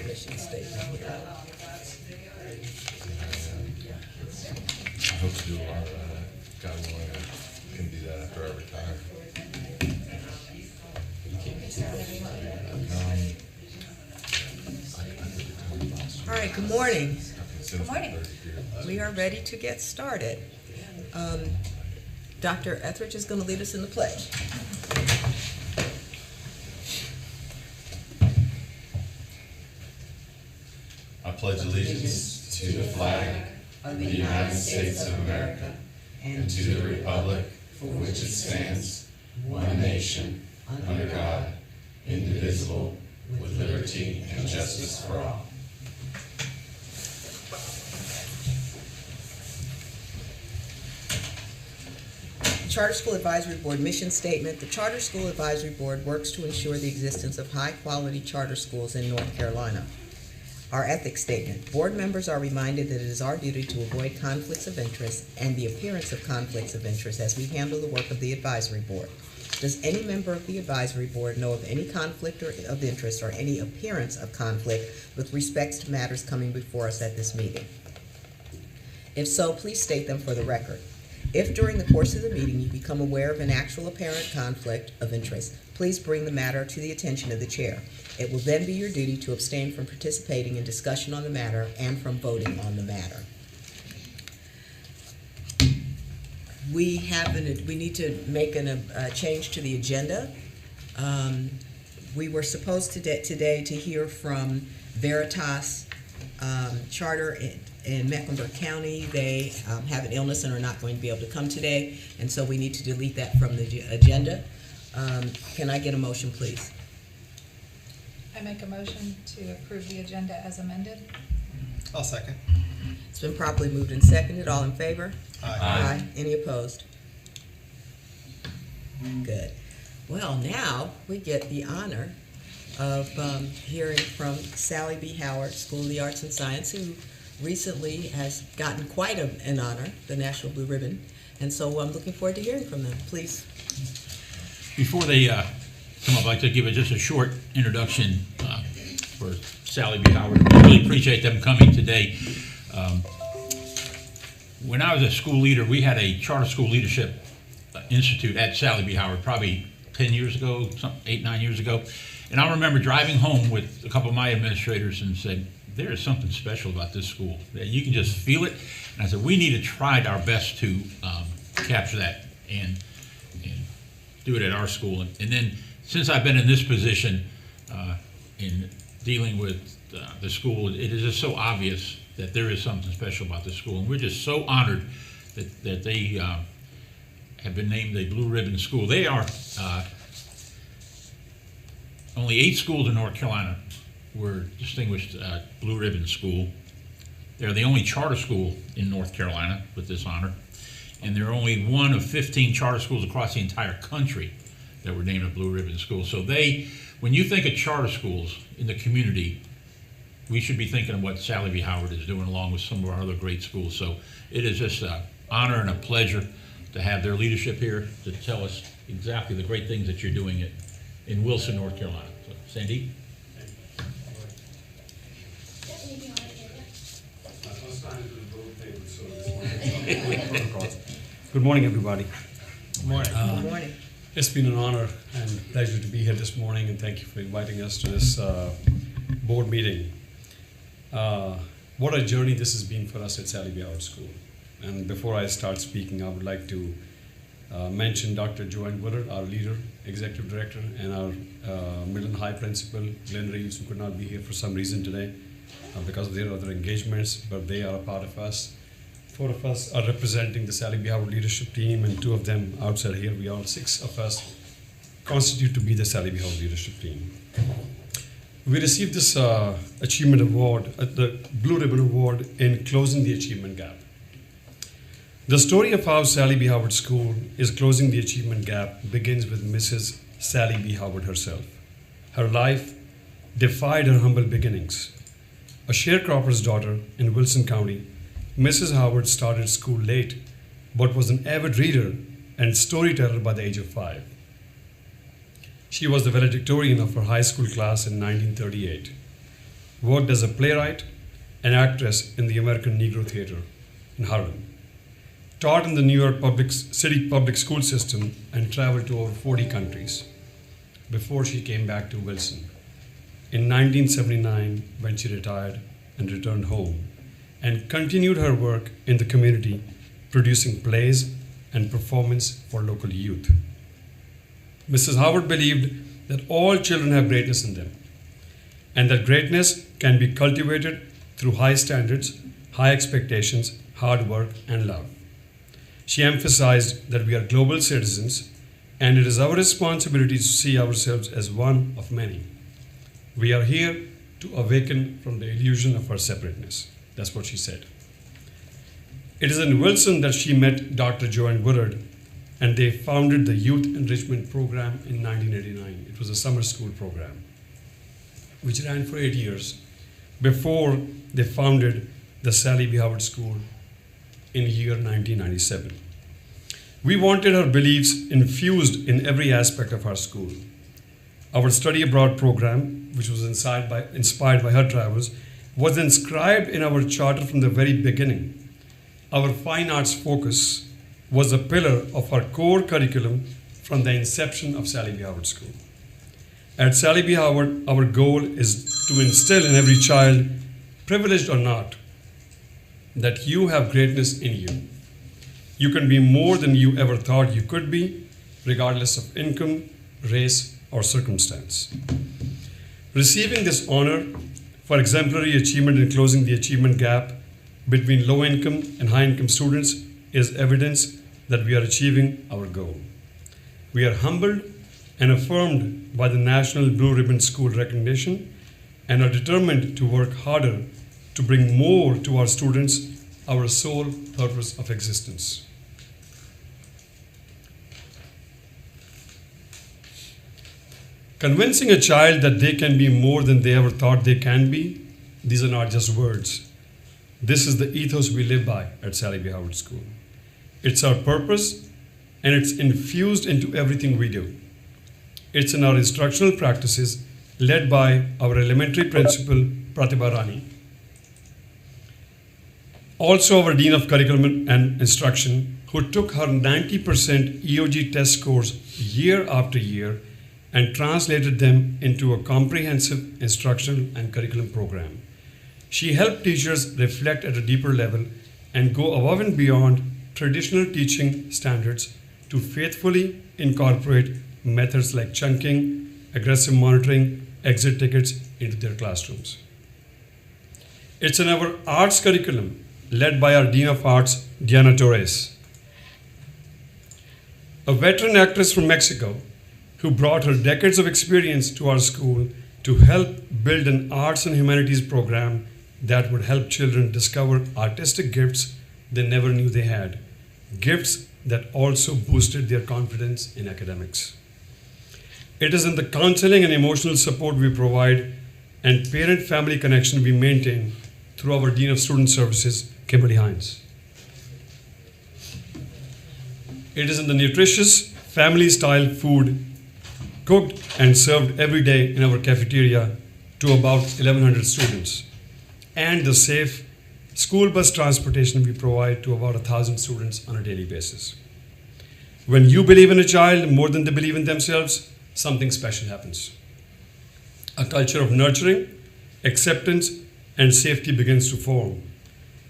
mission statement here. I hope to do a lot of that. God willing, I can do that after I retire. You keep me too busy. All right, good morning. Good morning. We are ready to get started. Dr. Etheridge is going to lead us in the pledge. I pledge allegiance to the flag of the United States of America and to the republic for which it stands, one nation, under God, indivisible, with liberty and justice for all. Charter School Advisory Board mission statement. The Charter School Advisory Board works to ensure the existence of high-quality charter schools in North Carolina. Our ethics statement. Board members are reminded that it is our duty to avoid conflicts of interest and the appearance of conflicts of interest as we handle the work of the advisory board. Does any member of the advisory board know of any conflict of interest or any appearance of conflict with respect to matters coming before us at this meeting? If so, please state them for the record. If during the course of the meeting you become aware of an actual apparent conflict of interest, please bring the matter to the attention of the chair. It will then be your duty to abstain from participating in discussion on the matter and from voting on the matter. We need to make a change to the agenda. We were supposed today to hear from Veritas Charter in Mecklenburg County. They have an illness and are not going to be able to come today, and so we need to delete that from the agenda. Can I get a motion, please? I make a motion to approve the agenda as amended. I'll second. It's been properly moved and seconded. All in favor? Aye. Any opposed? Good. Well, now we get the honor of hearing from Sally B. Howard, School of the Arts and Science, who recently has gotten quite an honor, the National Blue Ribbon. And so I'm looking forward to hearing from them. Please. Before they come up, I'd like to give just a short introduction for Sally B. Howard. I really appreciate them coming today. When I was a school leader, we had a charter school leadership institute at Sally B. Howard probably 10 years ago, 8, 9 years ago. And I remember driving home with a couple of my administrators and said, there is something special about this school. You can just feel it. And I said, we need to try our best to capture that and do it at our school. And then since I've been in this position in dealing with the school, it is just so obvious that there is something special about this school. And we're just so honored that they have been named a Blue Ribbon School. They are only 8 schools in North Carolina were distinguished Blue Ribbon School. They're the only charter school in North Carolina with this honor. And they're only one of 15 charter schools across the entire country that were named a Blue Ribbon School. So when you think of charter schools in the community, we should be thinking of what Sally B. Howard is doing along with some of our other great schools. So it is just an honor and a pleasure to have their leadership here to tell us exactly the great things that you're doing in Wilson, North Carolina. So, Sandeep? Good morning, everybody. Good morning. Good morning. It's been an honor and pleasure to be here this morning, and thank you for inviting us to this board meeting. What a journey this has been for us at Sally B. Howard School. And before I start speaking, I would like to mention Dr. Joanne Willard, our leader, executive director, and our Midland High principal, Glenn Reeves, who could not be here for some reason today because of their other engagements, but they are a part of us. 4 of us are representing the Sally B. Howard leadership team, and 2 of them outside here. We all 6 of us constitute to be the Sally B. Howard leadership team. We received this achievement award, the Blue Ribbon Award, in Closing the Achievement Gap. The story of how Sally B. Howard School is closing the achievement gap begins with Mrs. Sally B. Howard herself. Her life defied her humble beginnings. A sharecropper's daughter in Wilson County, Mrs. Howard started school late, but was an avid reader and storyteller by the age of 5. She was the valedictorian of her high school class in 1938. worked as a playwright and actress in the American Negro Theater in Harlem, taught in the New York City public school system, and traveled to over 40 countries before she came back to Wilson in 1979 when she retired and returned home and continued her work in the community, producing plays and performance for local youth. Mrs. Howard believed that all children have greatness in them and that greatness can be cultivated through high standards, high expectations, hard work, and love. She emphasized that we are global citizens and it is our responsibility to see ourselves as one of many. We are here to awaken from the illusion of our separateness. That's what she said. It is in Wilson that she met Dr. Joanne Woodard, and they founded the Youth Enrichment Program in 1989. It was a summer school program, which ran for 8 years before they founded the Sally B. Howard School in the year 1997. We wanted her beliefs infused in every aspect of our school. Our study abroad program, which was inspired by her travels, was inscribed in our charter from the very beginning. Our fine arts focus was a pillar of our core curriculum from the inception of Sally B. Howard School. At Sally B. Howard, our goal is to instill in every child, privileged or not, that you have greatness in you. You can be more than you ever thought you could be, regardless of income, race, or circumstance. Receiving this honor for exemplary achievement in closing the achievement gap between low-income and high-income students is evidence that we are achieving our goal. We are humbled and affirmed by the National Blue Ribbon School recognition and are determined to work harder to bring more to our students, our sole purpose of existence. Convincing a child that they can be more than they ever thought they can be, these are not just words. This is the ethos we live by at Sally B. Howard School. It's our purpose, and it's infused into everything we do. It's in our instructional practices led by our elementary principal, Pratibha Rani. Also our Dean of Curriculum and Instruction, who took her 90% EOG test scores year after year and translated them into a comprehensive instructional and curriculum program. She helped teachers reflect at a deeper level and go above and beyond traditional teaching standards to faithfully incorporate methods like chunking, aggressive monitoring, exit tickets into their classrooms. It's in our arts curriculum led by our Dean of Arts, Diana Torres, a veteran actress from Mexico who brought her decades of experience to our school to help build an arts and humanities program that would help children discover artistic gifts they never knew they had, gifts that also boosted their confidence in academics. It is in the counseling and emotional support we provide and parent-family connection we maintain through our Dean of Student Services, Kimberly Hines. It is in the nutritious, family-style food cooked and served every day in our cafeteria to about 1,100 students, and the safe school bus transportation we provide to about 1,000 students on a daily basis. When you believe in a child more than they believe in themselves, something special happens. A culture of nurturing, acceptance, and safety begins to form,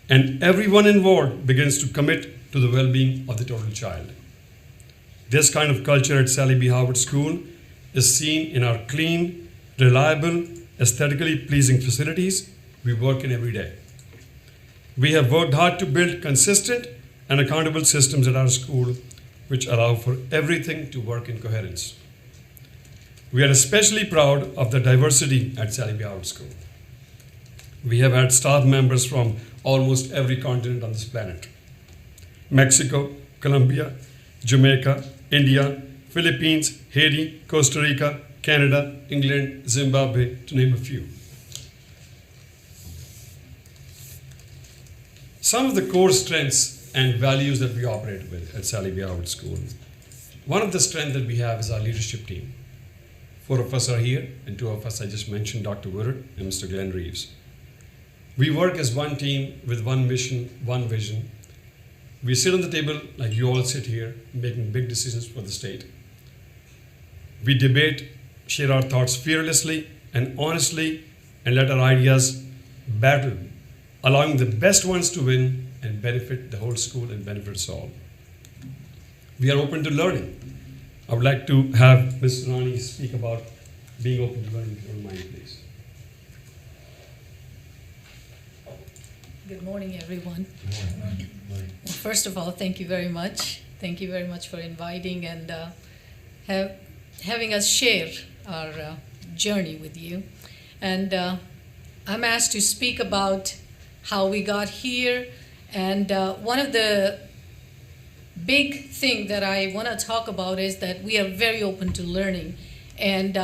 and everyone involved begins to commit to the well-being of the total child. This kind of culture at Sally B. Howard School is seen in our clean, reliable, aesthetically pleasing facilities we work in every day. We have worked hard to build consistent and accountable systems at our school which allow for everything to work in coherence. We are especially proud of the diversity at Sally B. Howard School. We have had staff members from almost every continent on this planet: Mexico, Colombia, Jamaica, India, Philippines, Haiti, Costa Rica, Canada, England, Zimbabwe, to name a few. Some of the core strengths and values that we operate with at Sally B. Howard School. One of the strengths that we have is our leadership team. 4 of us are here, and 2 of us I just mentioned, Dr. Woodard and Mr. Glenn Reeves. We work as one team with one mission, one vision. We sit on the table like you all sit here, making big decisions for the state. We debate, share our thoughts fearlessly and honestly, and let our ideas battle, allowing the best ones to win and benefit the whole school and benefit us all. We are open to learning. I would like to have Ms. Rani speak about being open to learning, if you don't mind, please. Good morning, everyone. Well, first of all, thank you very much. Thank you very much for inviting and having us share our journey with you. And I'm asked to speak about how we got here. And one of the big thing that I want to talk about is that we are very open to learning. And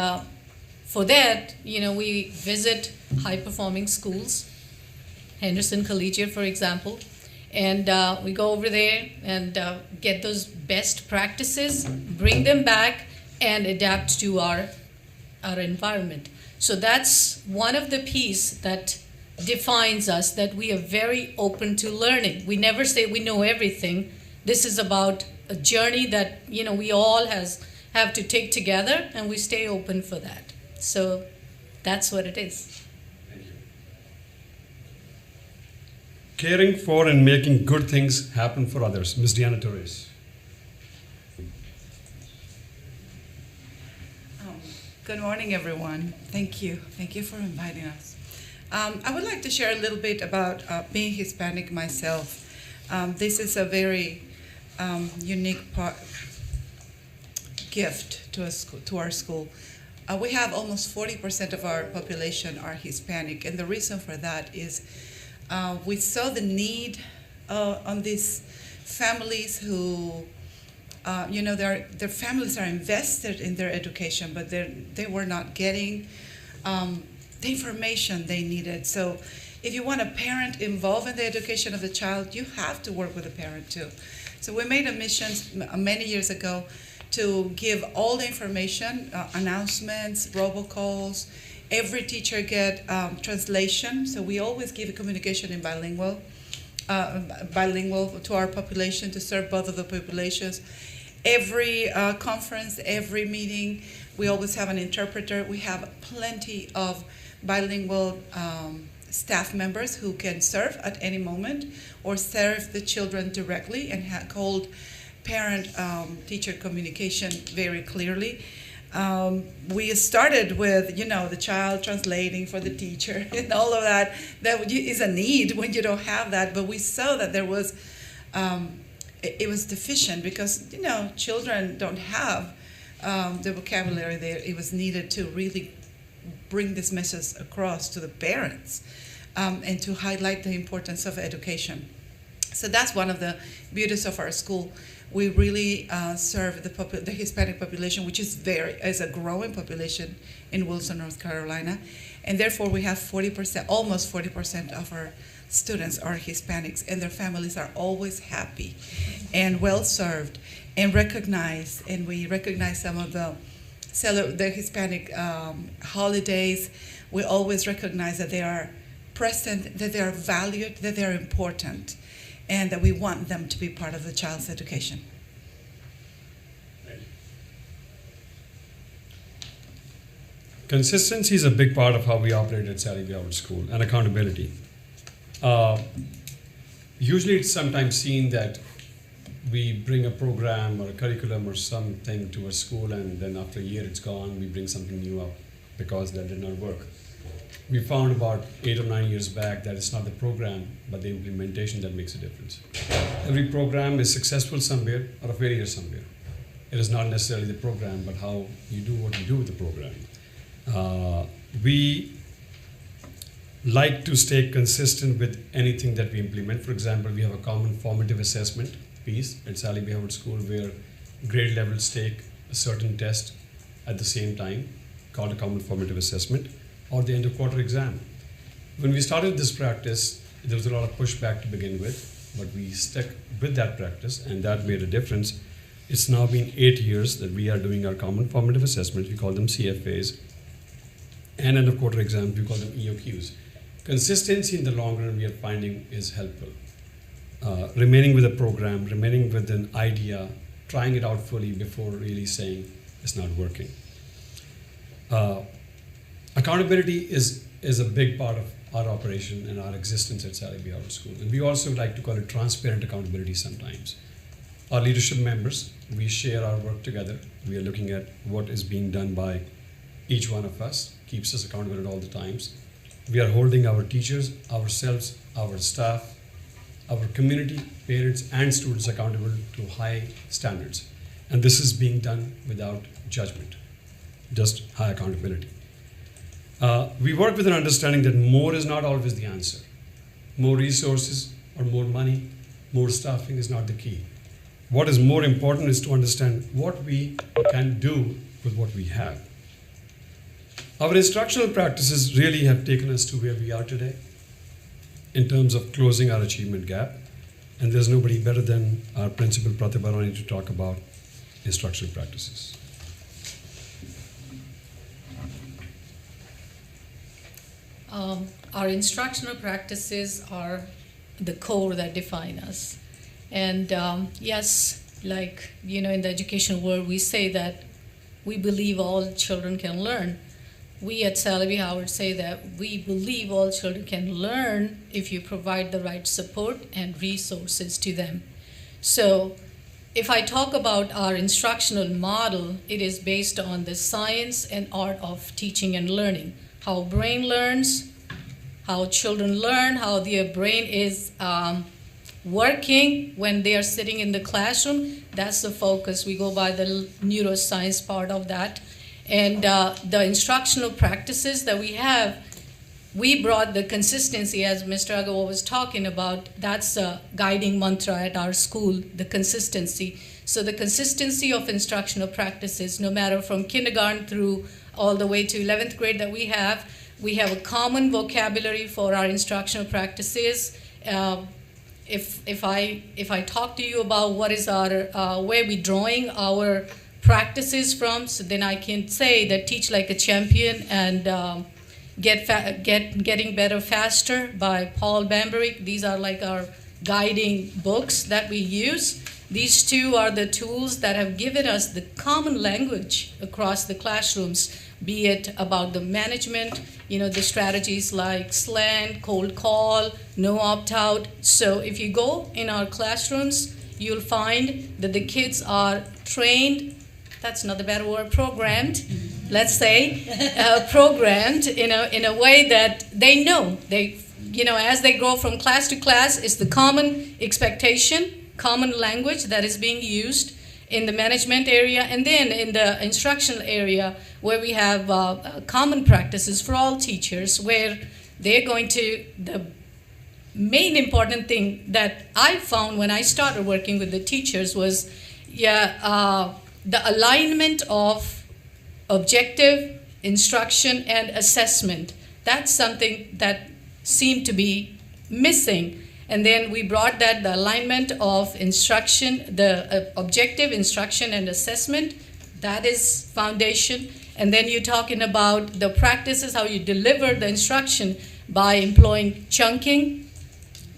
for that, we visit high-performing schools, Henderson Collegiate, for example, and we go over there and get those best practices, bring them back, and adapt to our environment. So that's one of the pieces that defines us, that we are very open to learning. We never say we know everything. This is about a journey that we all have to take together, and we stay open for that. So that's what it is. Thank you. Caring for and making good things happen for others. Ms. Diana Torres. Good morning, everyone. Thank you. Thank you for inviting us. I would like to share a little bit about being Hispanic myself. This is a very unique gift to our school. We have almost 40% of our population are Hispanic, and the reason for that is we saw the need on these families who their families are invested in their education, but they were not getting the information they needed. So if you want a parent involved in the education of the child, you have to work with a parent too. So we made a mission many years ago to give all the information, announcements, robocalls. Every teacher get translation. So we always give communication in bilingual to our population to serve both of the populations. Every conference, every meeting, we always have an interpreter. We have plenty of bilingual staff members who can serve at any moment or serve the children directly and hold parent-teacher communication very clearly. We started with, the child translating for the teacher and all of that. That is a need when you don't have that. But we saw that there was, it was deficient because, children don't have the vocabulary there. It was needed to really bring this message across to the parents and to highlight the importance of education. So that's one of the beauties of our school. We really serve the Hispanic population, which is a growing population in Wilson, North Carolina, and therefore we have almost 40% of our students are Hispanics, and their families are always happy and well served and recognized. And we recognize some of the Hispanic holidays. We always recognize that they are present, that they are valued, that they are important, and that we want them to be part of the child's education. Consistency is a big part of how we operate at Sally B. Howard School, and accountability. Usually it's sometimes seen that we bring a program or a curriculum or something to a school, and then after a year it's gone, we bring something new up because that did not work. We found about 8 or 9 years back that it's not the program, but the implementation that makes a difference. Every program is successful somewhere or a failure somewhere. It is not necessarily the program, but how you do what you do with the program. We like to stay consistent with anything that we implement. For example, we have a common formative assessment piece at Sally B. Howard School where grade levels take a certain test at the same time, called a common formative assessment, or the end of quarter exam. When we started this practice, there was a lot of pushback to begin with, but we stuck with that practice, and that made a difference. It's now been 8 years that we are doing our common formative assessments. We call them CFAs. And end of quarter exams, we call them EOQs. Consistency in the long run, we are finding, is helpful. Remaining with a program, remaining with an idea, trying it out fully before really saying it's not working. Accountability is a big part of our operation and our existence at Sally B. Howard School. And we also like to call it transparent accountability sometimes. Our leadership members, we share our work together. We are looking at what is being done by each one of us, keeps us accountable at all the times. We are holding our teachers, ourselves, our staff, our community, parents, and students accountable to high standards. And this is being done without judgment, just high accountability. We work with an understanding that more is not always the answer. More resources or more money, more staffing is not the key. What is more important is to understand what we can do with what we have. Our instructional practices really have taken us to where we are today in terms of closing our achievement gap. And there's nobody better than our principal, Pratibha Rani, to talk about instructional practices. Our instructional practices are the core that define us. And yes, like, in the educational world, we say that we believe all children can learn. We at Sally B. Howard say that we believe all children can learn if you provide the right support and resources to them. So if I talk about our instructional model, it is based on the science and art of teaching and learning. How brain learns, how children learn, how their brain is working when they are sitting in the classroom. That's the focus. We go by the neuroscience part of that. And the instructional practices that we have, we brought the consistency, as Mr. Agarwal was talking about. That's a guiding mantra at our school, the consistency. So the consistency of instructional practices, no matter from kindergarten through all the way to 11th grade that we have a common vocabulary for our instructional practices. If I talk to you about what is our, where we drawing our practices from, so then I can say that Teach Like a Champion and Getting Better Faster by Paul Bambrick. These are like our guiding books that we use. These two are the tools that have given us the common language across the classrooms, be it about the management, the strategies like SLAN, cold call, no opt-out. So if you go in our classrooms, you'll find that the kids are trained, that's not the better word, programmed, let's say, programmed in a way that they know. As they go from class to class, it's the common expectation, common language that is being used in the management area, and then in the instructional area where we have common practices for all teachers, where they're going to, the main important thing that I found when I started working with the teachers was, the alignment of objective, instruction, and assessment. That's something that seemed to be missing. And then we brought that, the alignment of instruction, the objective, instruction, and assessment. That is foundation. And then you're talking about the practices, how you deliver the instruction by employing chunking.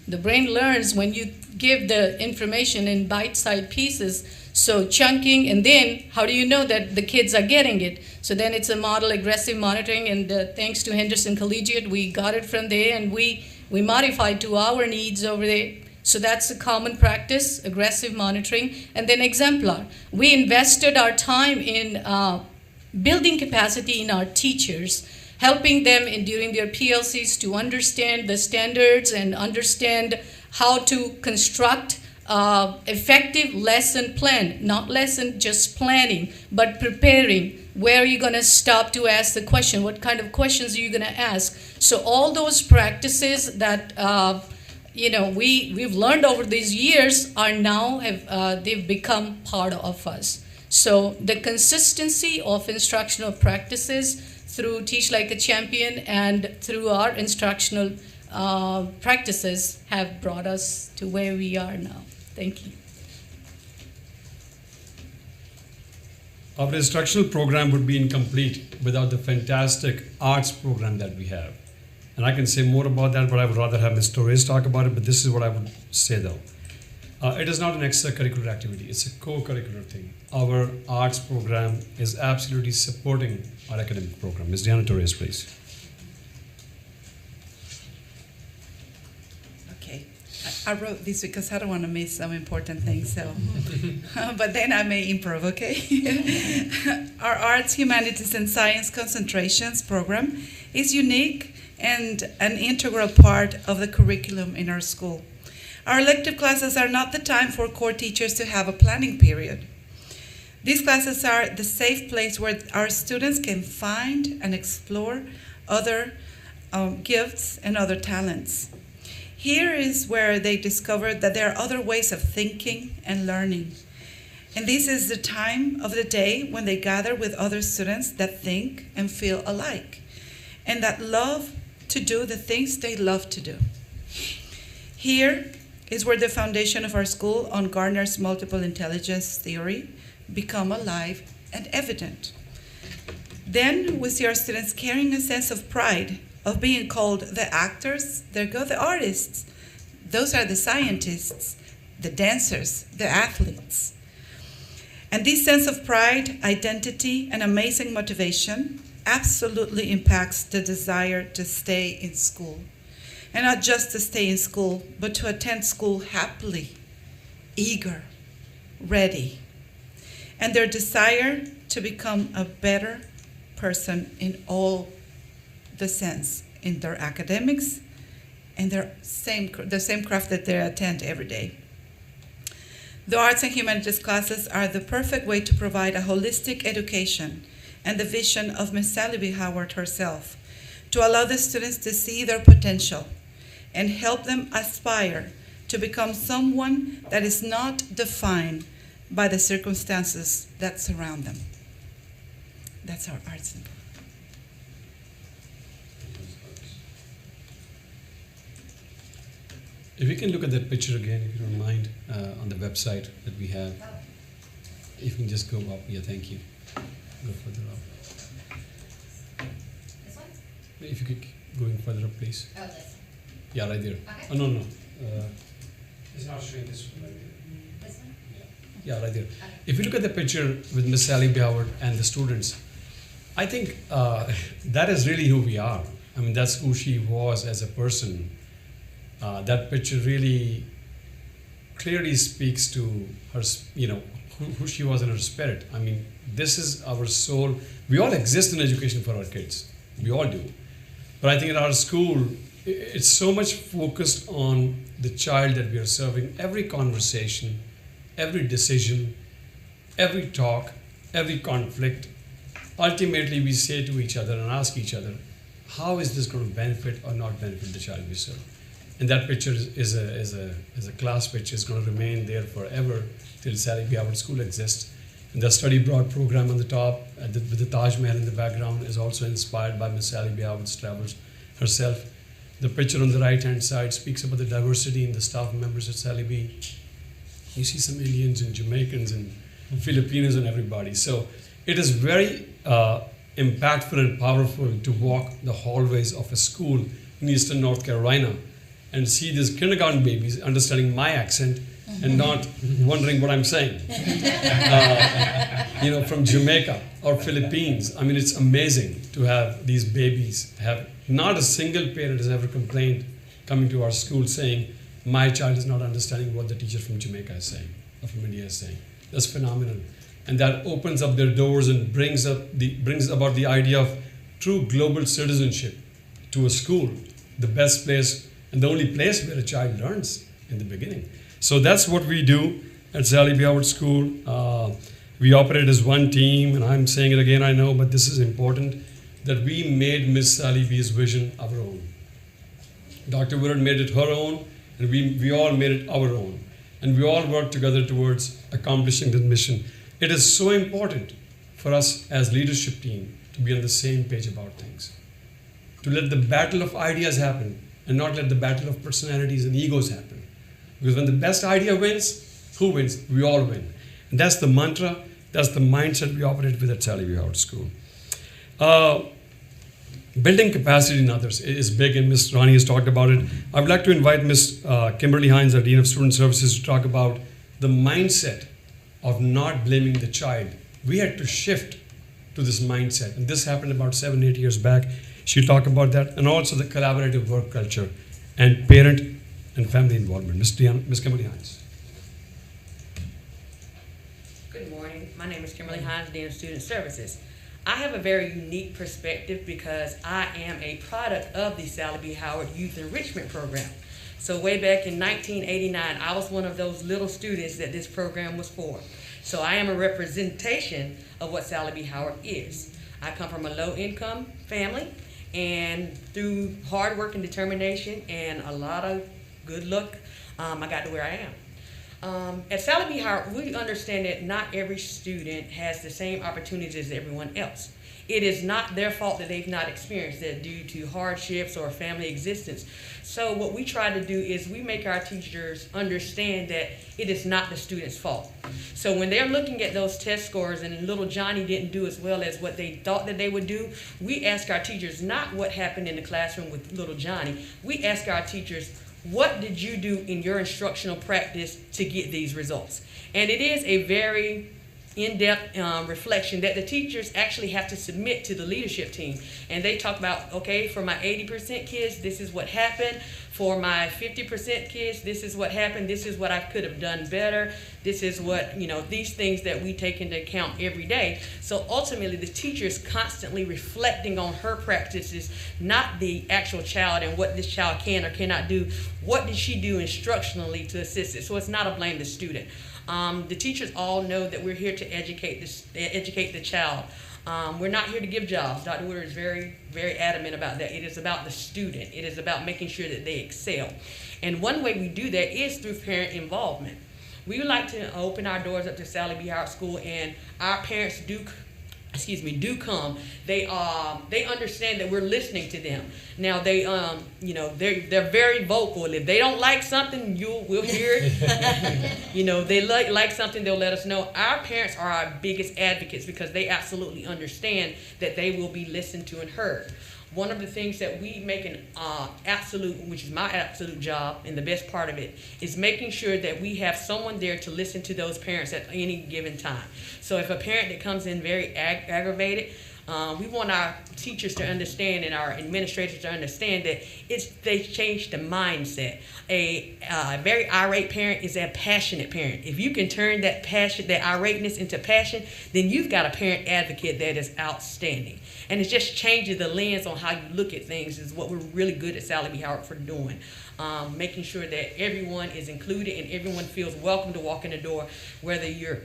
The brain learns when you give the information in bite-sized pieces. So chunking, and then how do you know that the kids are getting it? So then it's a model aggressive monitoring, and thanks to Henderson Collegiate, we got it from there, and we modified to our needs over there. So that's a common practice, aggressive monitoring. And then exemplar. We invested our time in building capacity in our teachers, helping them during their PLCs to understand the standards and understand how to construct effective lesson plan, not lesson just planning, but preparing. Where are you going to stop to ask the question? What kind of questions are you going to ask? So all those practices that we've learned over these years are now they've become part of us. So the consistency of instructional practices through Teach Like a Champion and through our instructional practices have brought us to where we are now. Thank you. Our instructional program would be incomplete without the fantastic arts program that we have. And I can say more about that, but I would rather have Ms. Torres talk about it, but this is what I would say though. It is not an extracurricular activity, it's a co-curricular thing. Our arts program is absolutely supporting our academic program. Ms. Diana Torres, please. Okay, I wrote this because I don't want to miss some important things, so, but then I may improv, okay? Our Arts, Humanities, and Science Concentrations program is unique and an integral part of the curriculum in our school. Our elective classes are not the time for core teachers to have a planning period. These classes are the safe place where our students can find and explore other gifts and other talents. Here is where they discover that there are other ways of thinking and learning. And this is the time of the day when they gather with other students that think and feel alike, and that love to do the things they love to do. Here is where the foundation of our school on Gardner's multiple intelligence theory become alive and evident. Then we see our students carrying a sense of pride of being called the actors, there go the artists, those are the scientists, the dancers, the athletes. And this sense of pride, identity, and amazing motivation absolutely impacts the desire to stay in school. And not just to stay in school, but to attend school happily, eager, ready. And their desire to become a better person in all the sense, in their academics and the same craft that they attend every day. The arts and humanities classes are the perfect way to provide a holistic education and the vision of Ms. Sally B. Howard herself, to allow the students to see their potential and help them aspire to become someone that is not defined by the circumstances that surround them. That's our arts and If you can look at that picture again, if you don't mind, on the website that we have. If you can just go up, yeah, thank you. Go further up. This one? If you could keep going further up, please. Oh, this Yeah, right there. Okay. Oh, no. It's not showing this one right there. one? This one? Yeah, right there. Okay. If you look at the picture with Miss Sally B. Howard and the students, I think that is really who we are. I mean, that's who she was as a person. That picture really clearly speaks to her, who she was in her spirit. I mean, this is our soul. We all exist in education for our kids. We all do. But I think in our school, it's so much focused on the child that we are serving. Every conversation, every decision, every talk, every conflict, ultimately we say to each other and ask each other, how is this going to benefit or not benefit the child we serve? And that picture is a class picture. It's going to remain there forever till Sally B. Howard School exists. And the study abroad program on the top, with the Taj Mahal in the background, is also inspired by Miss Sally B. Howard's travels herself. The picture on the right-hand side speaks about the diversity in the staff members at Sally B. You see some Indians and Jamaicans and Filipinos and everybody. So it is very impactful and powerful to walk the hallways of a school in Eastern North Carolina and see these kindergarten babies understanding my accent and not wondering what I'm saying. From Jamaica or Philippines. I mean, it's amazing to have these babies have, not a single parent has ever complained coming to our school saying, my child is not understanding what the teacher from Jamaica is saying or from India is saying. That's phenomenal. And that opens up their doors and brings about the idea of true global citizenship to a school, the best place and the only place where a child learns in the beginning. So that's what we do at Sally B. Howard School. We operate as one team, and I'm saying it again, I know, but this is important, that we made Miss Sally B.'s vision our own. Dr. Willard made it her own, and we all made it our own. And we all work together towards accomplishing the mission. It is so important for us as leadership team to be on the same page about things. To let the battle of ideas happen and not let the battle of personalities and egos happen. Because when the best idea wins, who wins? We all win. And that's the mantra That's the mindset we operate with at Sally B. Howard School. Building capacity in others is big, and Ms. Rani has talked about it. I would like to invite Ms. Kimberly Hines, our Dean of Student Services, to talk about the mindset of not blaming the child. We had to shift to this mindset, and this happened about 7-8 years back. She'll talk about that, and also the collaborative work culture and parent and family involvement. Ms. Kimberly Hines. Good morning. My name is Kimberly Hines, Dean of Student Services. I have a very unique perspective because I am a product of the Sally B. Howard Youth Enrichment Program. So way back in 1989, I was one of those little students that this program was for. So I am a representation of what Sally B. Howard is. I come from a low-income family, and through hard work and determination and a lot of good luck, I got to where I am. At Sally B. Howard, we understand that not every student has the same opportunities as everyone else. It is not their fault that they've not experienced that due to hardships or family existence. So what we try to do is we make our teachers understand that it is not the student's fault. So when they're looking at those test scores and little Johnny didn't do as well as what they thought that they would do, we ask our teachers not what happened in the classroom with little Johnny. We ask our teachers, what did you do in your instructional practice to get these results? And it is a very in-depth reflection that the teachers actually have to submit to the leadership team. And they talk about, okay, for my 80% kids, this is what happened. For my 50% kids, this is what happened. This is what I could have done better. This is what, these things that we take into account every day. So ultimately, the teacher is constantly reflecting on her practices, not the actual child and what this child can or cannot do. What did she do instructionally to assist it? So it's not a blame the student. The teachers all know that we're here to educate the child. We're not here to give jobs. Dr. Woodard is very, very adamant about that. It is about the student. It is about making sure that they excel. And one way we do that is through parent involvement. We would like to open our doors up to Sally B. Howard School, and our parents do come. They understand that we're listening to them. Now they're very vocal. If they don't like something, we'll hear it. They like something, they'll let us know. Our parents are our biggest advocates because they absolutely understand that they will be listened to and heard. One of the things that we make an absolute, which is my absolute job, and the best part of it, is making sure that we have someone there to listen to those parents at any given time. So if a parent that comes in very aggravated, we want our teachers to understand and our administrators to understand that they change the mindset. A very irate parent is a passionate parent. If you can turn that passion, that irateness into passion, then you've got a parent advocate that is outstanding. And it just changes the lens on how you look at things is what we're really good at Sally B. Howard for doing. Making sure that everyone is included and everyone feels welcome to walk in the door, whether you're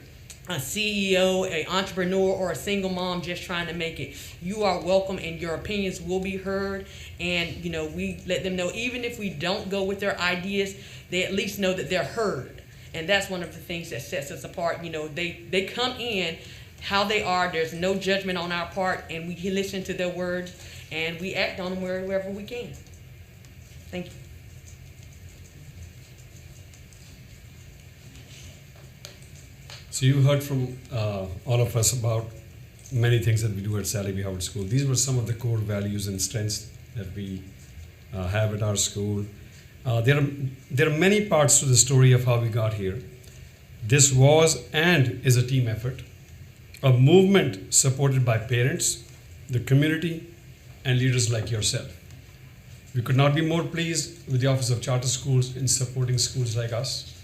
a CEO, an entrepreneur, or a single mom just trying to make it. You are welcome and your opinions will be heard. And, we let them know even if we don't go with their ideas, they at least know that they're heard. And that's one of the things that sets us apart. They come in how they are. There's no judgment on our part, and we listen to their words, and we act on them wherever we can. Thank you. So you heard from all of us about many things that we do at Sally B. Howard School. These were some of the core values and strengths that we have at our school. There are many parts to the story of how we got here. This was and is a team effort, a movement supported by parents, the community, and leaders like yourself. We could not be more pleased with the Office of Charter Schools in supporting schools like us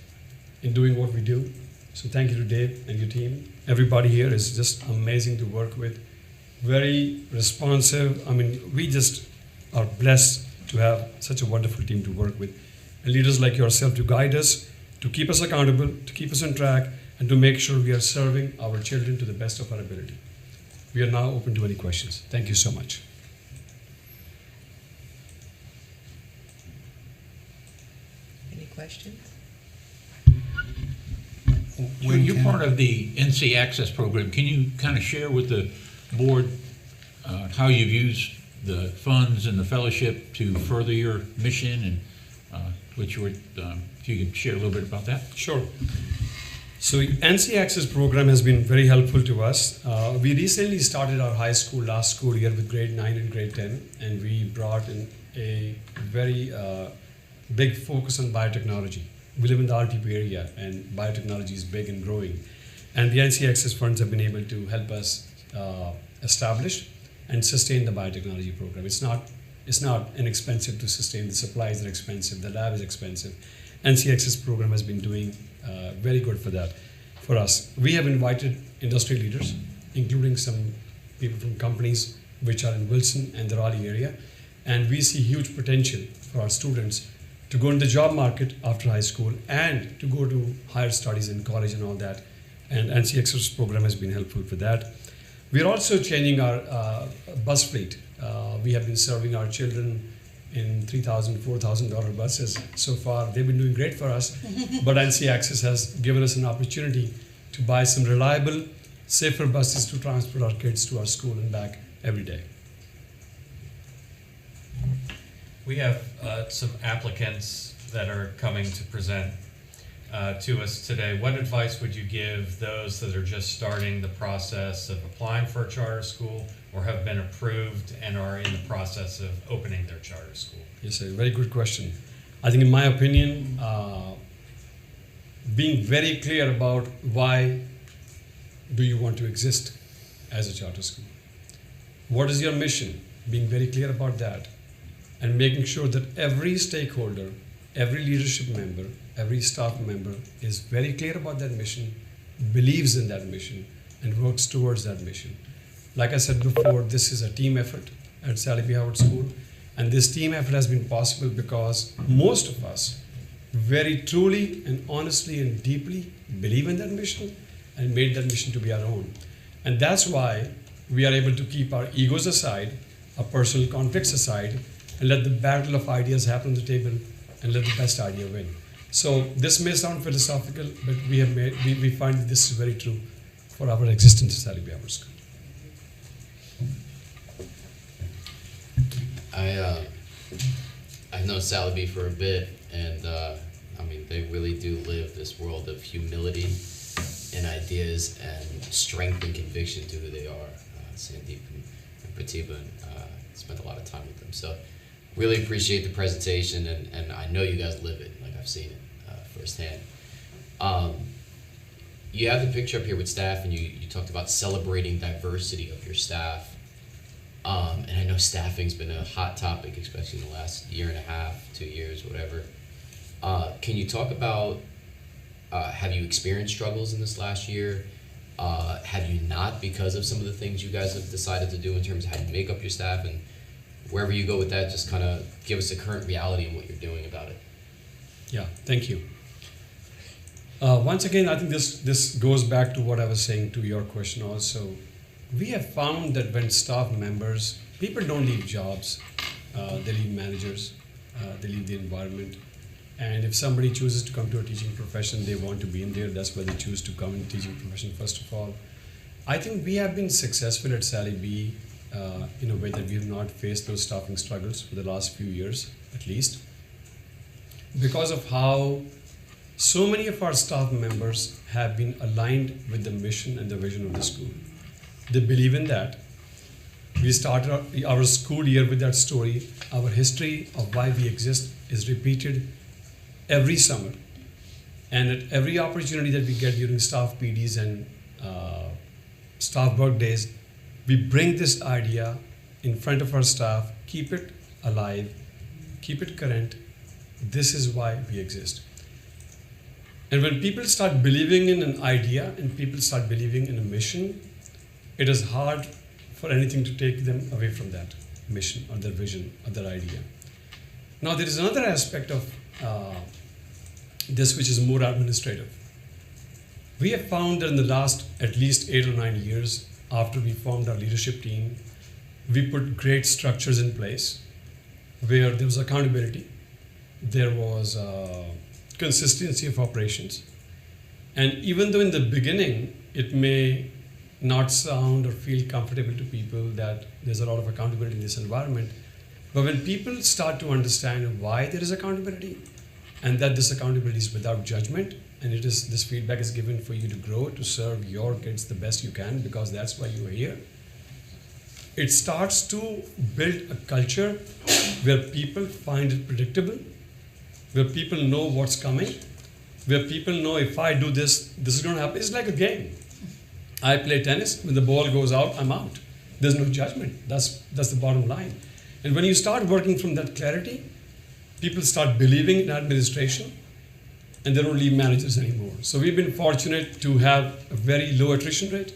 in doing what we do. So thank you to Dave and your team. Everybody here is just amazing to work with, very responsive. We just are blessed to have such a wonderful team to work with, and leaders like yourself to guide us, to keep us accountable, to keep us on track, and to make sure we are serving our children to the best of our ability. We are now open to any questions. Thank you so much. Any questions? You're part of the NC Access program. Can you kind of share with the board how you've used the funds and the fellowship to further your mission, and if you could share a little bit about that? Sure. So NC Access program has been very helpful to us. We recently started our high school last school year with grade 9 and grade 10, and we brought in a very big focus on biotechnology. We live in the RTP area, and biotechnology is big and growing. And the NC Access funds have been able to help us establish and sustain the biotechnology program. It's not inexpensive to sustain. The supplies are expensive. The lab is expensive. NC Access program has been doing very good for us. We have invited industry leaders, including some people from companies which are in Wilson and the Raleigh area, and we see huge potential for our students to go in the job market after high school and to go to higher studies in college and all that. And NC Access program has been helpful for that. We are also changing our bus fleet. We have been serving our children in $3,000, $4,000 buses so far. They've been doing great for us, but NC Access has given us an opportunity to buy some reliable, safer buses to transport our kids to our school and back every day. We have some applicants that are coming to present to us today. What advice would you give those that are just starting the process of applying for a charter school or have been approved and are in the process of opening their charter school? Yes, sir. Very good question. I think in my opinion, being very clear about why do you want to exist as a charter school? What is your mission? Being very clear about that and making sure that every stakeholder, every leadership member, every staff member is very clear about that mission, believes in that mission, and works towards that mission. Like I said before, this is a team effort at Sally B. Howard School, and this team effort has been possible because most of us very truly and honestly and deeply believe in that mission and made that mission to be our own. And that's why we are able to keep our egos aside, our personal conflicts aside, and let the battle of ideas happen on the table and let the best idea win. So this may sound philosophical, but we find that this is very true for our existence at Sally B. Howard School. I've known Sally B for a bit, and I mean, they really do live this world of humility and ideas and strength and conviction to who they are. Sandeep and Pratibha, spent a lot of time with them. So really appreciate the presentation, and I know you guys live it, like I've seen it firsthand. You have the picture up here with staff, and you talked about celebrating diversity of your staff. And I know staffing's been a hot topic, especially in the last year and a half, 2 years, whatever. Can you talk about, have you experienced struggles in this last year? Have you not, because of some of the things you guys have decided to do in terms of how you make up your staff? And wherever you go with that, just kind of give us the current reality and what you're doing about it. Yeah, thank you. Once again, I think this goes back to what I was saying to your question also. We have found that when staff members, people don't leave jobs, they leave managers, they leave the environment. And if somebody chooses to come to a teaching profession, they want to be in there, that's why they choose to come in the teaching profession first of all. I think we have been successful at Sally B in a way that we have not faced those staffing struggles for the last few years, at least. Because of how so many of our staff members have been aligned with the mission and the vision of the school. They believe in that. We started our school year with that story. Our history of why we exist is repeated every summer. And at every opportunity that we get during staff PDs and staff work days, we bring this idea in front of our staff, keep it alive, keep it current. This is why we exist. And when people start believing in an idea and people start believing in a mission, it is hard for anything to take them away from that mission or their vision or their idea. Now there is another aspect of this which is more administrative. We have found that in the last at least 8 or 9 years after we formed our leadership team, we put great structures in place where there was accountability, there was consistency of operations. And even though in the beginning it may not sound or feel comfortable to people that there's a lot of accountability in this environment, but when people start to understand why there is accountability and that this accountability is without judgment, and this feedback is given for you to grow, to serve your kids the best you can, because that's why you are here. It starts to build a culture where people find it predictable, where people know what's coming, where people know if I do this, this is going to happen. It's like a game. I play tennis. When the ball goes out, I'm out. There's no judgment. That's the bottom line. And when you start working from that clarity, people start believing in administration, and they don't leave managers anymore. So we've been fortunate to have a very low attrition rate,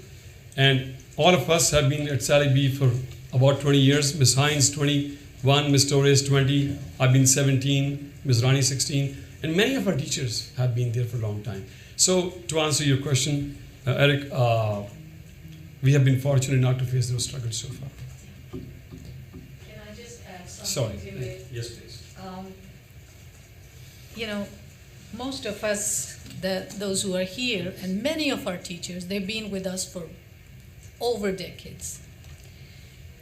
and all of us have been at Sally B for about 20 years. Ms. Hines, 21, Ms. Torres, 20, I've been 17, Ms. Rani, 16, and many of our teachers have been there for a long time. So to answer your question, Eric, we have been fortunate not to face those struggles so far. Can I just add Sorry. something to it? Yes, please. You know, most of us, those who are here, and many of our teachers, they've been with us for over decades.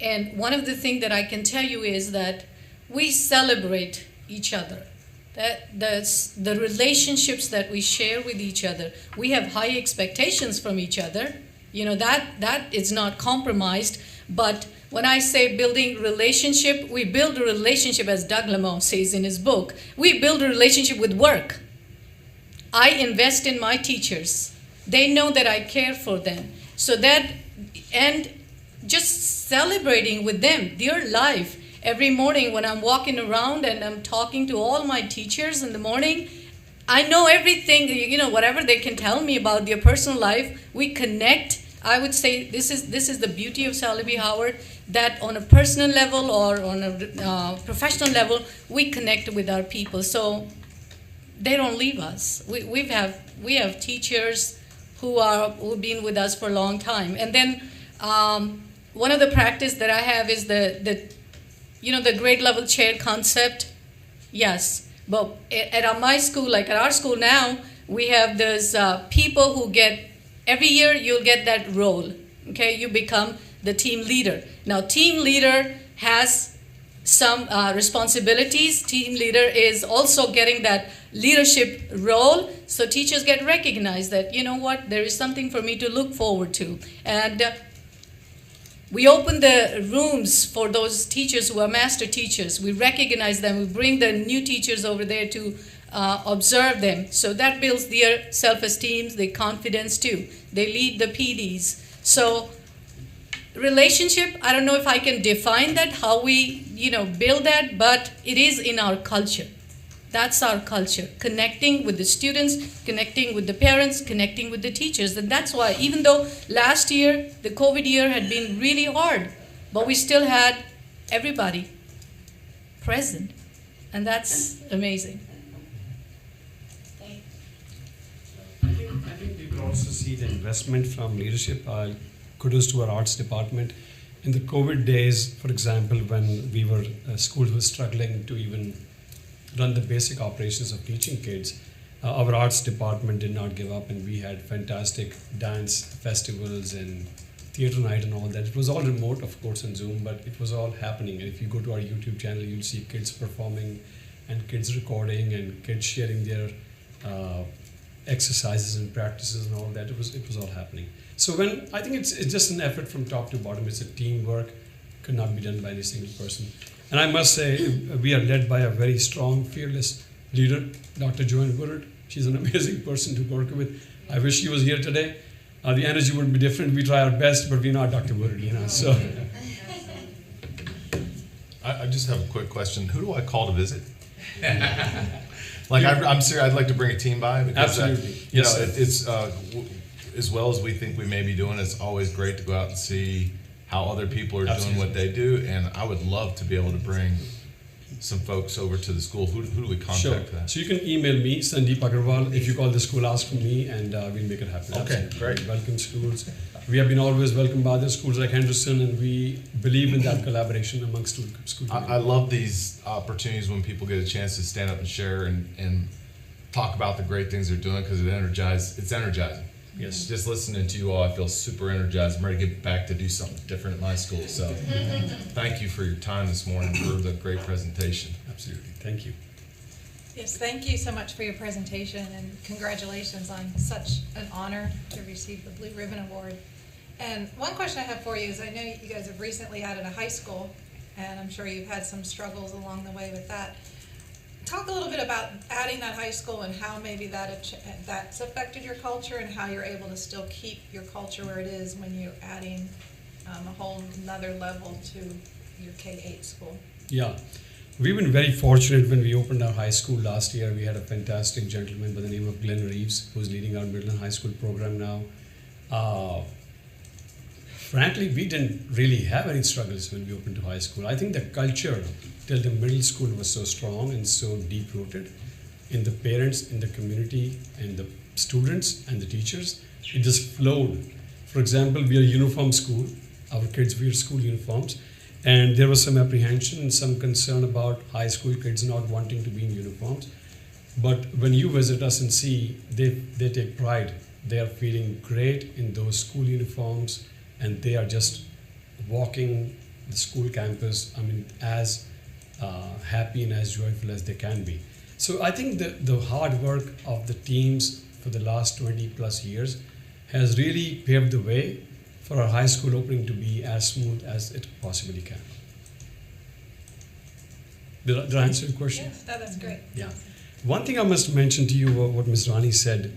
And one of the things that I can tell you is that we celebrate each other. The relationships that we share with each other. We have high expectations from each other. You know, that is not compromised. But when I say building relationship, we build a relationship, as Doug Lamont says in his book. We build a relationship with work. I invest in my teachers. They know that I care for them. So that, and just celebrating with them their life. Every morning when I'm walking around and I'm talking to all my teachers in the morning, I know everything, you know, whatever they can tell me about their personal life, we connect. I would say this is the beauty of Sally B. Howard, that on a personal level or on a professional level, we connect with our people. So they don't leave us. We have teachers who've been with us for a long time. And then one of the practice that I have is the grade level chair concept. Yes, but at my school, like at our school now, we have those people who get, every year you'll get that role. Okay, you become the team leader. Now, team leader has some responsibilities. Team leader is also getting that leadership role. So teachers get recognized that, you know what, there is something for me to look forward to. And we open the rooms for those teachers who are master teachers. We recognize them. We bring the new teachers over there to observe them. So that builds their self-esteem, their confidence too. They lead the PDs. So relationship, I don't know if I can define that, how we, build that, but it is in our culture. That's our culture, connecting with the students, connecting with the parents, connecting with the teachers. And that's why, even though last year, the COVID year had been really hard, but we still had everybody present. And that's amazing. I think we could also see the investment from leadership. Kudos to our arts department. In the COVID days, for example, when we were, schools were struggling to even run the basic operations of teaching kids, our arts department did not give up, and we had fantastic dance festivals and theater night and all that. It was all remote, of course, on Zoom, but it was all happening. And if you go to our YouTube channel, you'll see kids performing and kids recording and kids sharing their exercises and practices and all that. It was all happening. So I think it's just an effort from top to bottom. It's a teamwork, could not be done by any single person. And I must say, we are led by a very strong, fearless leader, Dr. Joanne Woodard. She's an amazing person to work with. I wish she was here today. The energy would be different. We try our best, but we're not Dr. Woodard, So. I just have a quick question. Who do I call to visit? I'm serious. I'd like to bring a team by. Because absolutely. It's as well as we think we may be doing, it's always great to go out and see how other people are doing what they do, and I would love to be able to bring some folks over to the school. Who do we contact Sure. for that? So you can email me, Sandeep Agarwal. If you call the school, ask for me, and we'll make it happen. Okay, Absolutely. great. We welcome schools. We have been always welcomed by other schools like Henderson, and we believe in that collaboration amongst schools. I love these opportunities when people get a chance to stand up and share and talk about the great things they're doing, because it's energizing. Yes. Just listening to you all, I feel super energized. I'm ready to get back to do something different at my school. So thank you for your time this morning, for the great presentation. Absolutely. Thank you. Yes, thank you so much for your presentation and congratulations on such an honor to receive the Blue Ribbon Award. And one question I have for you is I know you guys have recently added a high school and I'm sure you've had some struggles along the way with that. Talk a little bit about adding that high school and how maybe that's affected your culture and how you're able to still keep your culture where it is when you're adding a whole another level to your K-8 school. Yeah, we've been very fortunate when we opened our high school last year. We had a fantastic gentleman by the name of Glenn Reeves, who's leading our middle and high school program now. Frankly, we didn't really have any struggles when we opened to high school. I think the culture till the middle school was so strong and so deep-rooted in the parents, in the community, and the students and the teachers. It just flowed. For example, we are a uniform school. Our kids wear school uniforms. And there was some apprehension and some concern about high school kids not wanting to be in uniforms. But when you visit us and see, they take pride. They are feeling great in those school uniforms, and they are just walking the school campus, as happy and as joyful as they can be. So I think the hard work of the teams for the last 20 plus years has really paved the way for our high school opening to be as smooth as it possibly can. Did I answer your question? Yes, that's great. Yeah. One thing I must mention to you, what Ms. Rani said,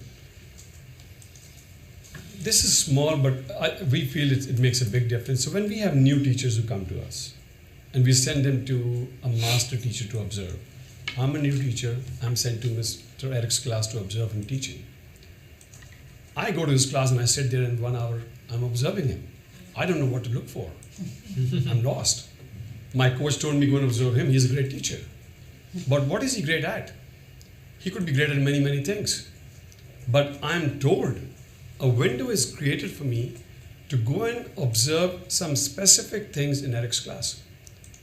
this is small, but we feel it makes a big difference. So when we have new teachers who come to us, and we send them to a master teacher to observe. I'm a new teacher, I'm sent to Mr. Eric's class to observe him teaching. I go to his class and I sit there in 1 hour, I'm observing him. I don't know what to look for. I'm lost. My coach told me go and observe him, he's a great teacher. But what is he great at? He could be great at many, many things. But I'm told a window is created for me to go and observe some specific things in Eric's class.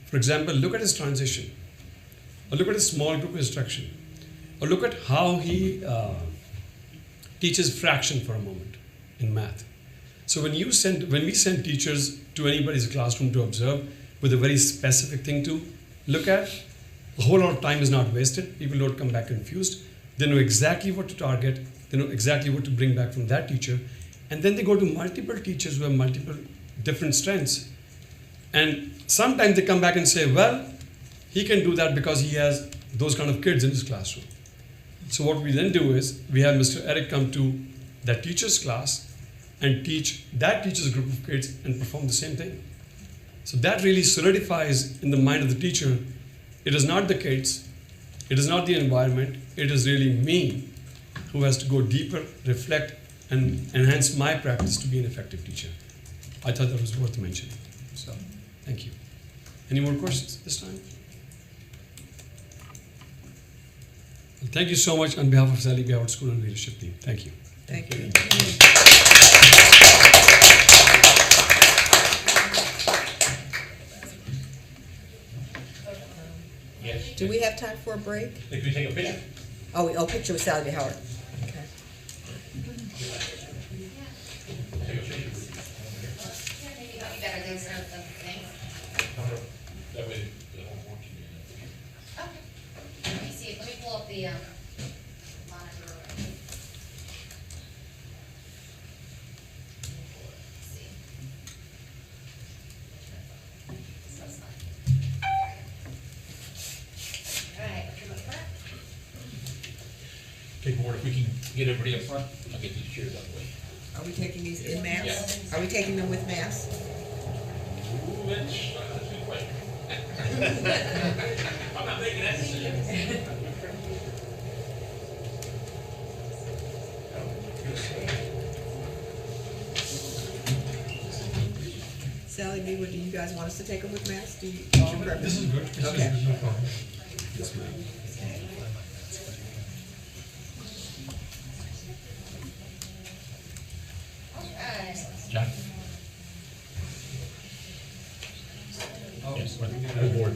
For example, look at his transition, or look at his small group instruction, or look at how he teaches fraction for a moment in math. So when we send teachers to anybody's classroom to observe with a very specific thing to look at, a whole lot of time is not wasted. People don't come back confused. They know exactly what to target. They know exactly what to bring back from that teacher. And then they go to multiple teachers who have multiple different strengths. And sometimes they come back and say, well, he can do that because he has those kind of kids in his classroom. So what we then do is, we have Mr. Eric come to that teacher's class and teach that teacher's group of kids and perform the same thing. So that really solidifies in the mind of the teacher, it is not the kids, it is not the environment, it is really me who has to go deeper, reflect, and enhance my practice to be an effective teacher. I thought that was worth mentioning. So, thank you. Any more questions this time? Well, thank you so much on behalf of Sally B. Howard School and leadership team. Thank you. Thank you. Yes. Do we have time for a break? If we take a picture. Oh, picture with Sally B. Howard. Okay. That way, Let me see, let me pull up the monitor. Let's see. So it's fine. All right, come up front. take more, if we can get everybody up front, I'll get these chairs out of the way. Are we taking these in mass? Yeah. Are we taking them with mass? Ooh, that's a good question. I'm not making that decision. Sally B., do you guys want us to take them with mass? Do you? This is good. This Okay. is good. No problem. Yes, ma'am. All right. John? Yes, full board.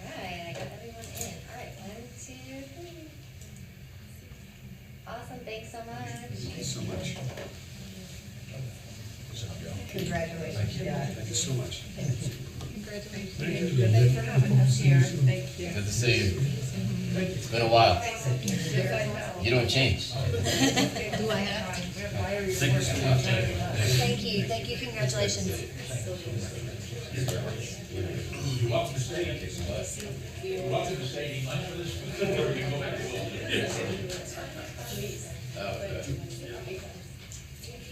Alright, I got everyone in. Alright, 1, 2, 3. Awesome, thanks so much. Thank you so much. Congratulations, guys. Thank you so much. Congratulations. Thanks for having us here. Thank you. Good to see you. It's been a while. You don't change. Do I have to? Thank you, congratulations. You're welcome to stay. You're welcome to stay. You might for this. Oh, good.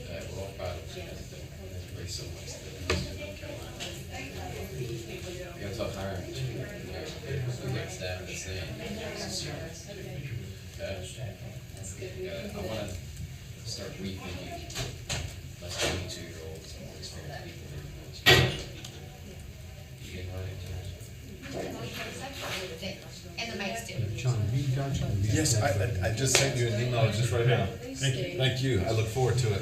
We're all proud of you. Thanks so much. We gotta talk hiring. We got staff that's saying. Okay. I wanna start rethinking less 22-year-olds, more experienced people. You getting ready to? And the mics too. John, we got you. Yes, I just sent you an email just right now. Thank you. Thank you. I look forward to it.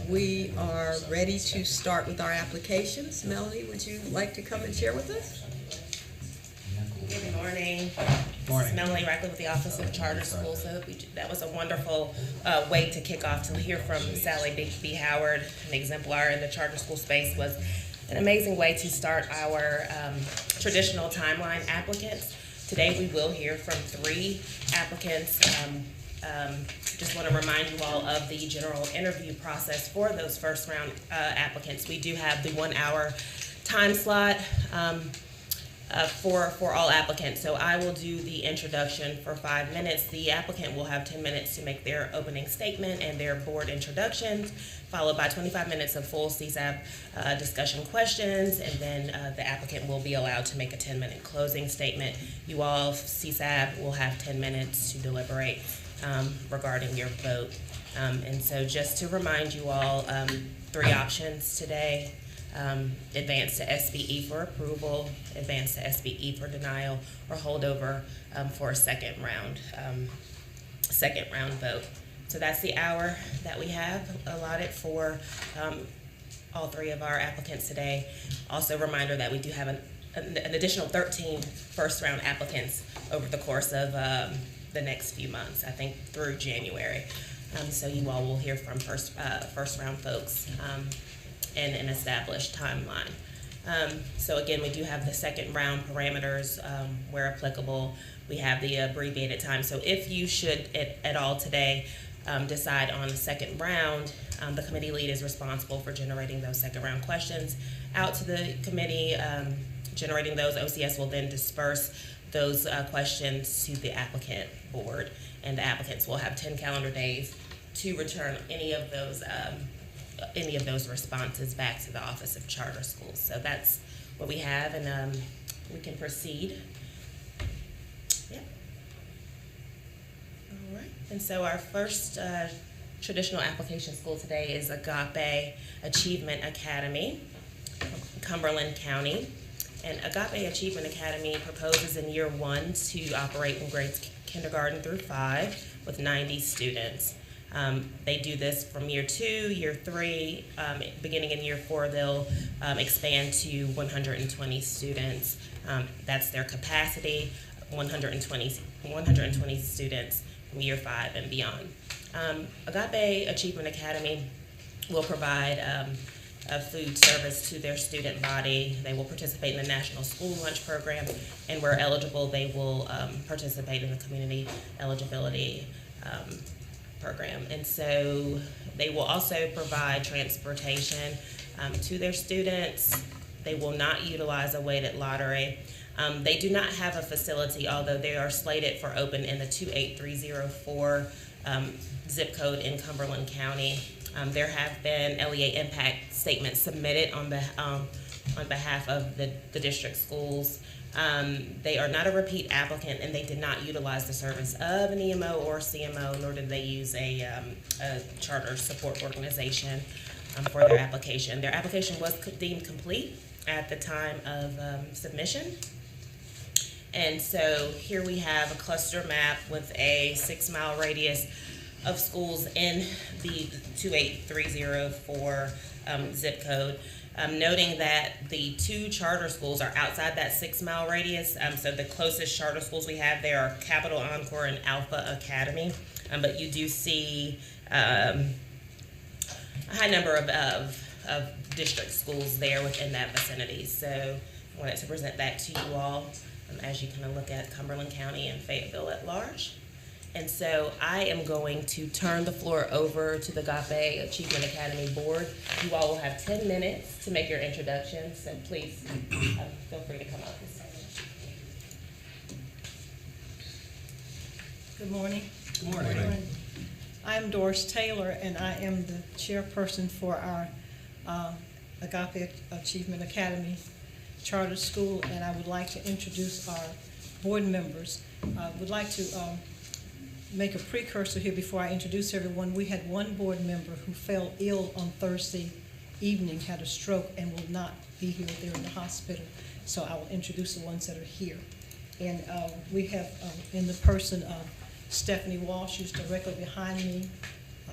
We are ready to start with our applications. Melanie, would you like to come and share with us? Good morning. Morning. This is Melanie Rackley with the Office of Charter Schools. That was a wonderful way to kick off, to hear from Sally B. Howard, an exemplar in the charter school space, was an amazing way to start our traditional timeline applicants. Today we will hear from 3 applicants. Just want to remind you all of the general interview process for those first round applicants. We do have the 1-hour time slot for all applicants. So I will do the introduction for 5 minutes. The applicant will have 10 minutes to make their opening statement and their board introductions, followed by 25 minutes of full CSAB discussion questions, and then the applicant will be allowed to make a 10-minute closing statement. You all, CSAB, will have 10 minutes to deliberate regarding your vote. And so just to remind you all, 3 options today. Advance to SBE for approval, advance to SBE for denial, or holdover for a second round vote. So that's the hour that we have allotted for all 3 of our applicants today. Also, a reminder that we do have an additional 13 first round applicants over the course of the next few months, I think through January. So you all will hear from first round folks in an established timeline. So again, we do have the second round parameters where applicable. We have the abbreviated time. So if you should at all today decide on the second round, the committee lead is responsible for generating those second round questions out to the committee, generating those. OCS will then disperse those questions to the applicant board, and the applicants will have 10 calendar days to return any of those responses back to the Office of Charter Schools. So that's what we have, and we can proceed. Yeah. All right. And so our first traditional application school today is Agape Achievement Academy, Cumberland County. And Agape Achievement Academy proposes in year 1 to operate in grades kindergarten through 5 with 90 students. They do this from year 2, year 3, beginning in year 4, they'll expand to 120 students. That's their capacity, 120 students from year 5 and beyond. Agape Achievement Academy will provide a food service to their student body. They will participate in the National School Lunch Program, and where eligible, they will participate in the Community Eligibility Program. And so they will also provide transportation to their students. They will not utilize a weighted lottery. They do not have a facility, although they are slated for open in the 28304 zip code in Cumberland County. There have been LEA impact statements submitted on behalf of the district schools. They are not a repeat applicant, and they did not utilize the service of an EMO or CMO, nor did they use a charter support organization for their application. Their application was deemed complete at the time of submission. And so here we have a cluster map with a 6-mile radius of schools in the 28304 zip code. Noting that the 2 charter schools are outside that 6-mile radius. So the closest charter schools we have there are Capital Encore and Alpha Academy. But you do see a high number of district schools there within that vicinity. So I wanted to present that to you all as you kind of look at Cumberland County and Fayetteville at large. And so I am going to turn the floor over to the Agape Achievement Academy board. You all will have 10 minutes to make your introductions, so please feel free to come up. Good morning. Good morning. I'm Doris Taylor, and I am the chairperson for our Agape Achievement Academy Charter School, and I would like to introduce our board members. I would like to make a precursor here before I introduce everyone. We had one board member who fell ill on Thursday evening, had a stroke, and will not be here. They're in the hospital. So I will introduce the ones that are here. And we have in the person of Stephanie Walsh, who's directly behind me.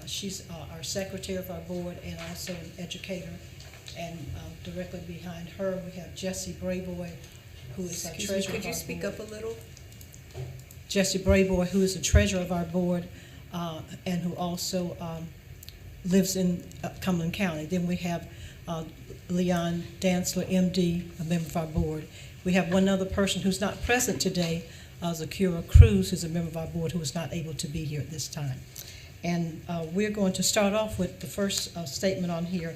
She's our secretary of our board and also an educator. And directly behind her, we have Jessie Brayboy, who is our treasurer of our board. Could you speak up a little? Jessie Brayboy, who is the treasurer of our board and who also lives in Cumberland County. Then we have Leon Dantzler, MD, a member of our board. We have one other person who's not present today, Zakira Cruz, who's a member of our board, who is not able to be here at this time. And we're going to start off with the first statement on here.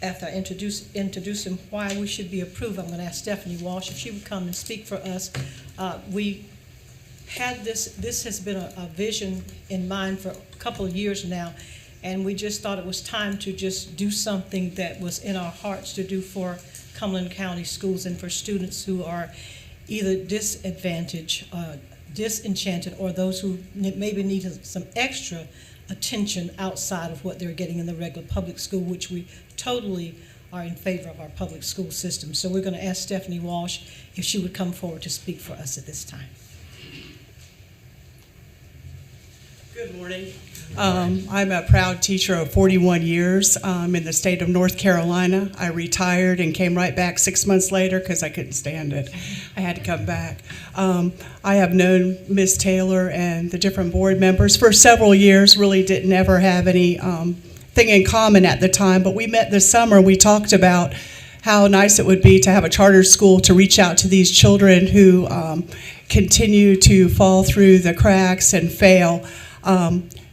After I introduce him why we should be approved, I'm going to ask Stephanie Walsh if she would come and speak for us. We had this has been a vision in mind for a couple of years now, and we just thought it was time to just do something that was in our hearts to do for Cumberland County schools and for students who are either disadvantaged, disenchanted, or those who maybe need some extra attention outside of what they're getting in the regular public school, which we totally are in favor of our public school system. So we're going to ask Stephanie Walsh if she would come forward to speak for us at this time. Good morning. I'm a proud teacher of 41 years in the state of North Carolina. I retired and came right back 6 months later because I couldn't stand it. I had to come back. I have known Ms. Taylor and the different board members for several years, really didn't ever have any thing in common at the time, but we met this summer. We talked about how nice it would be to have a charter school to reach out to these children who continue to fall through the cracks and fail.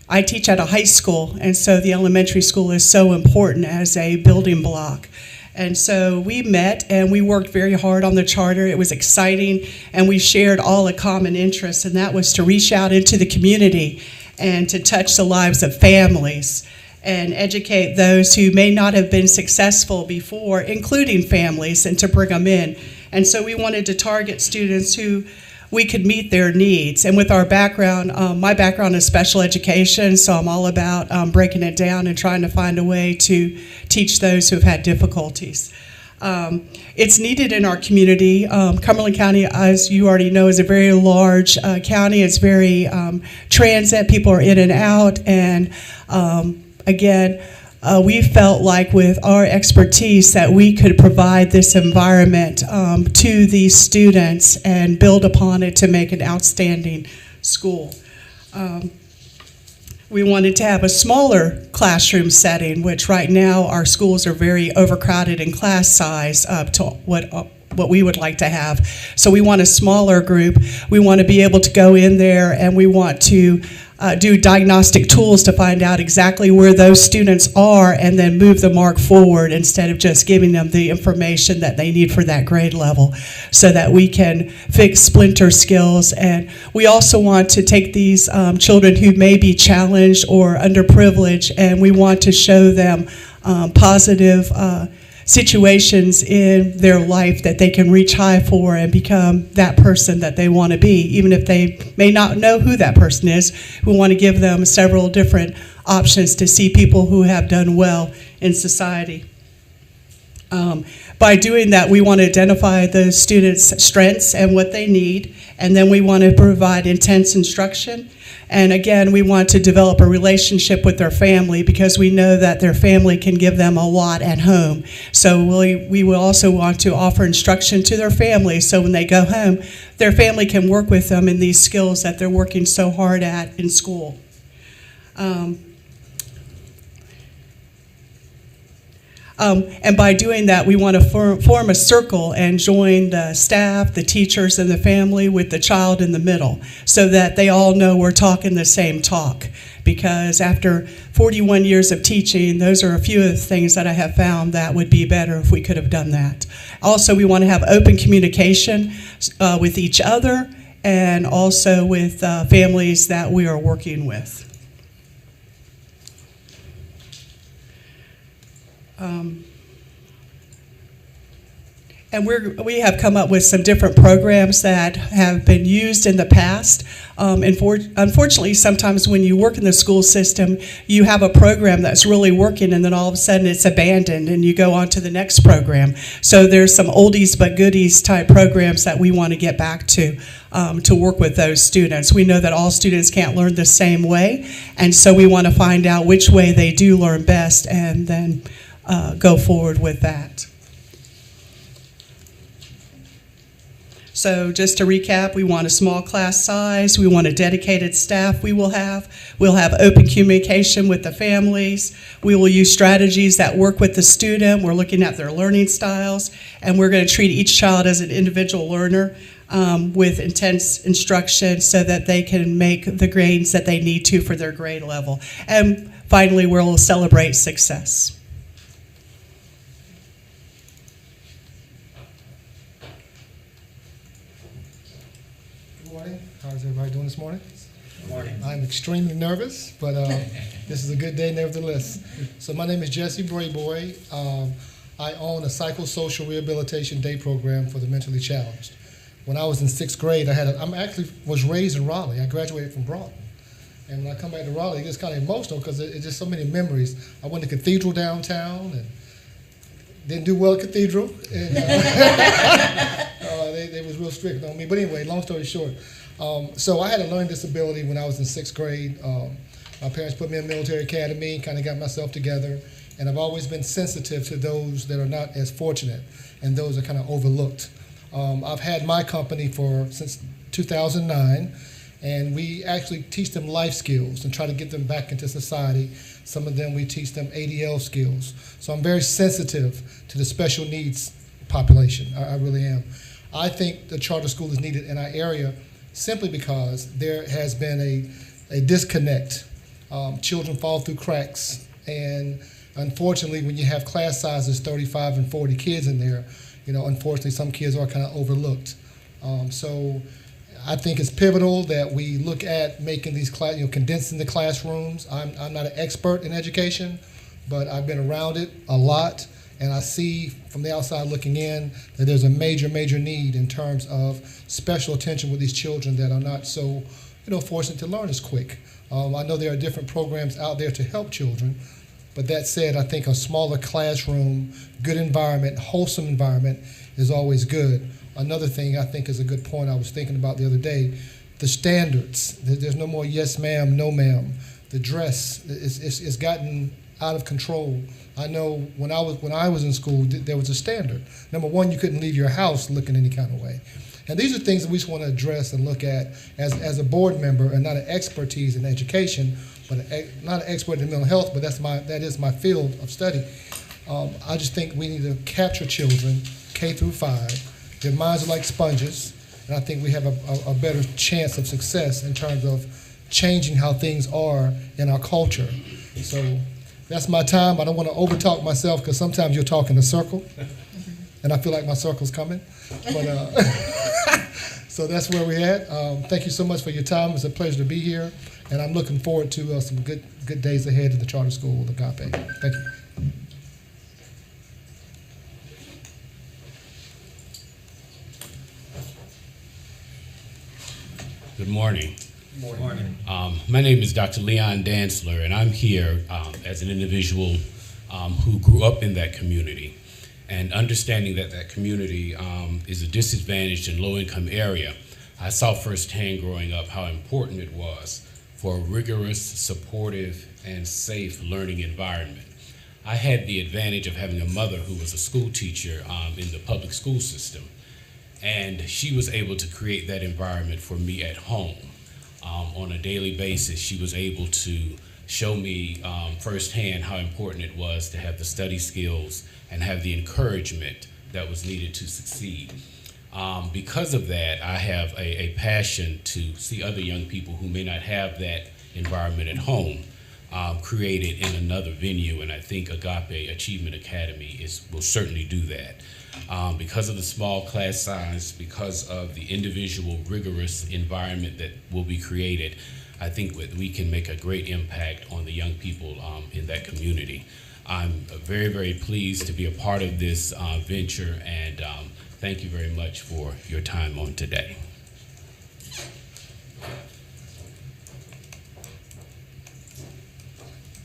I teach at a high school, and so the elementary school is so important as a building block. And so we met and we worked very hard on the charter. It was exciting, and we shared all a common interest, and that was to reach out into the community and to touch the lives of families and educate those who may not have been successful before, including families, and to bring them in. And so we wanted to target students who we could meet their needs. And with our background, my background is special education, so I'm all about breaking it down and trying to find a way to teach those who've had difficulties. It's needed in our community. Cumberland County, as you already know, is a very large county. It's very transit. People are in and out. And again, we felt like with our expertise that we could provide this environment to these students and build upon it to make an outstanding school. We wanted to have a smaller classroom setting, which right now our schools are very overcrowded in class size to what we would like to have. So we want a smaller group. We want to be able to go in there, and we want to do diagnostic tools to find out exactly where those students are and then move the mark forward instead of just giving them the information that they need for that grade level, so that we can fix splinter skills. And we also want to take these children who may be challenged or underprivileged, and we want to show them positive situations in their life that they can reach high for and become that person that they want to be, even if they may not know who that person is. We want to give them several different options to see people who have done well in society. By doing that, we want to identify the students' strengths and what they need, and then we want to provide intense instruction. And again, we want to develop a relationship with their family, because we know that their family can give them a lot at home. So we will also want to offer instruction to their family, so when they go home, their family can work with them in these skills that they're working so hard at in school. And by doing that, we want to form a circle and join the staff, the teachers, and the family with the child in the middle, so that they all know we're talking the same talk. Because after 41 years of teaching, those are a few of the things that I have found that would be better if we could have done that. Also, we want to have open communication with each other and also with families that we are working with. And we have come up with some different programs that have been used in the past. Unfortunately, sometimes when you work in the school system, you have a program that's really working and then all of a sudden it's abandoned and you go on to the next program. So there's some oldies but goodies type programs that we want to get back to work with those students. We know that all students can't learn the same way, and so we want to find out which way they do learn best and then go forward with that. So just to recap, we want a small class size, we want a dedicated staff we'll have open communication with the families, we will use strategies that work with the student, we're looking at their learning styles, and we're going to treat each child as an individual learner with intense instruction so that they can make the grades that they need to for their grade level. And finally, we'll celebrate success. Good morning. How's everybody doing this morning? Good morning. I'm extremely nervous, but this is a good day nevertheless. So my name is Jesse Brayboy. I own a psychosocial rehabilitation day program for the mentally challenged. When I was in 6th grade, I'm actually was raised in Raleigh. I graduated from Broughton. And when I come back to Raleigh, it gets kind of emotional because it's just so many memories. I went to Cathedral downtown and didn't do well at Cathedral. And, they was real strict on me. But anyway, long story short. So I had a learning disability when I was in 6th grade. My parents put me in military academy, kind of got myself together. And I've always been sensitive to those that are not as fortunate and those that are kind of overlooked. I've had my company since 2009, and we actually teach them life skills and try to get them back into society. Some of them we teach them ADL skills. So I'm very sensitive to the special needs population. I really am. I think the charter school is needed in our area simply because there has been a disconnect. Children fall through cracks, and unfortunately, when you have class sizes 35 and 40 kids in there, unfortunately, some kids are kind of overlooked. So I think it's pivotal that we look at making these condensing the classrooms. I'm not an expert in education, but I've been around it a lot, and I see from the outside looking in that there's a major, major need in terms of special attention with these children that are not so, fortunate to learn as quick. I know there are different programs out there to help children. But that said, I think a smaller classroom, good environment, wholesome environment is always good. Another thing I think is a good point I was thinking about the other day, the standards. There's no more yes ma'am, no ma'am. The dress, it's gotten out of control. I know when I was in school, there was a standard. Number one, you couldn't leave your house looking any kind of way. And these are things that we just want to address and look at as a board member, and not an expertise in education, but not an expert in mental health, but that is my field of study. I just think we need to capture children K through 5. Their minds are like sponges, and I think we have a better chance of success in terms of changing how things are in our culture. So that's my time. I don't want to overtalk myself because sometimes you're talking a circle, and I feel like my circle's coming. But so that's where we're at. Thank you so much for your time. It's a pleasure to be here. And I'm looking forward to some good days ahead in the charter school with Agape. Thank you. Good morning. Good morning. My name is Dr. Leon Dantzler, and I'm here as an individual who grew up in that community. And understanding that community is a disadvantaged and low-income area, I saw firsthand growing up how important it was for a rigorous, supportive, and safe learning environment. I had the advantage of having a mother who was a school teacher in the public school system, and she was able to create that environment for me at home. On a daily basis, she was able to show me firsthand how important it was to have the study skills and have the encouragement that was needed to succeed. Because of that, I have a passion to see other young people who may not have that environment at home created in another venue, and I think Agape Achievement Academy will certainly do that. Because of the small class size, because of the individual rigorous environment that will be created, I think that we can make a great impact on the young people in that community. I'm very, very pleased to be a part of this venture, and thank you very much for your time on today.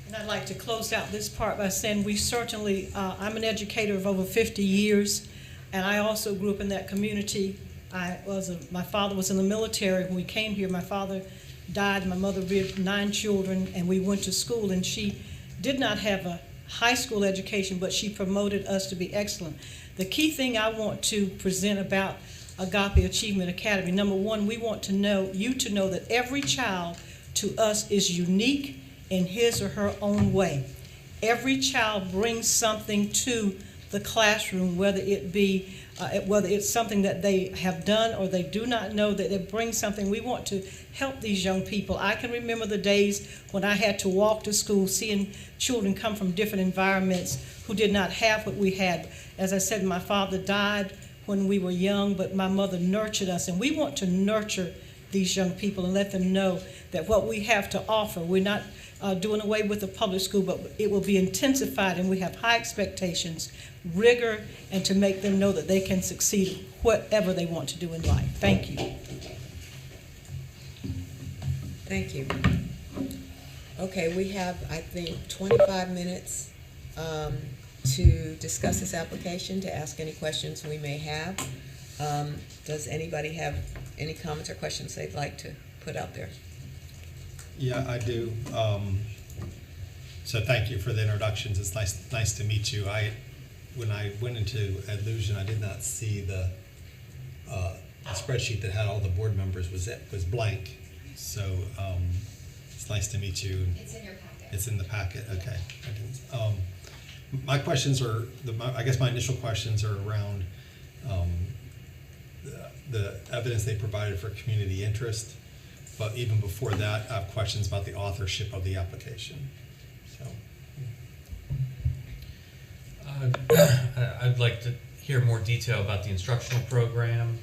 And I'd like to close out this part by saying we certainly, I'm an educator of over 50 years, and I also grew up in that community. My father was in the military. When we came here, my father died. My mother reared 9 children, and we went to school, and she did not have a high school education, but she promoted us to be excellent. The key thing I want to present about Agape Achievement Academy, number one, we want to know, you to know that every child to us is unique in his or her own way. Every child brings something to the classroom, whether it be whether it's something that they have done or they do not know, that they bring something. We want to help these young people. I can remember the days when I had to walk to school, seeing children come from different environments who did not have what we had. As I said, my father died when we were young, but my mother nurtured us, and we want to nurture these young people and let them know that what we have to offer, we're not doing away with the public school, but it will be intensified, and we have high expectations, rigor, and to make them know that they can succeed whatever they want to do in life. Thank you. Thank you. Okay, we have, I think, 25 minutes to discuss this application, to ask any questions we may have. Does anybody have any comments or questions they'd like to put out there? Yeah, I do. So thank you for the introductions. It's nice to meet you. When I went into Illusion, I did not see the spreadsheet that had all the board members was blank. So it's nice to meet you. It's in your packet. It's in the packet. Okay. I didn't, my questions are, I guess my initial questions are around the evidence they provided for community interest. But even before that, I have questions about the authorship of the application. So, I'd like to hear more detail about the instructional program,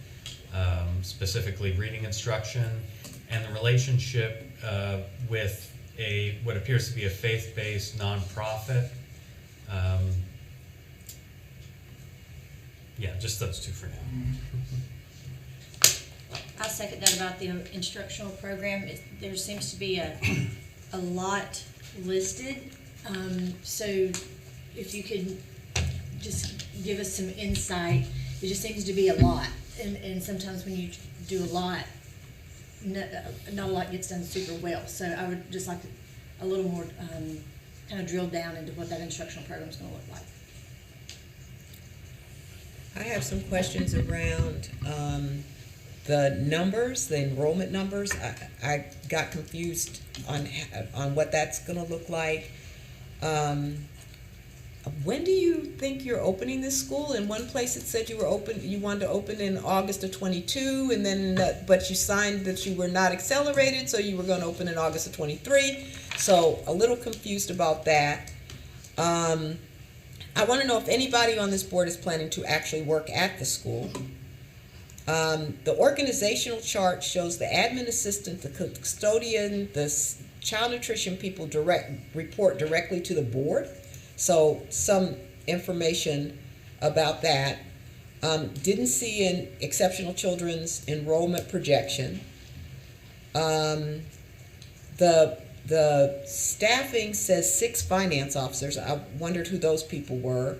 specifically reading instruction, and the relationship with what appears to be a faith-based nonprofit. Yeah, just those two for now. I'll second that about the instructional program. There seems to be a lot listed. So if you could just give us some insight, it just seems to be a lot. And sometimes when you do a lot, not a lot gets done super well. So I would just like a little more kind of drill down into what that instructional program is going to look like. I have some questions around the numbers, the enrollment numbers. I got confused on what that's going to look like. When do you think you're opening this school? In one place it said you wanted to open in August of 22, and then but you signed that you were not accelerated, so you were going to open in August of 23. So a little confused about that. I want to know if anybody on this board is planning to actually work at the school. The organizational chart shows the admin assistant, the custodian, the child nutrition people report directly to the board. So some information about that. Didn't see an Exceptional Children's enrollment projection. The staffing says 6 finance officers. I wondered who those people were.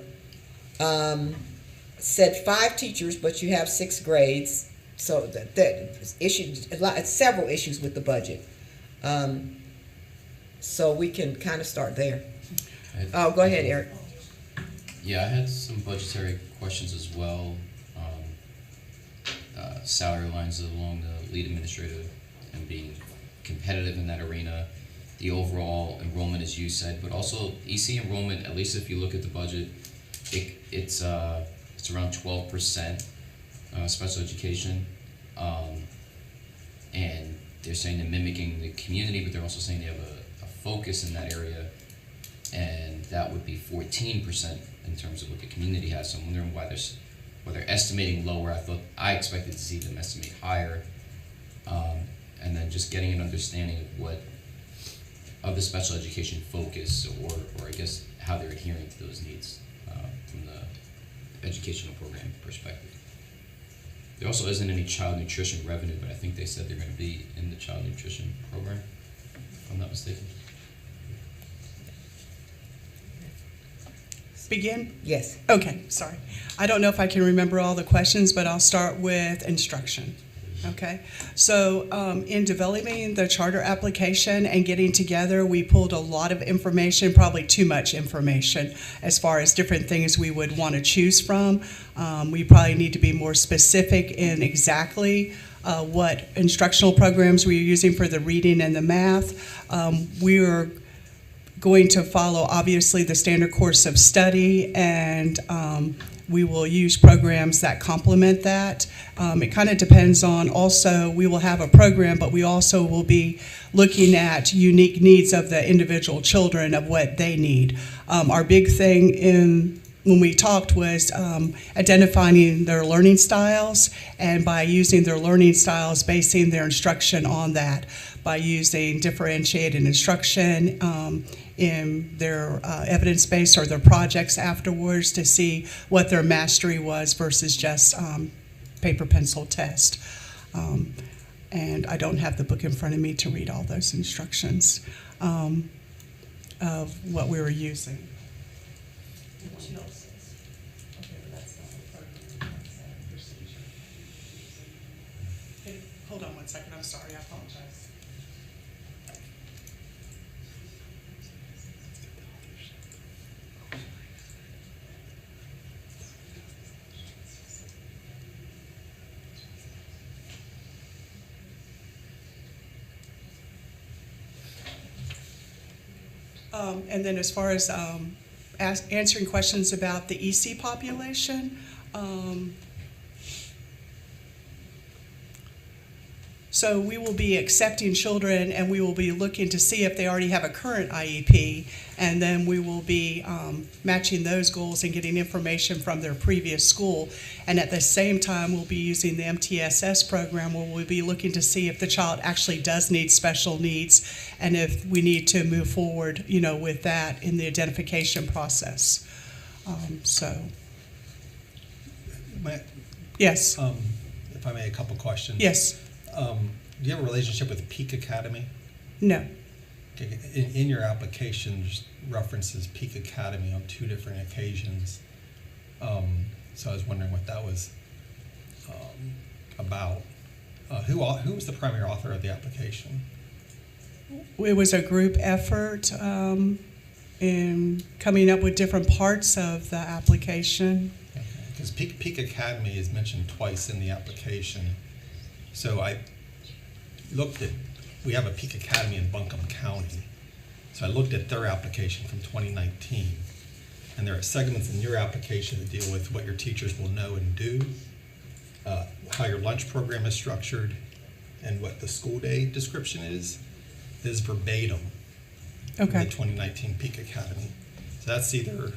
Said 5 teachers, but you have 6 grades. So several issues with the budget. So we can kind of start there. Oh, go ahead, Eric. Yeah, I had some budgetary questions as well. Salary lines along the lead administrative and being competitive in that arena. The overall enrollment, as you said, but also EC enrollment, at least if you look at the budget, it's around 12% special education. And they're saying they're mimicking the community, but they're also saying they have a focus in that area. And that would be 14% in terms of what the community has. So I'm wondering why they're estimating lower. I expected to see them estimate higher. And then just getting an understanding of the special education focus, or I guess how they're adhering to those needs from the educational program perspective. There also isn't any child nutrition revenue, but I think they said they're going to be in the child nutrition program, if I'm not mistaken. Begin? Yes. Okay, sorry. I don't know if I can remember all the questions, but I'll start with instruction. Okay, so in developing the charter application and getting together, we pulled a lot of information, probably too much information, as far as different things we would want to choose from. We probably need to be more specific in exactly what instructional programs we're using for the reading and the math. We are going to follow, obviously, the standard course of study, and we will use programs that complement that. It kind of depends on also, we will have a program, but we also will be looking at unique needs of the individual children, of what they need. Our big thing when we talked was identifying their learning styles, and by using their learning styles, basing their instruction on that, by using differentiated instruction in their evidence-based or their projects afterwards to see what their mastery was versus just paper pencil test. And I don't have the book in front of me to read all those instructions of what we were using. Hold on one second, I'm sorry, I apologize. And then as far as answering questions about the EC population, so we will be accepting children, and we will be looking to see if they already have a current IEP, and then we will be matching those goals and getting information from their previous school. And at the same time, we'll be using the MTSS program, where we'll be looking to see if the child actually does need special needs, and if we need to move forward, with that in the identification process. Yes. If I may, a couple questions. Yes. Do you have a relationship with Peak Academy? No. Okay. In your application, there's references Peak Academy on 2 different occasions. So I was wondering what that was about. Who was the primary author of the application? It was a group effort in coming up with different parts of the application. Because Peak Academy is mentioned twice in the application. So I looked at, we have a Peak Academy in Buncombe County. So I looked at their application from 2019. And there are segments in your application that deal with what your teachers will know and do, how your lunch program is structured, and what the school day description is. This is verbatim in the 2019 Peak Academy. So that's either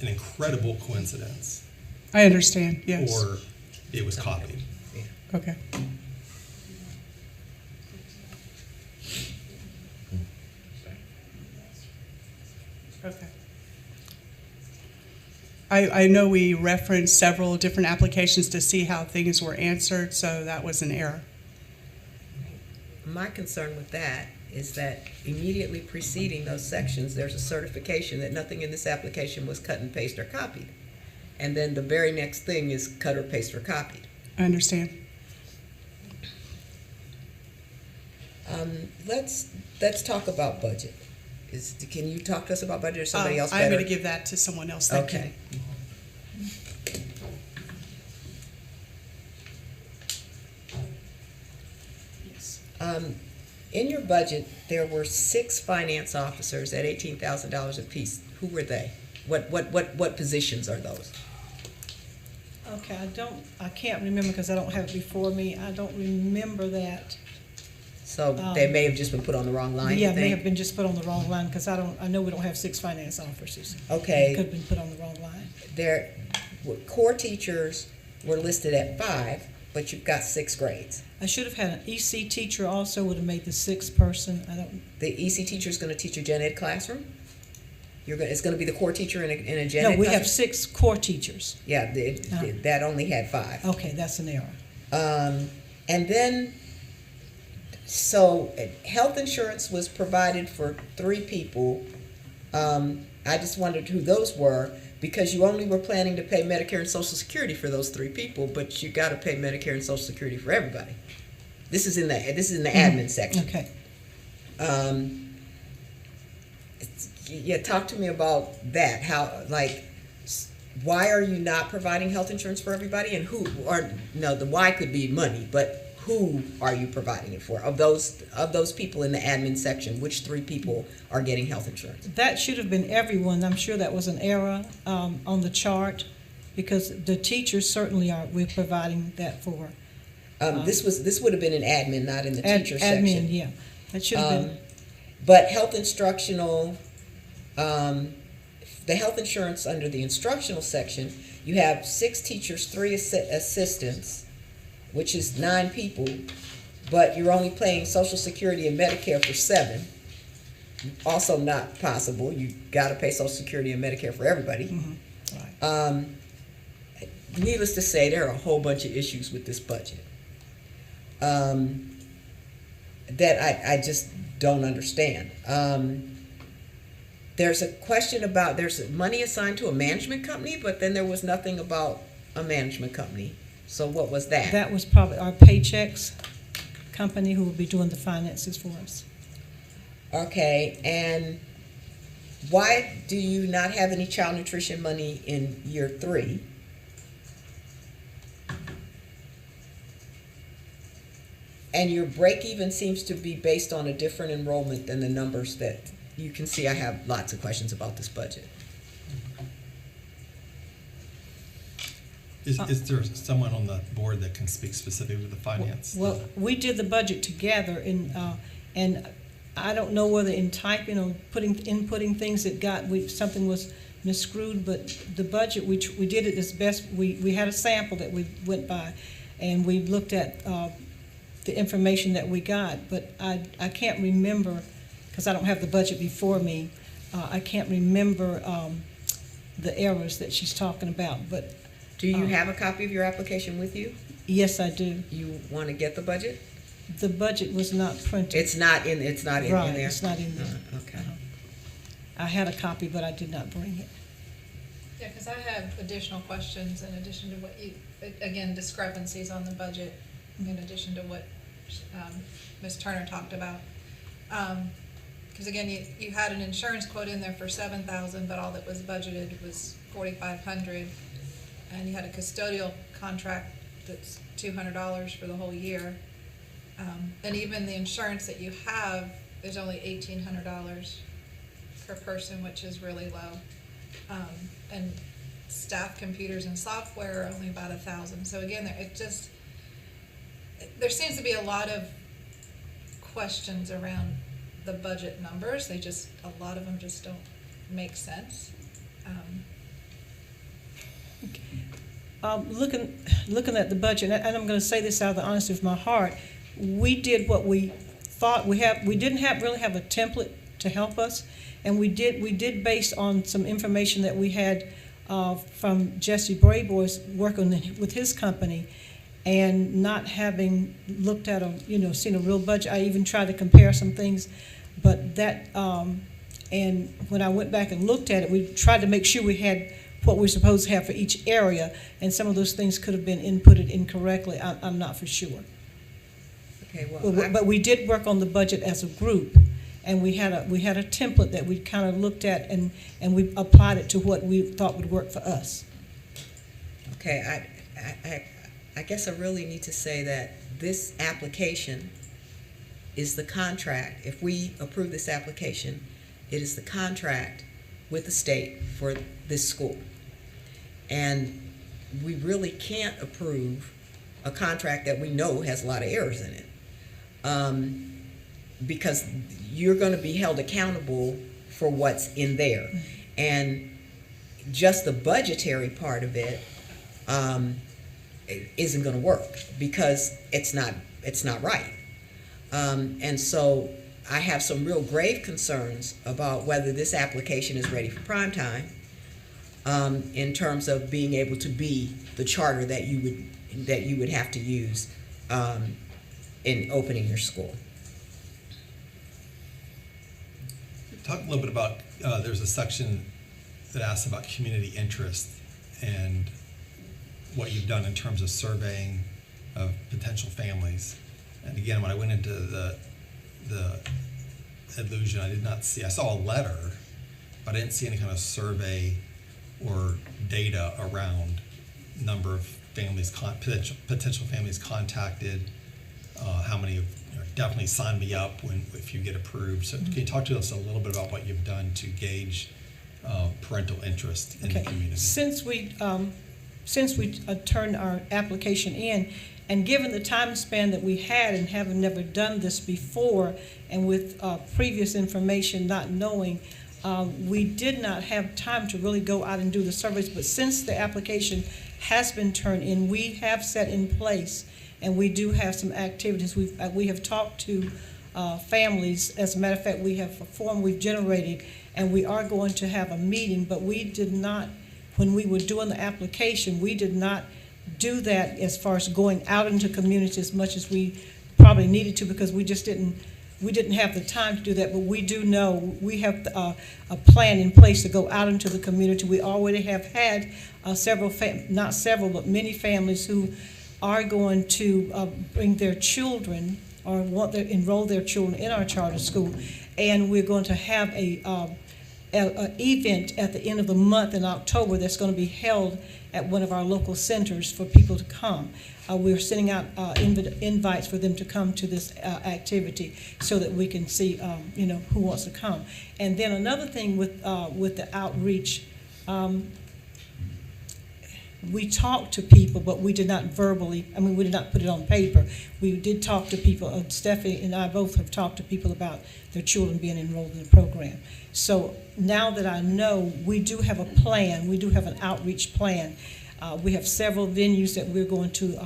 an incredible coincidence. I understand, yes. Or it was copied. Okay. Okay. I know we referenced several different applications to see how things were answered, so that was an error. My concern with that is that immediately preceding those sections, there's a certification that nothing in this application was cut and pasted or copied. And then the very next thing is cut or paste or copied. I understand. Let's talk about budget. Can you talk to us about budget, or somebody else better? I'm going to give that to someone else. Thank you. Okay. Yes. In your budget, there were 6 finance officers at $18,000 apiece. Who were they? What positions are those? Okay, I can't remember because I don't have it before me. I don't remember that. So they may have just been put on the wrong line, Yeah, you may think? have been just put on the wrong line because I know we don't have 6 finance officers. Okay. Could have been put on the wrong line. Their core teachers were listed at 5, but you've got 6 grades. I should have had an EC teacher also, would have made the 6th person. The EC teacher is going to teach a gen ed classroom? It's gonna be the core teacher and a gen ed No, we have classroom? 6 core teachers. Yeah, that only had 5. Okay, that's an error. And then, so health insurance was provided for 3 people. I just wondered who those were, because you only were planning to pay Medicare and Social Security for those 3 people, but you gotta pay Medicare and Social Security for everybody. This is in the admin section. Okay. Yeah, talk to me about that. How, like, why are you not providing health insurance for everybody, and who? Or no, the why could be money, but who are you providing it for? Of those people in the admin section, which 3 people are getting health insurance? That should have been everyone. I'm sure that was an error on the chart, because the teachers certainly we're providing that for. This would have been in admin, not in the teacher section. Admin, yeah. That should have been. But health instructional, the health insurance under the instructional section, you have 6 teachers, 3 assistants, which is 9 people, but you're only paying Social Security and Medicare for 7. Also not possible. You got to pay Social Security and Medicare for everybody. Right. Needless to say, there are a whole bunch of issues with this budget that I just don't understand. There's a question about, there's money assigned to a management company, but then there was nothing about a management company. So what was that? That was probably our Paychex company who will be doing the finances for us. Okay, and why do you not have any child nutrition money in year 3? And your break even seems to be based on a different enrollment than the numbers that you can see. I have lots of questions about this budget. Is there someone on the board that can speak specifically to the finance? Well, we did the budget together, and I don't know whether in typing or inputting things something was misscrewed, but the budget, we did it as best, we had a sample that we went by, and we looked at the information that we got, but I can't remember, because I don't have the budget before me, I can't remember the errors that she's talking about, but. Do you have a copy of your application with you? Yes, I do. You want to get the budget? The budget was not printed. It's not in there? Right, it's not in there. Okay. I had a copy, but I did not bring it. Yeah, because I have additional questions in addition to what you, again, discrepancies on the budget, in addition to what Ms. Turner talked about. Because again, you had an insurance quote in there for $7,000, but all that was budgeted was $4,500, and you had a custodial contract that's $200 for the whole year. And even the insurance that you have is only $1,800 per person, which is really low. And staff computers and software are only about $1,000. So again, there seems to be a lot of questions around the budget numbers. A lot of them just don't make sense. Looking at the budget, and I'm going to say this out of the honesty of my heart, we did what we thought we didn't really have a template to help us, and we did based on some information that we had from Jesse Brayboy's working with his company, and not having looked at seen a real budget. I even tried to compare some things, but that and when I went back and looked at it, we tried to make sure we had what we're supposed to have for each area, and some of those things could have been inputted incorrectly. I'm not for sure. Okay, well, but we did work on the budget as a group, and we had a template that we kind of looked at, and we applied it to what we thought would work for us. Okay, I guess I really need to say that this application is the contract. If we approve this application, it is the contract with the state for this school. And we really can't approve a contract that we know has a lot of errors in it. Because you're going to be held accountable for what's in there. And just the budgetary part of it isn't going to work, because it's not right. And so I have some real grave concerns about whether this application is ready for prime time, in terms of being able to be the charter that you would have to use in opening your school. Talk a little bit about, there's a section that asks about community interest and what you've done in terms of surveying of potential families. And again, when I went into the illusion, I did not see, I saw a letter, but I didn't see any kind of survey or data around number of families, potential families contacted, how many have definitely sign me up if you get approved. So can you talk to us a little bit about what you've done to gauge parental interest in the community? Since we turned our application in, and given the time span that we had and having never done this before, and with previous information not knowing, we did not have time to really go out and do the surveys. But since the application has been turned in, we have set in place, and we do have some activities. We have talked to families. As a matter of fact, we have a form we've generated, and we are going to have a meeting, but we did not, when we were doing the application, we did not do that as far as going out into communities as much as we probably needed to, because we didn't have the time to do that. But we do know we have a plan in place to go out into the community. We already have had not several, but many families who are going to bring their children or want to enroll their children in our charter school, and we're going to have an event at the end of the month in October that's going to be held at one of our local centers for people to come. We're sending out invites for them to come to this activity so that we can see, who wants to come. And then another thing with the outreach, we talked to people, but we did not we did not put it on paper. We did talk to people. Stephanie and I both have talked to people about their children being enrolled in the program. So now that I know, we do have a plan. We do have an outreach plan. We have several venues that we're going to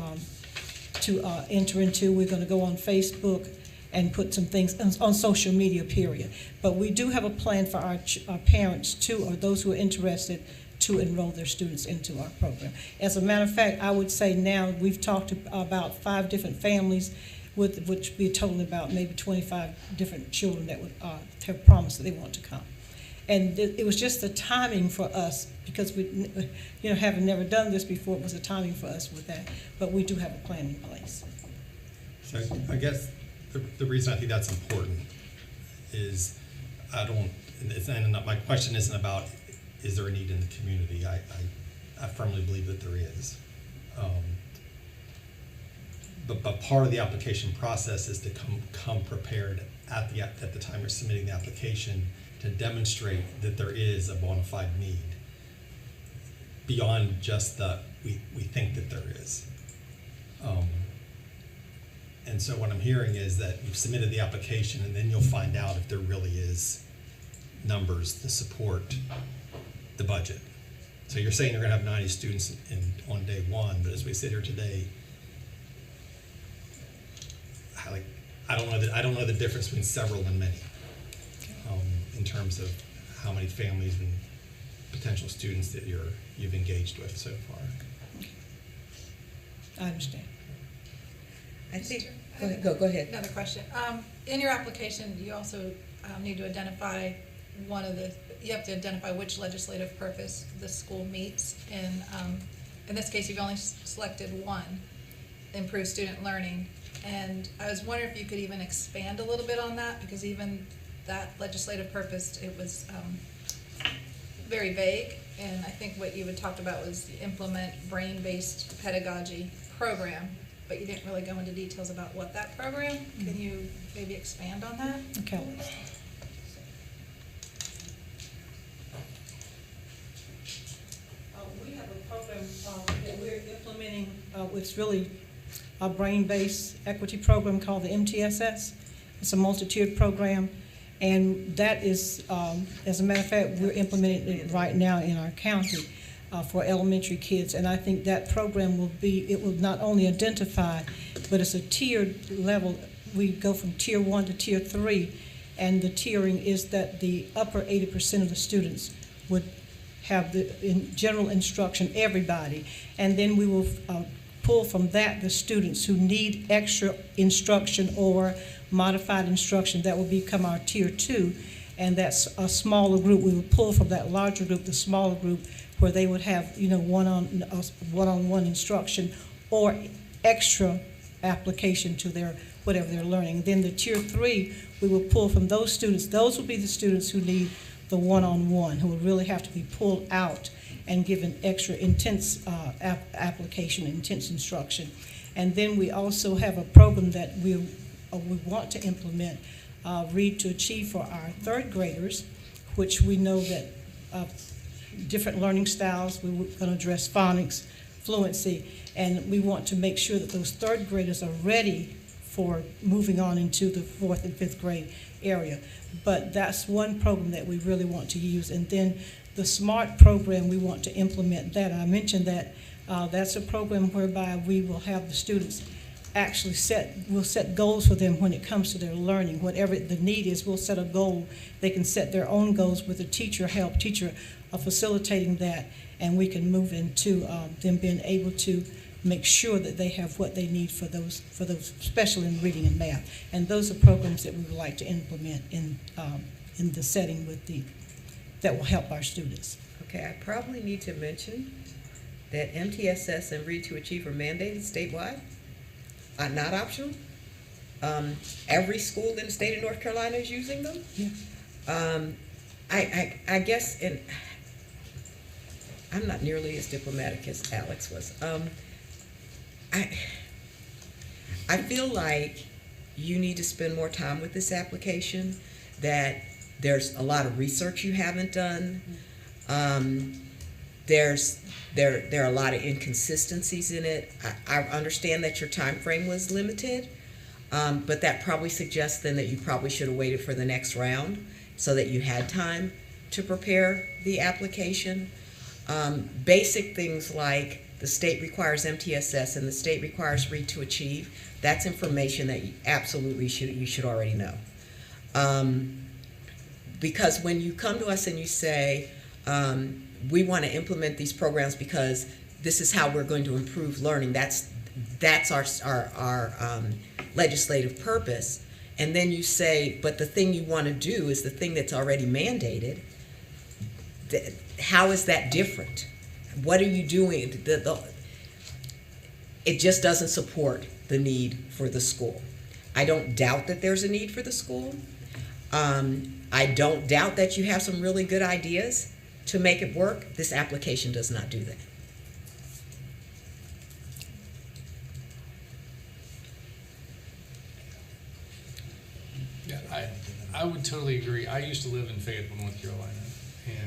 enter into. We're going to go on Facebook and put some things on social media, period. But we do have a plan for our parents too, or those who are interested, to enroll their students into our program. As a matter of fact, I would say now we've talked to about 5 different families, which would be a total about maybe 25 different children that would have promised that they want to come. And it was just the timing for us, because we, having never done this before, it was the timing for us with that. But we do have a plan in place. So I guess the reason I think that's important is my question isn't about is there a need in the community. I firmly believe that there is. But part of the application process is to come prepared at the time you're submitting the application to demonstrate that there is a bona fide need beyond just we think that there is. And so what I'm hearing is that you've submitted the application, and then you'll find out if there really is numbers to support the budget. So you're saying you're going to have 90 students on day one, but as we sit here today, I don't know the difference between several and many, in terms of how many families and potential students that you've engaged with so far. I understand. I think. Go ahead. Another question. In your application, you also need to identify you have to identify which legislative purpose the school meets. And in this case, you've only selected one, improve student learning. And I was wondering if you could even expand a little bit on that, because even that legislative purpose, it was very vague. And I think what you had talked about was implement brain-based pedagogy program, but you didn't really go into details about what that program. Can you maybe expand on that? Okay. We have a program that we're implementing. It's really a brain-based equity program called the MTSS. It's a multi-tiered program, and that is, as a matter of fact, we're implementing it right now in our county for elementary kids. And I think that program it will not only identify, but it's a tiered level. We go from tier 1 to tier 3, And the tiering is that the upper 80% of the students would have in general instruction, everybody. And then we will pull from that the students who need extra instruction or modified instruction. That will become our tier 2. And that's a smaller group. We will pull from that larger group, the smaller group, where they would have, one-on-one instruction or extra application to their whatever they're learning. Then the tier 3, we will pull from those students. Those will be the students who need the one-on-one, who will really have to be pulled out and given extra intense application, intense instruction. And then we also have a program that we want to implement, Read to Achieve, for our third graders, which we know that different learning styles. We're going to address phonics, fluency, and we want to make sure that those third graders are ready for moving on into the 4th and 5th grade area. But that's one program that we really want to use. And then the SMART program, we want to implement that. I mentioned that that's a program whereby we will have the students actually we'll set goals for them when it comes to their learning. Whatever the need is, we'll set a goal. They can set their own goals with a teacher facilitating that, and we can move into them being able to make sure that they have what they need for those, especially in reading and math. And those are programs that we would like to implement in the setting that will help our students. Okay, I probably need to mention that MTSS and Read to Achieve are mandated statewide, not optional. Every school in the state of North Carolina is using them. Yeah. I guess, and I'm not nearly as diplomatic as Alex was. I feel like you need to spend more time with this application, that there's a lot of research you haven't done. There are a lot of inconsistencies in it. I understand that your time frame was limited, but that probably suggests then that you probably should have waited for the next round so that you had time to prepare the application. Basic things like the state requires MTSS and the state requires Read to Achieve, that's information that you absolutely should already know. Because when you come to us and you say, we want to implement these programs because this is how we're going to improve learning, that's our legislative purpose, and then you say, but the thing you want to do is the thing that's already mandated, how is that different? What are you doing? It just doesn't support the need for the school. I don't doubt that there's a need for the school. I don't doubt that you have some really good ideas to make it work. This application does not do that. Yeah, I would totally agree. I used to live in Fayetteville, North Carolina,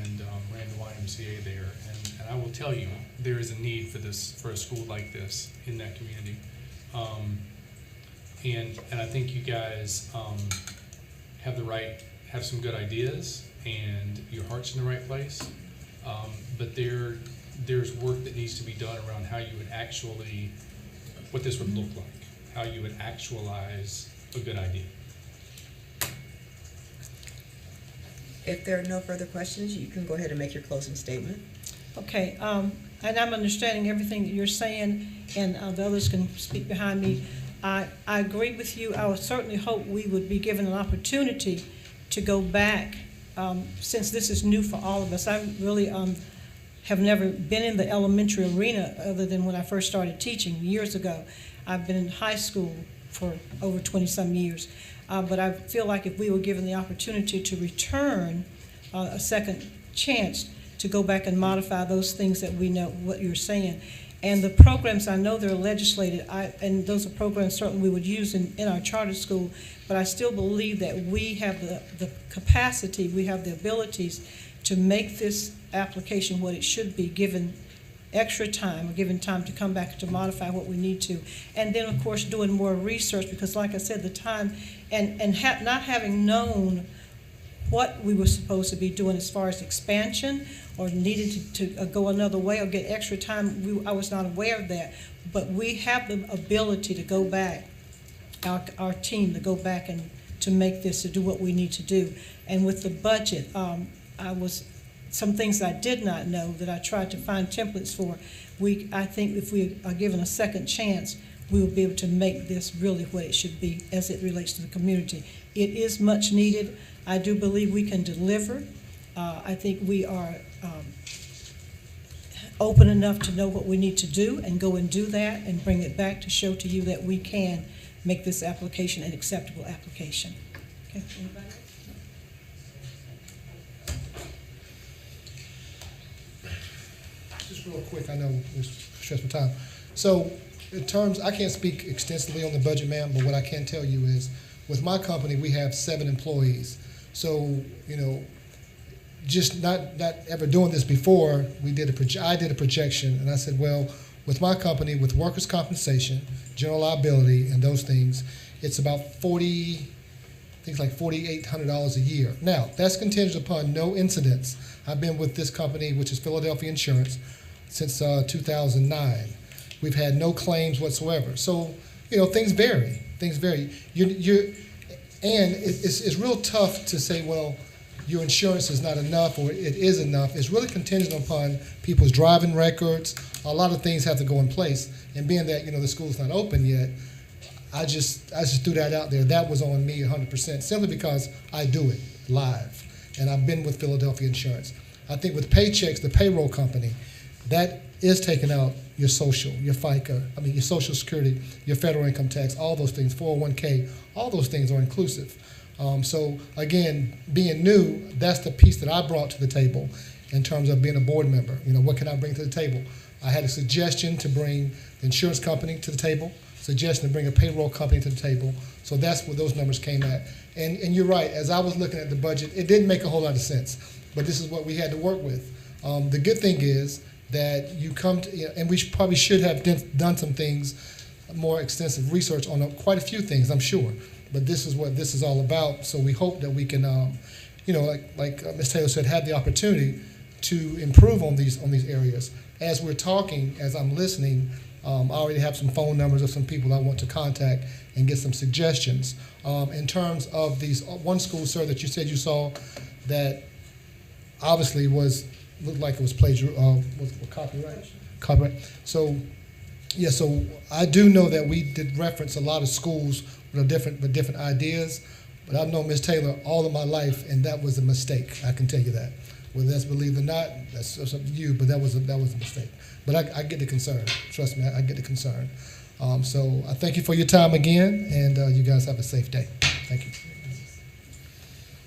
and ran the YMCA there. And I will tell you, there is a need for a school like this in that community. And I think you guys have some good ideas, and your heart's in the right place. But there's work that needs to be done around how you would actually, what this would look like, how you would actualize a good idea. If there are no further questions, you can go ahead and make your closing statement. Okay, and I'm understanding everything that you're saying, and the others can speak behind me. I agree with you. I would certainly hope we would be given an opportunity to go back, since this is new for all of us. I really have never been in the elementary arena other than when I first started teaching years ago. I've been in high school for over 20-some years. But I feel like if we were given the opportunity to return a second chance to go back and modify those things that we know what you're saying. And the programs, I know they're legislated, and those are programs certainly we would use in our charter school, but I still believe that we have the capacity, we have the abilities to make this application what it should be, given extra time, or given time to come back to modify what we need to. And then, of course, doing more research, because like I said, the time, and not having known what we were supposed to be doing as far as expansion or needed to go another way or get extra time, I was not aware of that. But we have the ability to go back, our team to go back and to make this, to do what we need to do. And with the budget, some things I did not know that I tried to find templates for. I think if we are given a second chance, we will be able to make this really what it should be as it relates to the community. It is much needed. I do believe we can deliver. I think we are open enough to know what we need to do and go and do that and bring it back to show to you that we can make this application an acceptable application. Okay, anybody else? Just real quick, I know we're stressed for time. So in terms, I can't speak extensively on the budget, ma'am, but what I can tell you is with my company, we have 7 employees. So, you know, just not ever doing this before, I did a projection, and I said, well, with my company, with workers' compensation, general liability, and those things, it's about $4,800 a year. Now, that's contingent upon no incidents. I've been with this company, which is Philadelphia Insurance, since 2009. We've had no claims whatsoever. So, you know, things vary. Things vary. And it's real tough to say, well, your insurance is not enough or it is enough. It's really contingent upon people's driving records. A lot of things have to go in place. And being that, you know, the school's not open yet, I just threw that out there. That was on me 100%, simply because I do it live. And I've been with Philadelphia Insurance. I think with Paychex, the payroll company, that is taking out your social, your FICA, your Social Security, your federal income tax, all those things, 401k, all those things are inclusive. So again, being new, that's the piece that I brought to the table in terms of being a board member. You know, what can I bring to the table? I had a suggestion to bring the insurance company to the table, suggestion to bring a payroll company to the table. So that's where those numbers came at. And you're right, as I was looking at the budget, it didn't make a whole lot of sense, but this is what we had to work with. The good thing is that you come to, and we probably should have done some things, more extensive research on quite a few things, I'm sure. But this is what this is all about. So we hope that we can, like Ms. Taylor said, have the opportunity to improve on these areas. As we're talking, as I'm listening, I already have some phone numbers of some people I want to contact and get some suggestions. In terms of these, one school, sir, that you said you saw that obviously looked like it was copyright. So, yeah, so I do know that we did reference a lot of schools with different ideas, but I've known Ms. Taylor all of my life, and that was a mistake. I can tell you that. Whether that's believed or not, that's up to you, but that was a mistake. But I get the concern. Trust me, I get the concern. So I thank you for your time again, and you guys have a safe day. Thank you.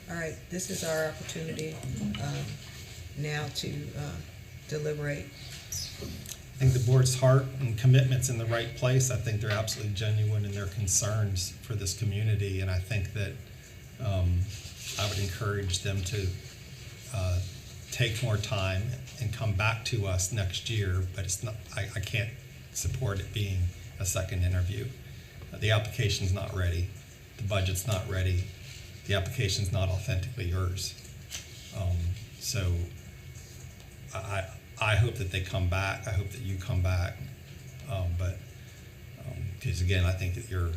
All right, this is our opportunity now to deliberate. I think the board's heart and commitment's in the right place. I think they're absolutely genuine in their concerns for this community, and I think that I would encourage them to take more time and come back to us next year, but it's not, I can't support it being a second interview. The application's not ready. The budget's not ready. The application's not authentically yours. So I hope that they come back. I hope that you come back. Because again, I think that your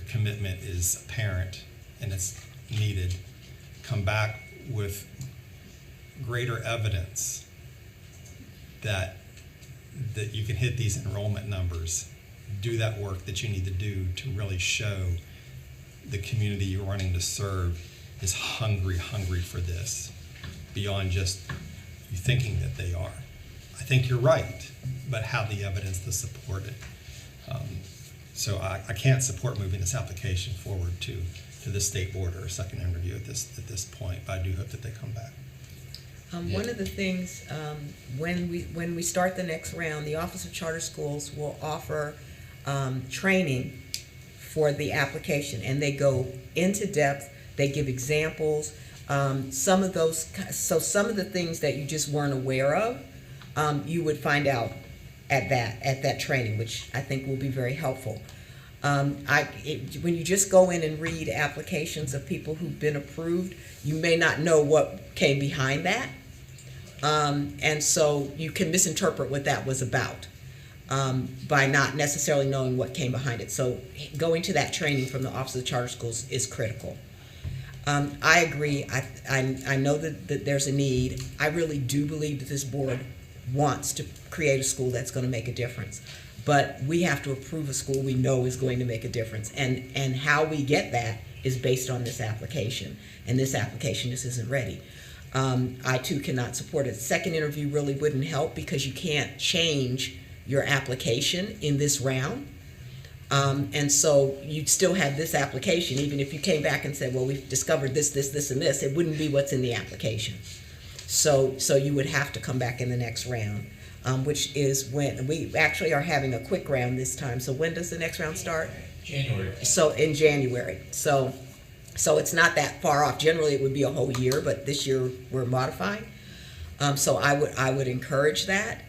commitment is apparent and it's needed. Come back with greater evidence that you can hit these enrollment numbers. Do that work that you need to do to really show the community you're running to serve is hungry for this, beyond just you thinking that they are. I think you're right, but have the evidence to support it. So I can't support moving this application forward to the state board or a second interview at this point, but I do hope that they come back. One of the things, when we start the next round, the Office of Charter Schools will offer training for the application, and they go into depth. They give examples. Some of the things that you just weren't aware of, you would find out at that training, which I think will be very helpful. When you just go in and read applications of people who've been approved, you may not know what came behind that. And so you can misinterpret what that was about. by not necessarily knowing what came behind it. So going to that training from the Office of Charter Schools is critical. I agree. I know that there's a need. I really do believe that this board wants to create a school that's going to make a difference. But we have to approve a school we know is going to make a difference. And how we get that is based on this application. And this application just isn't ready. I too cannot support it. Second interview really wouldn't help because you can't change your application in this round. And so you'd still have this application, even if you came back and said, well, we've discovered this, and this, it wouldn't be what's in the application. So you would have to come back in the next round, which is when we actually are having a quick round this time. So when does the next round start? January. So in January. So it's not that far off. Generally, it would be a whole year, but this year we're modifying. So I would encourage that.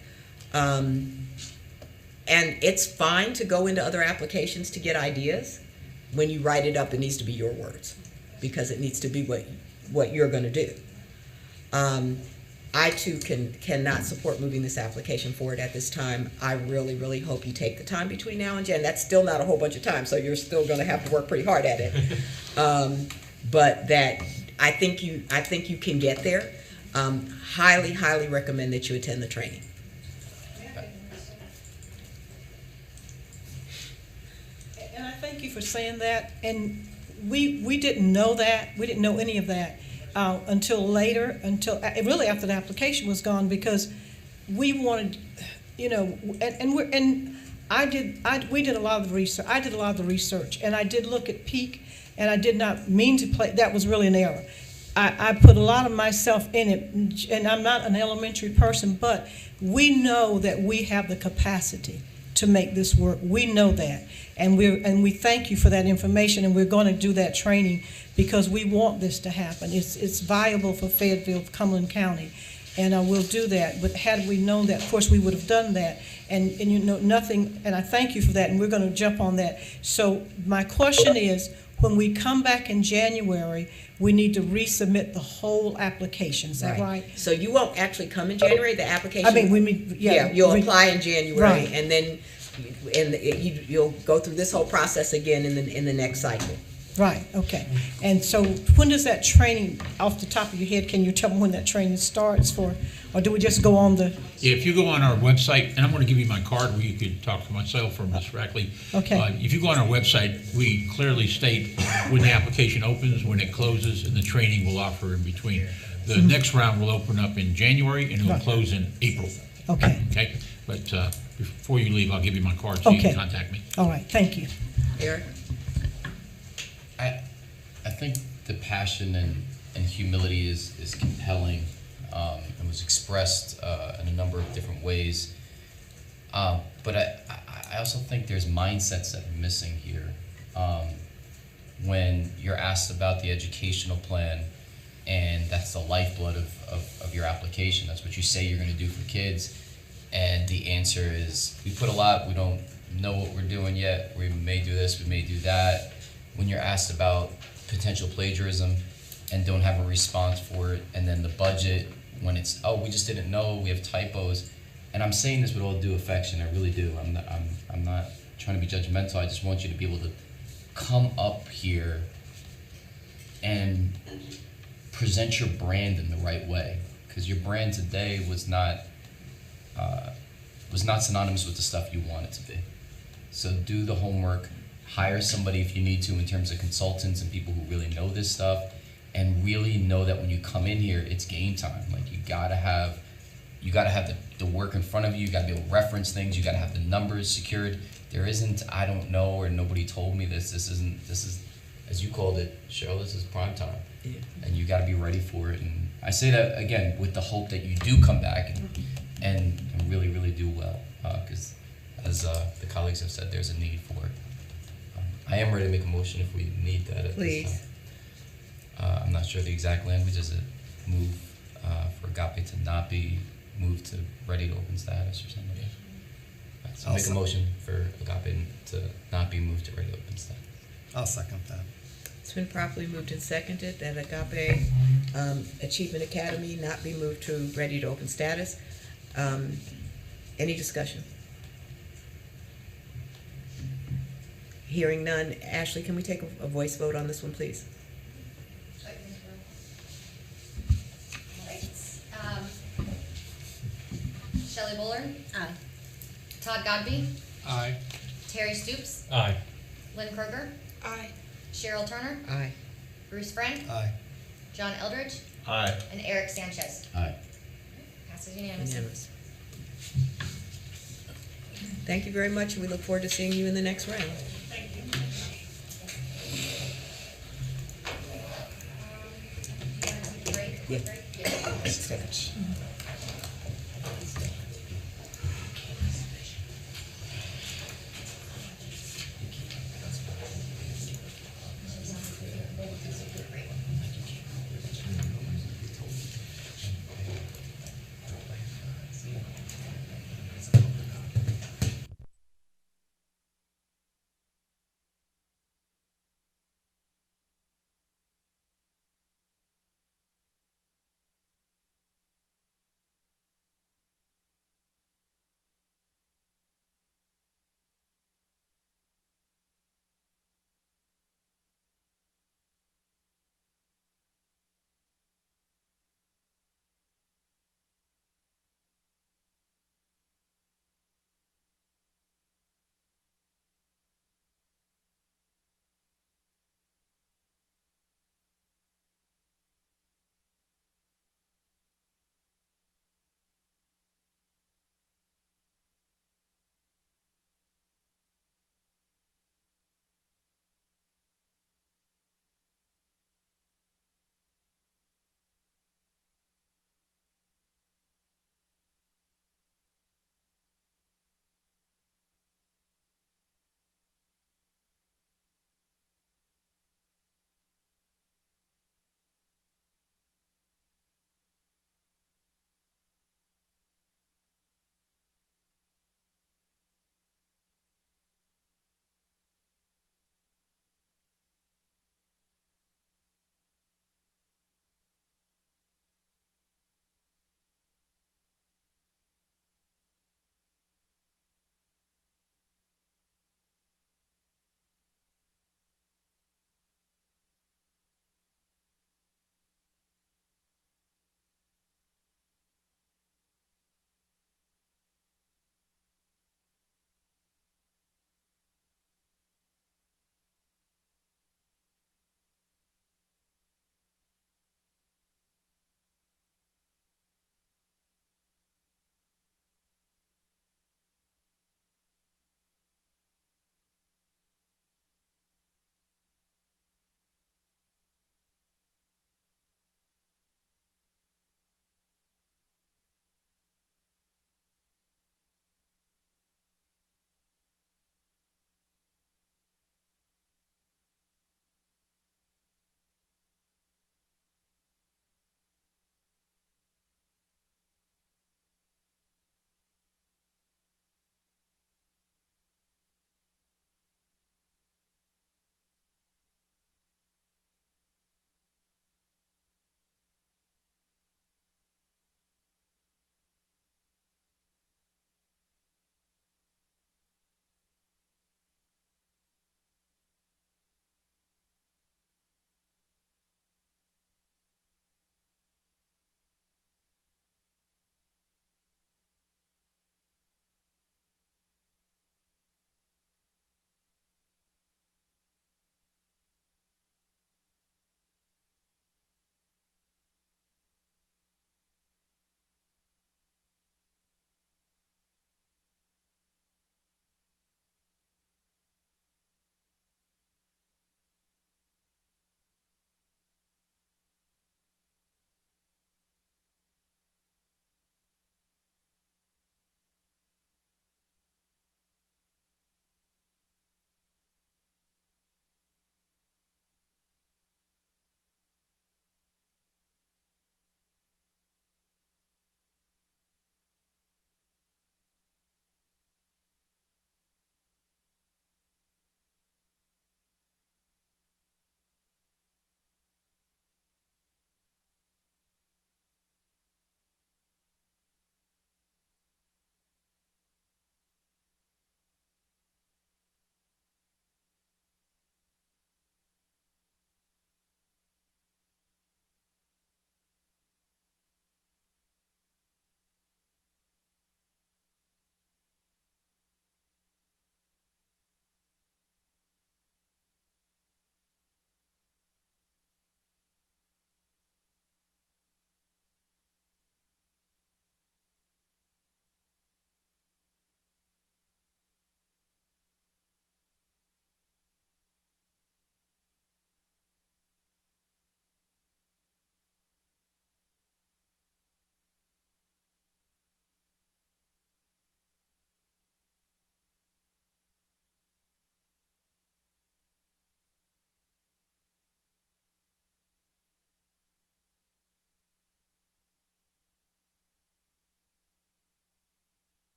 And it's fine to go into other applications to get ideas. When you write it up, it needs to be your words because it needs to be what you're going to do. I too cannot support moving this application forward at this time. I really, really hope you take the time between now and Jan. That's still not a whole bunch of time, so you're still going to have to work pretty hard at it. But that I think you can get there. Highly, highly recommend that you attend the training. And I thank you for saying that. And we didn't know that. We didn't know any of that until later, really after the application was gone, because we wanted, we did a lot of the research. I did a lot of the research, and I did look at Peak, and I did not mean to play. That was really an error. I put a lot of myself in it, and I'm not an elementary person, but we know that we have the capacity to make this work. We know that, and we thank you for that information, and we're going to do that training because we want this to happen. It's viable for Fayetteville, Cumberland County, and we'll do that. But had we known that, of course, we would have done that, and nothing. And I thank you for that, and we're going to jump on that. So my question is, when we come back in January, we need to resubmit the whole application. Is that right? So you won't actually come in January. The application. You'll apply in January, right. And then you'll go through this whole process again in the next cycle. Right. Okay. And so, when does that training, off the top of your head, can you tell me when that training starts for, or do we just go on the? Yeah, if you go on our website, and I'm going to give you my card where you could talk to myself or Ms. Rackley. Okay. If you go on our website, we clearly state when the application opens, when it closes, and the training we'll offer in between. The next round will open up in January, and it will close in April. Okay. Okay. But before you leave, I'll give you my card so you can contact me. All right. Thank you. Eric? I think the passion and humility is compelling and was expressed in a number of different ways. But I also think there's mindsets that are missing here. When you're asked about the educational plan, and that's the lifeblood of your application, that's what you say you're going to do for kids, and the answer is, we put a lot, we don't know what we're doing yet, we may do this, we may do that. When you're asked about potential plagiarism and don't have a response for it, and then the budget, when it's, oh, we just didn't know, we have typos. And I'm saying this with all due affection, I really do. I'm not trying to be judgmental, I just want you to be able to come up here and present your brand in the right way. Because your brand today was not synonymous with the stuff you want it to be. So do the homework. Hire somebody if you need to in terms of consultants and people who really know this stuff, and really know that when you come in here, it's game time. Like you gotta have the work in front of you. You gotta be able to reference things. You gotta have the numbers secured. There isn't, I don't know, or nobody told me this. This is, as you called it, Cheryl, this is prime time. Yeah. And you gotta be ready for it. And I say that again with the hope that you do come back and really, really do well. Because as the colleagues have said, there's a need for it. I am ready to make a motion if we need that at Please. this time. I'm not sure the exact language. Is it move for Agape to not be moved to ready to open status or something? Right, so make a motion for Agape to not be moved to ready to open status. I'll second that. It's been properly moved and seconded that Agape Achievement Academy not be moved to ready to open status. Any discussion? Hearing none. Ashley, can we take a voice vote on this one, please? Shelley Bullard, Aye. Todd Godby, Aye. Terry Stoops, Aye. Lynn Kruger, Aye. Cheryl Turner, Aye. Bruce Friend, Aye. John Eldridge, Aye. and Eric Sanchez. Aye. Passes unanimously. Unanimous. Thank you very much, and we look forward to seeing you in the next round. Yeah. Great.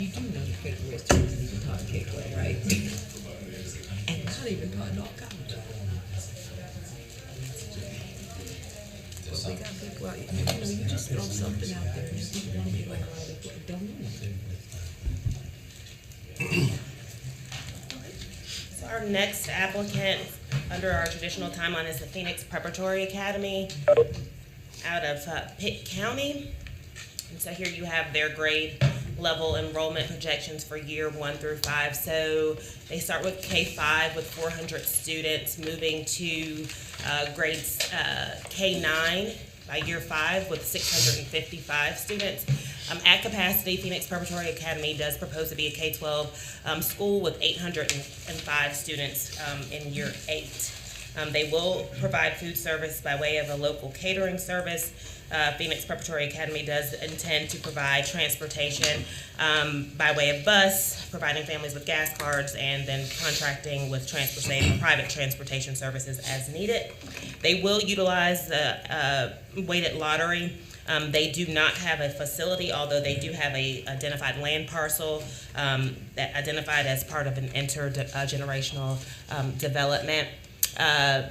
You do know the federal restaurants even taught Gateway, right? And not even taught North College. Well, they got people out, you just throw something out there and people don't be like, oh, they don't know nothing. So our next applicant under our traditional timeline is the Phoenix Preparatory Academy out of Pitt County. And so here you have their grade level enrollment projections for year 1 through 5. So they start with K-5 with 400 students, moving to grades K-9 by year 5 with 655 students. At capacity, Phoenix Preparatory Academy does propose to be a K-12 school with 805 students in year 8. They will provide food service by way of a local catering service. Phoenix Preparatory Academy does intend to provide transportation by way of bus, providing families with gas cards, and then contracting with private transportation services as needed. They will utilize the weighted lottery. They do not have a facility, although they do have a identified land parcel that identified as part of an intergenerational development. There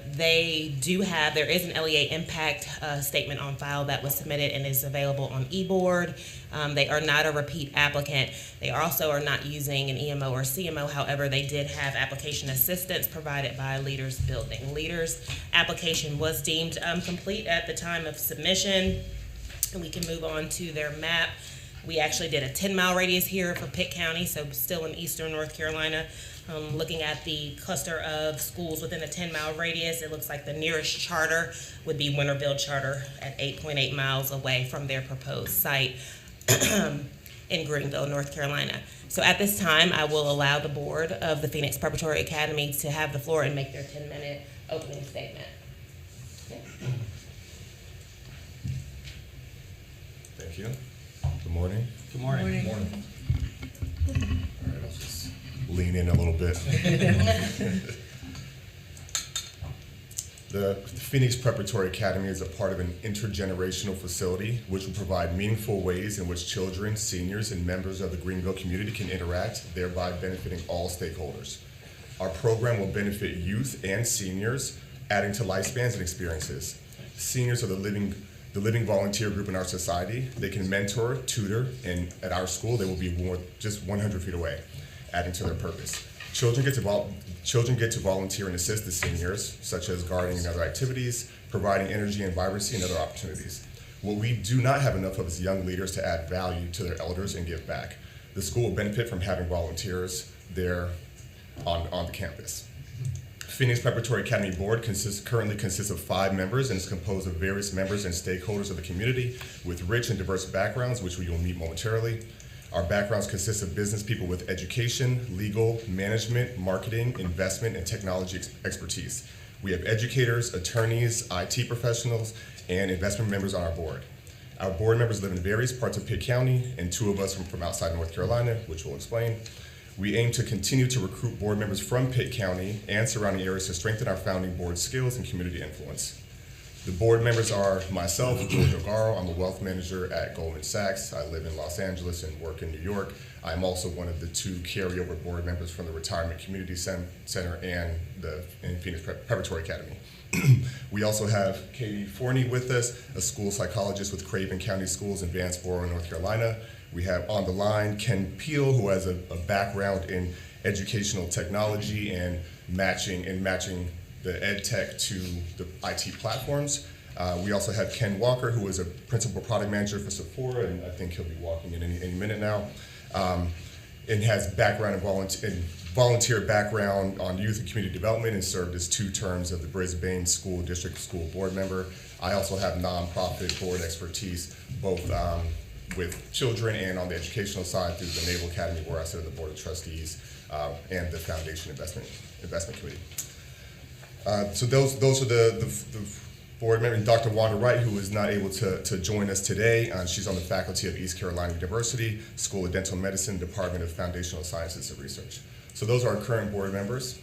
is an LEA impact statement on file that was submitted and is available on eBoard. They are not a repeat applicant. They also are not using an EMO or CMO. However, they did have application assistance provided by Leaders Building. Leaders' application was deemed complete at the time of submission. And we can move on to their map. We actually did a 10-mile radius here for Pitt County, so still in eastern North Carolina. Looking at the cluster of schools within a 10-mile radius, it looks like the nearest charter would be Winterville Charter at 8.8 miles away from their proposed site in Greenville, North Carolina. So at this time, I will allow the board of the Phoenix Preparatory Academy to have the floor and make their 10-minute opening statement. Thank you. Good morning. Good morning. Morning. Morning. All right, I'll just lean in a little bit. The Phoenix Preparatory Academy is a part of an intergenerational facility which will provide meaningful ways in which children, seniors, and members of the Greenville community can interact, thereby benefiting all stakeholders. Our program will benefit youth and seniors, adding to lifespans and experiences. Seniors are the living volunteer group in our society. They can mentor, tutor, and at our school, they will be just 100 feet away, adding to their purpose. Children get to volunteer and assist the seniors, such as gardening and other activities, providing energy and vibrancy and other opportunities. What we do not have enough of is young leaders to add value to their elders and give back. The school will benefit from having volunteers there on the campus. Phoenix Preparatory Academy Board currently consists of 5 members and is composed of various members and stakeholders of the community with rich and diverse backgrounds, which we will meet momentarily. Our backgrounds consist of business people with education, legal, management, marketing, investment, and technology expertise. We have educators, attorneys, IT professionals, and investment members on our board. Our board members live in various parts of Pitt County, and 2 of us from outside North Carolina, which we'll explain. We aim to continue to recruit board members from Pitt County and surrounding areas to strengthen our founding board skills and community influence. The board members are myself, George O'Garo. I'm a wealth manager at Goldman Sachs. I live in Los Angeles and work in New York. I'm also one of the 2 carryover board members from the Retirement Community Center and the Phoenix Preparatory Academy. We also have Katie Forney with us, a school psychologist with Craven County Schools in Vanceboro, North Carolina. We have on the line Ken Peel, who has a background in educational technology and matching the ed tech to the IT platforms. We also have Ken Walker, who is a principal product manager for Sephora, and I think he'll be walking in any minute now, and has background in volunteer background on youth and community development and served as 2 terms of the Brisbane School District School Board member. I also have nonprofit board expertise, both with children and on the educational side through the Naval Academy, where I sit on the Board of Trustees and the Foundation Investment Committee. So those are the board members. And Dr. Wanda Wright, who is not able to join us today, she's on the faculty of East Carolina University, School of Dental Medicine, Department of Foundational Sciences and Research. So those are our current board members.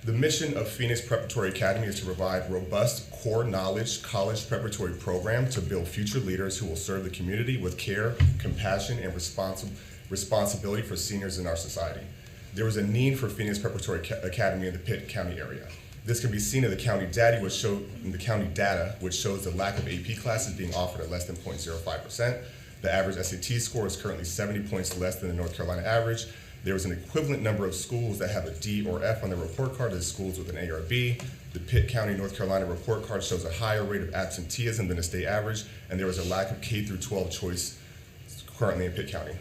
The mission of Phoenix Preparatory Academy is to provide robust core knowledge college preparatory program to build future leaders who will serve the community with care, compassion, and responsibility for seniors in our society. There was a need for Phoenix Preparatory Academy in the Pitt County area. This can be seen in the county data, which shows the lack of AP classes being offered at less than 0.05%. The average SAT score is currently 70 points less than the North Carolina average. There is an equivalent number of schools that have a D or F on their report card as schools with an A or B. The Pitt County, North Carolina report card shows a higher rate of absenteeism than the state average, and there is a lack of K through 12 choice currently in Pitt County.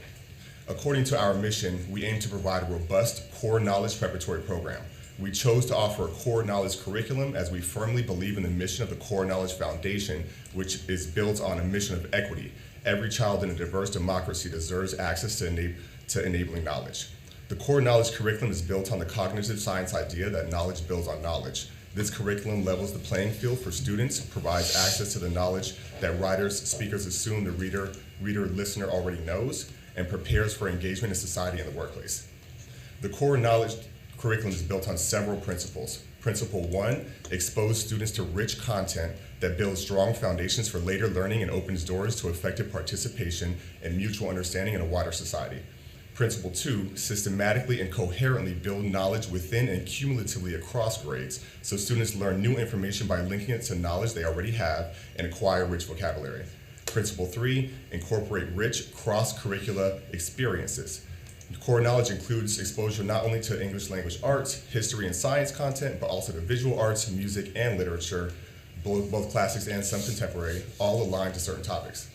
According to our mission, we aim to provide a robust core knowledge preparatory program. We chose to offer a core knowledge curriculum as we firmly believe in the mission of the Core Knowledge Foundation, which is built on a mission of equity. Every child in a diverse democracy deserves access to enabling knowledge. The core knowledge curriculum is built on the cognitive science idea that knowledge builds on knowledge. This curriculum levels the playing field for students, provides access to the knowledge that writers, speakers assume the reader, listener already knows, and prepares for engagement in society and the workplace. The core knowledge curriculum is built on several principles. Principle 1, expose students to rich content that builds strong foundations for later learning and opens doors to effective participation and mutual understanding in a wider society. Principle 2, systematically and coherently build knowledge within and cumulatively across grades so students learn new information by linking it to knowledge they already have and acquire rich vocabulary. Principle 3, incorporate rich cross-curricular experiences. Core knowledge includes exposure not only to English language arts, history and science content, but also to visual arts, music, and literature, both classics and some contemporary, all aligned to certain topics.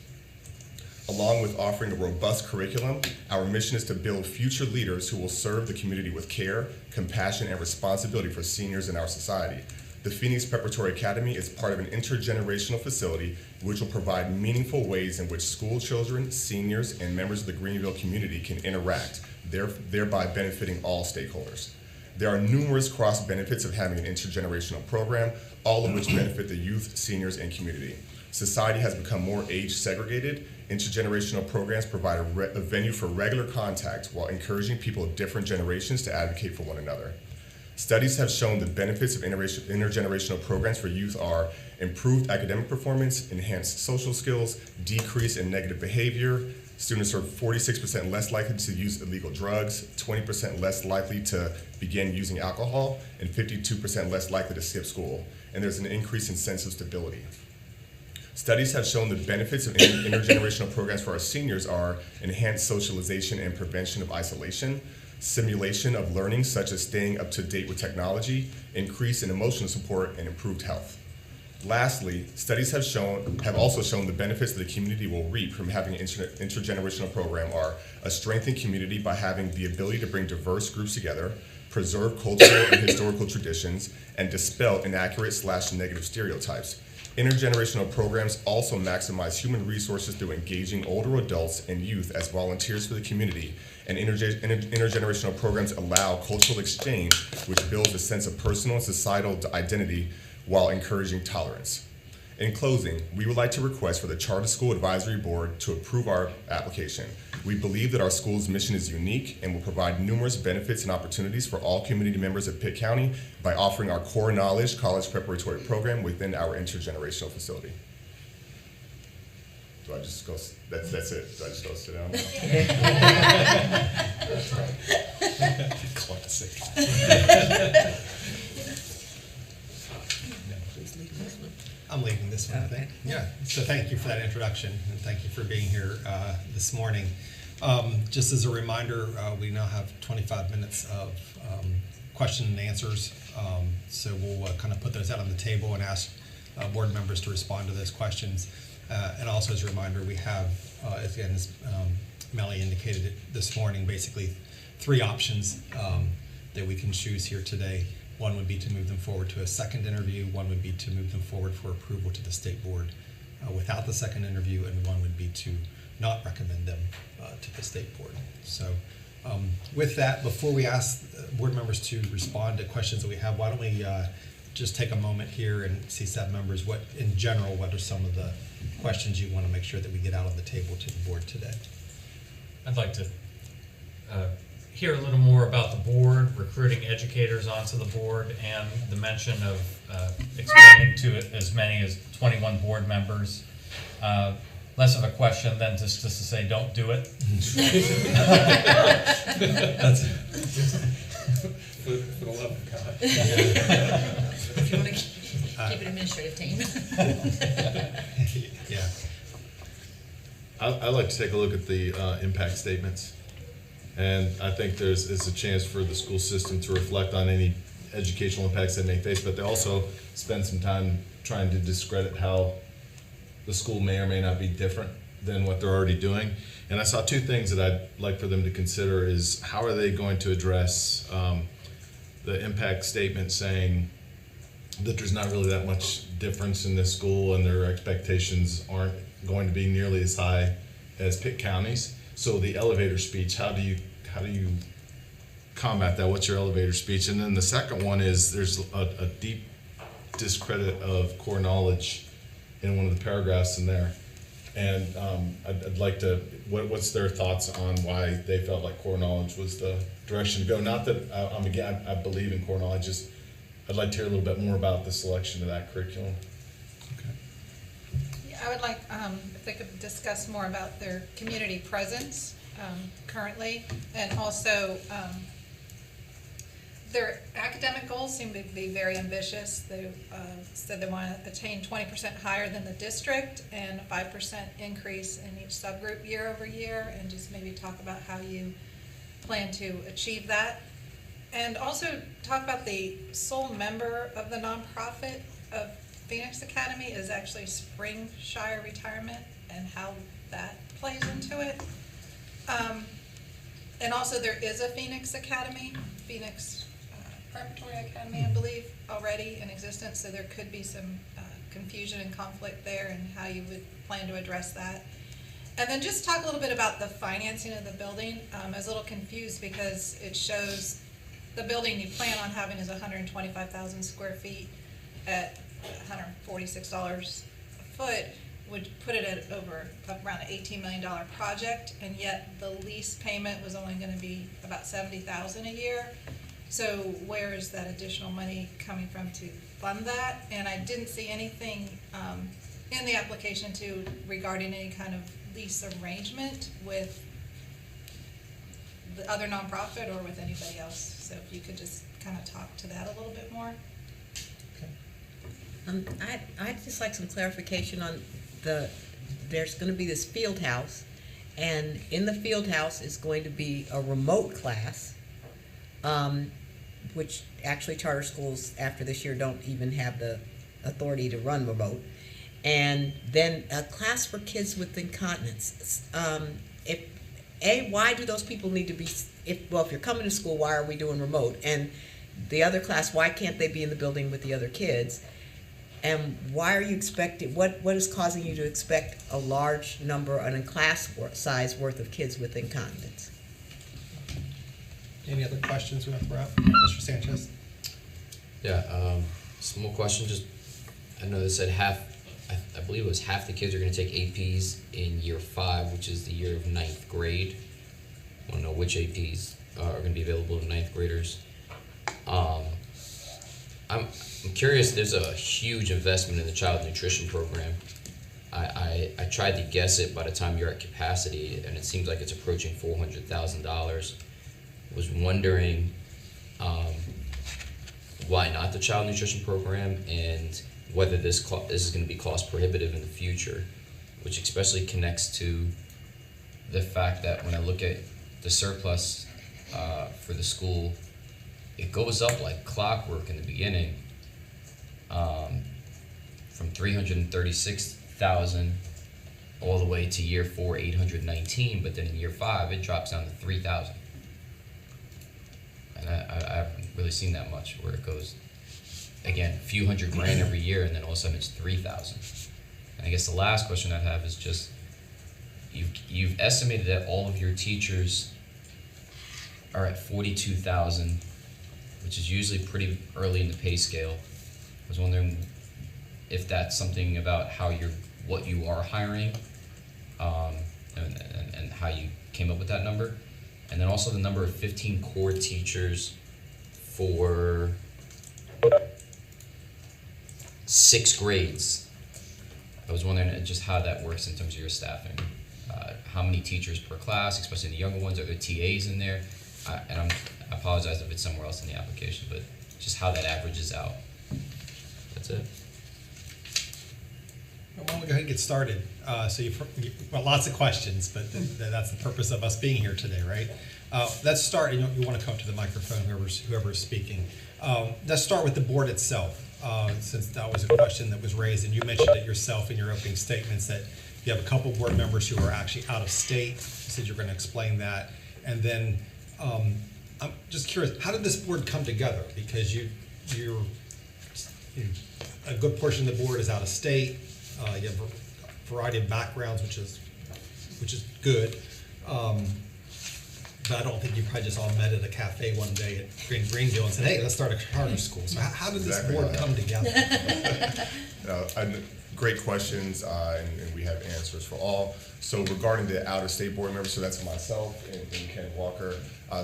Along with offering a robust curriculum, our mission is to build future leaders who will serve the community with care, compassion, and responsibility for seniors in our society. The Phoenix Preparatory Academy is part of an intergenerational facility which will provide meaningful ways in which school children, seniors, and members of the Greenville community can interact, thereby benefiting all stakeholders. There are numerous cross benefits of having an intergenerational program, all of which benefit the youth, seniors, and community. Society has become more age segregated. Intergenerational programs provide a venue for regular contact while encouraging people of different generations to advocate for one another. Studies have shown the benefits of intergenerational programs for youth are improved academic performance, enhanced social skills, decrease in negative behavior. Students are 46% less likely to use illegal drugs, 20% less likely to begin using alcohol, and 52% less likely to skip school. And there's an increase in sense of stability. Studies have shown the benefits of intergenerational programs for our seniors are enhanced socialization and prevention of isolation, simulation of learning such as staying up to date with technology, increase in emotional support, and improved health. Lastly, studies have also shown the benefits that the community will reap from having an intergenerational program are a strengthened community by having the ability to bring diverse groups together, preserve cultural and historical traditions, and dispel inaccurate/negative stereotypes. Intergenerational programs also maximize human resources through engaging older adults and youth as volunteers for the community, and intergenerational programs allow cultural exchange, which builds a sense of personal and societal identity while encouraging tolerance. In closing, we would like to request for the Charter School Advisory Board to approve our application. We believe that our school's mission is unique and will provide numerous benefits and opportunities for all community members of Pitt County by offering our core knowledge college preparatory program within our intergenerational facility. Do I just go, that's it? Do I just go sit down now? Classic. I'm leaving this one, I think. Yeah, so thank you for that introduction, and thank you for being here this morning. Just as a reminder, we now have 25 minutes of question and answers, so we'll kind of put those out on the table and ask board members to respond to those questions. And also as a reminder, we have, again, as Melly indicated it this morning, basically 3 options that we can choose here today. One would be to move them forward to a second interview, one would be to move them forward for approval to the state board without the second interview, and one would be to not recommend them to the state board. So with that, before we ask board members to respond to questions that we have, why don't we just take a moment here and see staff members, what in general, what are some of the questions you want to make sure that we get out on the table to the board today? I'd like to hear a little more about the board, recruiting educators onto the board, and the mention of expanding to as many as 21 board members. less of a question than just to say, don't do it. That's For the love of God. If you want to keep an administrative team. Yeah. I'd like to take a look at the impact statements. And I think it's a chance for the school system to reflect on any educational impacts they may face, but they also spend some time trying to discredit how the school may or may not be different than what they're already doing. And I saw two things that I'd like for them to consider is how are they going to address the impact statement saying that there's not really that much difference in this school and their expectations aren't going to be nearly as high as Pitt County's. So the elevator speech, how do you combat that? What's your elevator speech? And then the second one is there's a deep discredit of core knowledge in one of the paragraphs in there. And I'd like to, what's their thoughts on why they felt like core knowledge was the direction to go? Not that, I believe in core knowledge, just I'd like to hear a little bit more about the selection of that curriculum. Yeah, I would like, if they could discuss more about their community presence currently, and also their academic goals seem to be very ambitious. They said they want to attain 20% higher than the district and a 5% increase in each subgroup year over year, and just maybe talk about how you plan to achieve that. And also talk about the sole member of the nonprofit of Phoenix Academy is actually Springshire Retirement and how that plays into it. And also there is a Phoenix Academy, Phoenix Preparatory Academy, I believe, already in existence, so there could be some confusion and conflict there and how you would plan to address that. And then just talk a little bit about the financing of the building. I was a little confused because it shows the building you plan on having is 125,000 square feet at $146 a foot, would put it at around an $18 million project, and yet the lease payment was only going to be about $70,000 a year. So where is that additional money coming from to fund that? And I didn't see anything in the application too regarding any kind of lease arrangement with the other nonprofit or with anybody else. So if you could just kind of talk to that a little bit more. I'd just like some clarification on there's going to be this field house, and in the field house is going to be a remote class, which actually charter schools after this year don't even have the authority to run remote, and then a class for kids with incontinence. Why do those people need to be, if you're coming to school, why are we doing remote? And the other class, why can't they be in the building with the other kids? And why are you expecting, what is causing you to expect a large number and a class size worth of kids with incontinence? Any other questions we want to throw out? Mr. Sanchez? Yeah, small question, just, I know they said I believe it was half the kids are gonna take APs in year 5, which is the year of 9th grade. I wanna know which APs are gonna be available to 9th graders. I'm curious, there's a huge investment in the child nutrition program. I tried to guess it by the time you're at capacity, and it seems like it's approaching $400,000. Was wondering why not the child nutrition program, and whether this is going to be cost prohibitive in the future, which especially connects to the fact that when I look at the surplus for the school, it goes up like clockwork in the beginning, from $336,000 all the way to year 4, $819, but then in year 5 it drops down to $3,000. And I haven't really seen that much where it goes, again, a few $100 grand every year, and then all of a sudden it's $3,000. And I guess the last question I have is just, you've estimated that all of your teachers are at 42,000, which is usually pretty early in the pay scale. I was wondering if that's something about what you are hiring, and how you came up with that number. And then also the number of 15 core teachers for 6 grades. I was wondering just how that works in terms of your staffing. How many teachers per class, especially the younger ones? Are there TAs in there? I apologize if it's somewhere else in the application, but just how that averages out. That's it. Why don't we go ahead and get started? Well, lots of questions, but that's the purpose of us being here today, right? Let's start, you want to come to the microphone, whoever's speaking. Let's start with the board itself, since that was a question that was raised, and you mentioned it yourself in your opening statements that you have a couple board members who are actually out of state. You said you're going to explain that. And then I'm just curious, how did this board come together? Because you're a good portion of the board is out of state. You have a variety of backgrounds, which is good. But I don't think you probably just all met at a cafe one day at Greenville and said, "Hey, let's start a charter school." So how did this board come together? Great questions, and we have answers for all. So regarding the out-of-state board members, so that's myself and Ken Walker.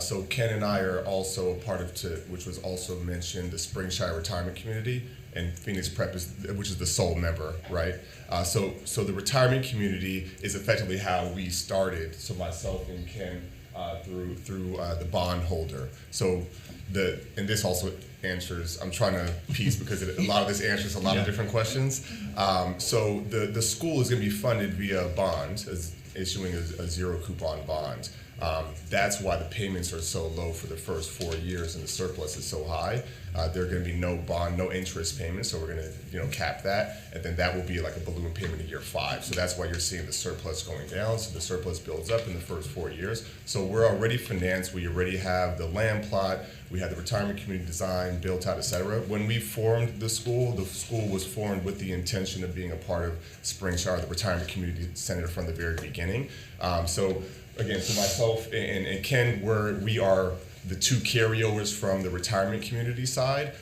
So Ken and I are also part of, which was also mentioned, the Springshire Retirement Community, and Phoenix Prep which is the sole member, right? So the retirement community is effectively how we started. So myself and Ken through the bond holder. So and this also answers, I'm trying to piece because a lot of this answers a lot of different questions. So the school is going to be funded via a bond, issuing a zero coupon bond. That's why the payments are so low for the first 4 years and the surplus is so high. There are going to be no bond, no interest payments, so we're going to cap that, and then that will be like a balloon payment in year 5. So that's why you're seeing the surplus going down. So the surplus builds up in the first 4 years. So we're already financed. We already have the land plot. We have the retirement community design built out, et cetera. When we formed the school was formed with the intention of being a part of Springshire, the retirement community center, from the very beginning. So again, so myself and Ken, we are the two carryovers from the retirement community side,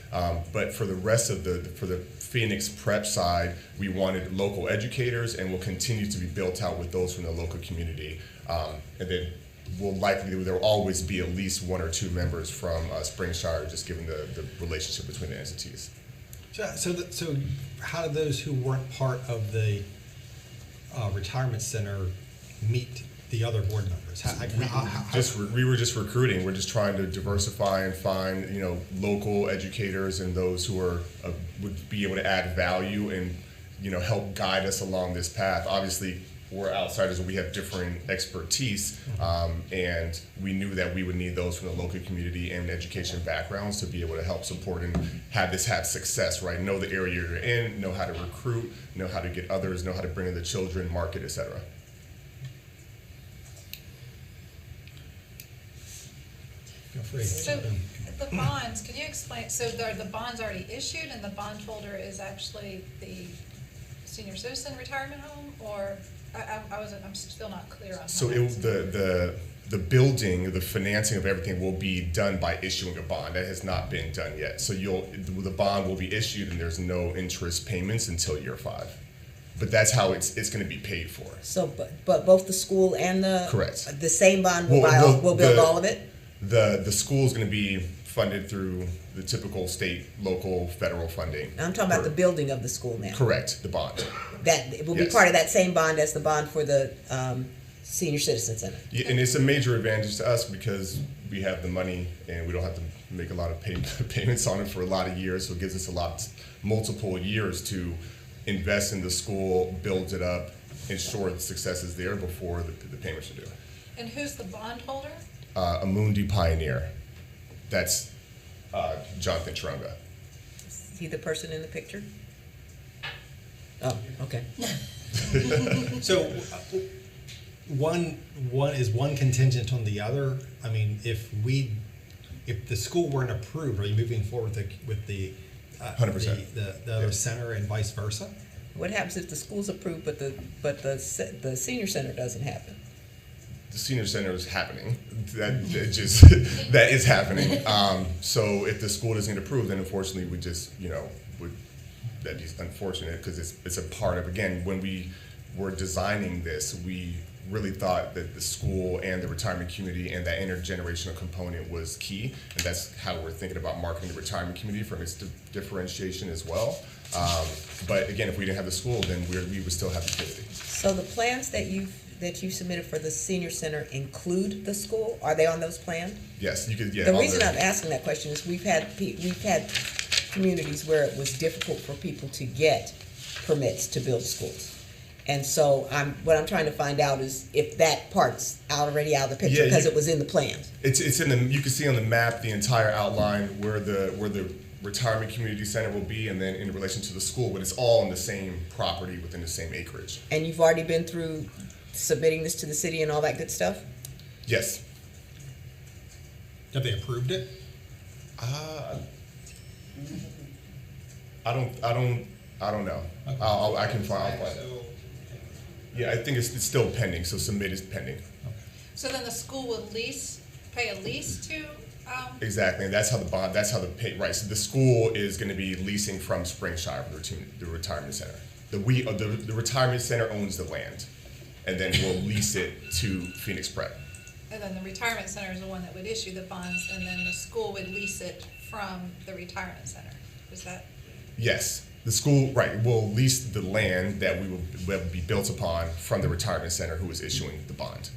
but for the rest of for the Phoenix Prep side, we wanted local educators, and will continue to be built out with those from the local community. And then there will always be at least 1 or 2 members from Springshire, just given the relationship between the entities. So how did those who weren't part of the retirement center meet the other board members? We were just recruiting. We're just trying to diversify and find local educators and those who would be able to add value and help guide us along this path. Obviously, we're outsiders and we have differing expertise, and we knew that we would need those from the local community and education backgrounds to be able to help support and have success, right? Know the area you're in, know how to recruit, know how to get others, know how to bring in the children, market, etc. So the bonds, can you explain, so the bonds already issued and the bond holder is actually the senior citizen retirement home, or I'm still not clear on how So the building, the financing of everything will be done by issuing a bond. That has not been done yet. So the bond will be issued and there's no interest payments until year 5. But that's how it's going to be paid for. So, but both the school and Correct. the same bond will build all of it? The school is going to be funded through the typical state, local, federal funding. I'm talking about the building of the school now. Correct, the bond. That it will be part of that same bond as the bond for the senior citizen center. Yeah, and it's a major advantage to us because we have the money and we don't have to make a lot of payments on it for a lot of years. So it gives us multiple years to invest in the school, build it up, ensure the success is there before the payments are due. And who's the bond holder? Amundi Pioneer. That's Jonathan Trunga. Is he the person in the picture? Oh, okay. So one is one contingent on the other. I mean, if the school weren't approved, are you moving forward with the 100%. the other center and vice versa? What happens if the school's approved but the senior center doesn't happen? The senior center is happening. That is happening. So if the school doesn't get approved, then unfortunately that'd be unfortunate because it's a part of, again, when we were designing this, we really thought that the school and the retirement community and that intergenerational component was key, and that's how we're thinking about marketing the retirement community from its differentiation as well. But again, if we didn't have the school, then we would still have the community. So the plans that you submitted for the senior center include the school? Are they on those plans? Yes, you could. Yeah. The all reason the- I'm asking that question is we've had communities where it was difficult for people to get permits to build schools. And so what I'm trying to find out is if that part's already out of the picture, Yeah, because you- it was in the plans. It's in the. You can see on the map the entire outline where the retirement community center will be, and then in relation to the school, but it's all on the same property within the same acreage. And you've already been through submitting this to the city and all that good stuff? Yes. Have they approved it? I don't know. I can find. I'll find out. Yeah, I think it's still pending. So submit is pending. So then the school would pay a lease to, Exactly, and that's how the pay, right, so the school is gonna be leasing from Springshire for the retirement center. The retirement center owns the land, and then we'll lease it to Phoenix Prep. and then the retirement center is the one that would issue the bonds, and then the school would lease it from the retirement center. Is that? Yes, the school, right, will lease the land that will be built upon from the retirement center who is issuing the bond.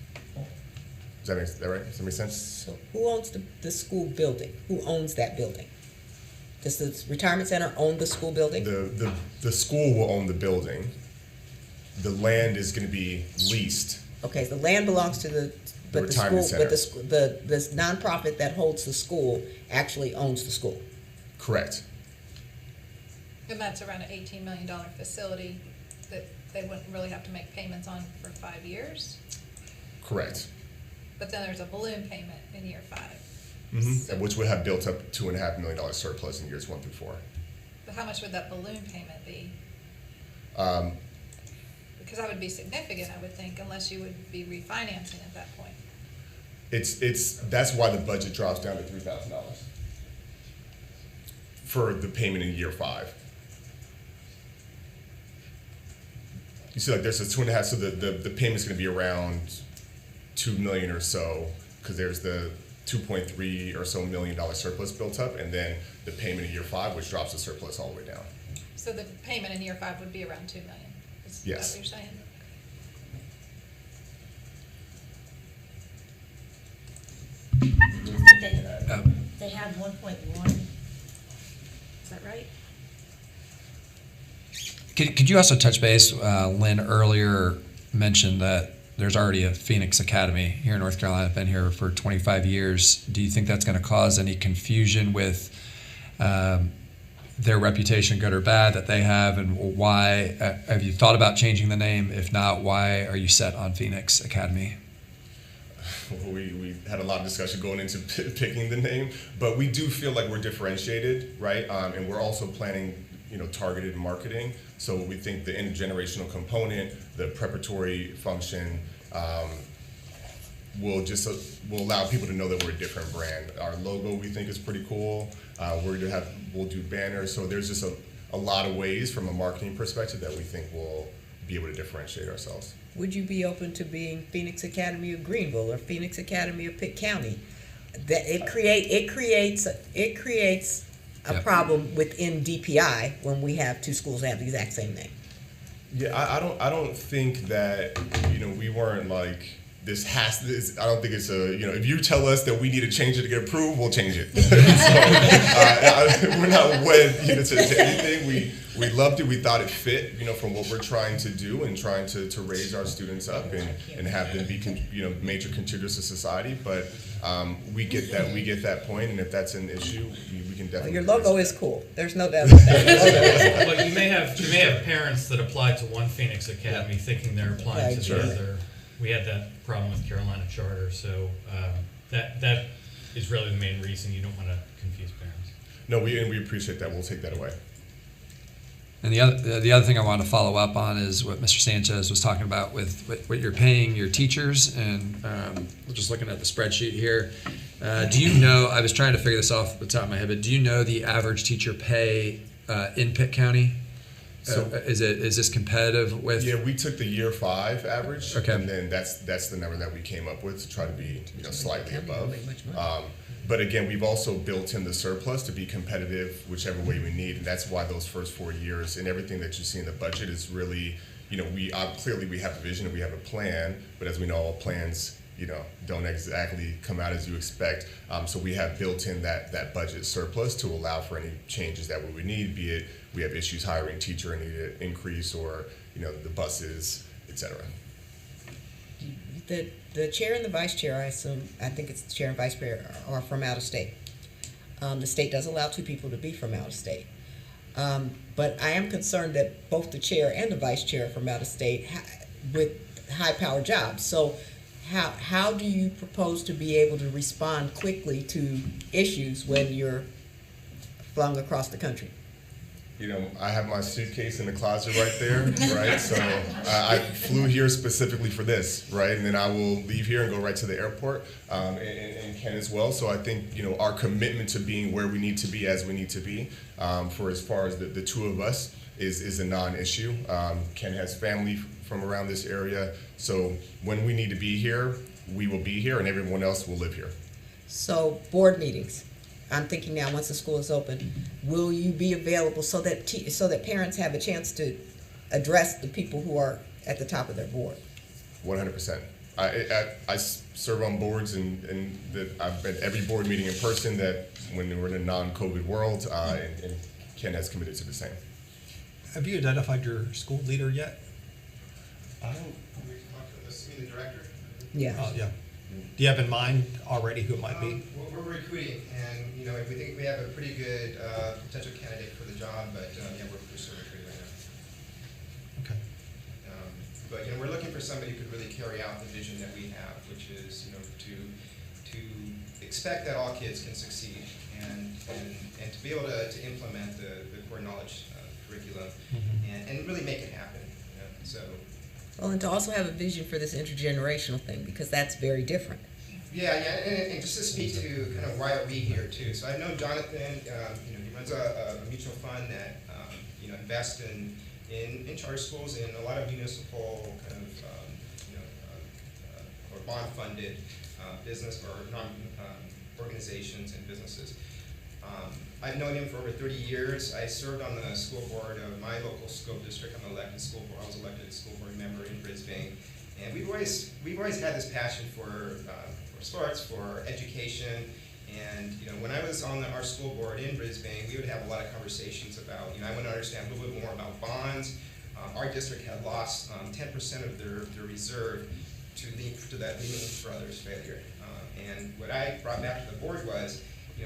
Is that right? Does that make sense? So who owns the school building? Who owns that building? Does the retirement center own the school building? The school will own the building. The land is gonna be leased. Okay, so the land belongs to the retirement school, but center. this nonprofit that holds the school actually owns the school. Correct. And that's around an $18 million facility that they wouldn't really have to make payments on for 5 years. Correct. But then there's a balloon payment in year 5. Mm-hmm. Which would have built up $2.5 million surplus in years 1 through 4. But how much would that balloon payment be? Because that would be significant, I would think, unless you would be refinancing at that point. That's why the budget drops down to $3,000 for the payment in year 5. You see, like there's a 2.5, so the payment's going to be around $2 million or so, because there's the $2.3 or so million surplus built up, and then the payment in year 5, which drops the surplus all the way down. So the payment in year 5 would be around $2 million. Is that Yes. what you're saying? They have 1.1. Is that right? Could you also touch base, Lynn earlier mentioned that there's already a Phoenix Academy here in North Carolina, been here for 25 years. Do you think that's going to cause any confusion with their reputation, good or bad, that they have, and why? Have you thought about changing the name? If not, why are you set on Phoenix Academy? We had a lot of discussion going into picking the name, but we do feel like we're differentiated, right? And we're also planning, targeted marketing. So we think the intergenerational component, the preparatory function, will allow people to know that we're a different brand. Our logo we think is pretty cool. We'll do banners. So there's just a lot of ways from a marketing perspective that we think we'll be able to differentiate ourselves. Would you be open to being Phoenix Academy of Greenville or Phoenix Academy of Pitt County? That it creates a Yep. problem within DPI when we have two schools that have the exact same name. Yeah, I don't think that we weren't like this I don't think it's if you tell us that we need to change it to get approved, we'll change it. So we're not wed to anything. We loved it. We thought it fit from what we're trying to do and trying to raise our students up and have them be major contributors to society. But we get that point, and if that's an issue, we can definitely. Your logo is cool. There's no doubt about that. Well, you may have parents that apply to one Phoenix Academy thinking they're applying to the other. We had that problem with Carolina Charter, so that is really the main reason. You don't want to confuse parents. No, we appreciate that. We'll take that away. And the other thing I want to follow up on is what Mr. Sanchez was talking about with what you're paying your teachers, and we're just looking at the spreadsheet here. Do you know? I was trying to figure this off at the top of my head, but do you know the average teacher pay in Pitt County? Is this competitive with? Yeah, we took the year 5 average, Okay. and then that's the number that we came up with to try to be slightly above. Make much money. But again, we've also built in the surplus to be competitive whichever way we need, and that's why those first 4 years and everything that you see in the budget is really, we clearly we have a vision and we have a plan, but as we know, all plans don't exactly come out as you expect. So we have built in that budget surplus to allow for any changes that we would need, be it we have issues hiring teacher and need an increase, or the buses, etc. The chair and the vice chair, I think it's the chair and vice chair, are from out of state. The state does allow 2 people to be from out of state. But I am concerned that both the chair and the vice chair are from out of state with high-powered jobs. So how do you propose to be able to respond quickly to issues when you're flung across the country? I have my suitcase in the closet right there, right? So I flew here specifically for this, right? And then I will leave here and go right to the airport, and Ken as well. So I think, our commitment to being where we need to be as we need to be, for as far as the 2 of us, is a non-issue. Ken has family from around this area. So when we need to be here, we will be here, and everyone else will live here. So board meetings. I'm thinking now, once the school is open, will you be available so that parents have a chance to address the people who are at the top of their board? 100%. I serve on boards, and I've been at every board meeting in person that when we're in a non-COVID world, and Ken has committed to the same. Have you identified your school leader yet? I don't. The director. Yeah. Yeah. Do you have in mind already who it might be? We're recruiting, and we think we have a pretty good potential candidate for the job, but we're still recruiting right now. Okay. But we're looking for somebody who could really carry out the vision that we have, which is to expect that all kids can succeed, and to be able to implement the core knowledge curriculum, and really make it happen. So. Well, and to also have a vision for this intergenerational thing, because that's very different. Yeah, and just to speak to kind of why are we here too. So I know Jonathan, he runs a mutual fund that invests in charter schools and a lot of municipal kind of or bond-funded business or non organizations and businesses. I've known him for over 30 years. I served on the school board of my local school district. I'm elected school board. I was elected a school board member in Brisbane, and we've always had this passion for sports, for education. And when I was on our school board in Brisbane, we would have a lot of conversations about. I want to understand a little bit more about bonds. Our district had lost 10% of their reserve to that Lehman Brothers failure. And what I brought back to the board was.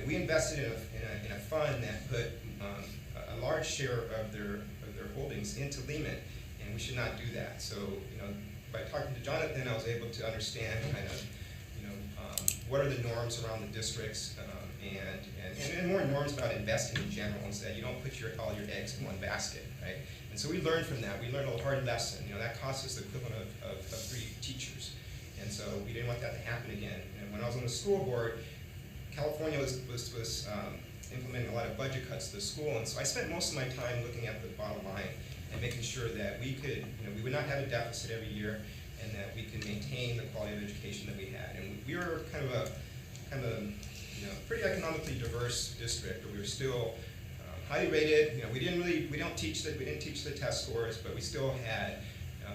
We invested in a fund that put a large share of their holdings into Lehman, and we should not do that. So, by talking to Jonathan, I was able to understand kind of, what are the norms around the districts, and more norms about investing in general, and so that you don't put all your eggs in one basket, right? And so we learned from that. We learned a hard lesson. That cost us the equivalent of 3 teachers, and so we didn't want that to happen again. And when I was on the school board, California was implementing a lot of budget cuts to the school, and so I spent most of my time looking at the bottom line and making sure that we could, we would not have a deficit every year, and that we could maintain the quality of education that we had. And we were kind of a pretty economically diverse district, but we were still highly rated. We didn't teach the test scores, but we still had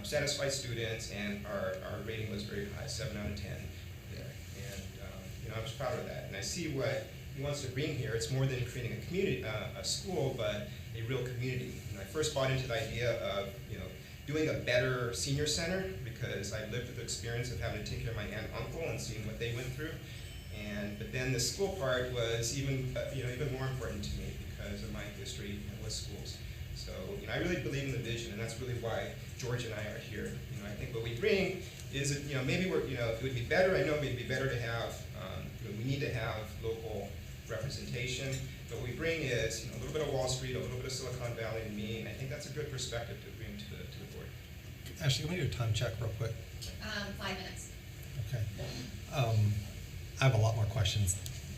satisfied students, and our rating was very high, 7 out of 10. I was proud of that, and I see what he wants to bring here. It's more than creating a community, a school, but a real community. And I first bought into the idea of doing a better senior center, because I lived with the experience of having to take care of my aunt and uncle and seeing what they went through. But then the school part was even more important to me because of my history with schools. So I really believe in the vision, and that's really why George and I are here. I think what we bring is maybe it would be better. I know it would be better to have. We need to have local representation, but what we bring is a little bit of Wall Street, a little bit of Silicon Valley in me, and I think that's a good perspective to bring to the board. Ashley, can we do a time check real quick? 5 minutes. Okay. I have a lot more questions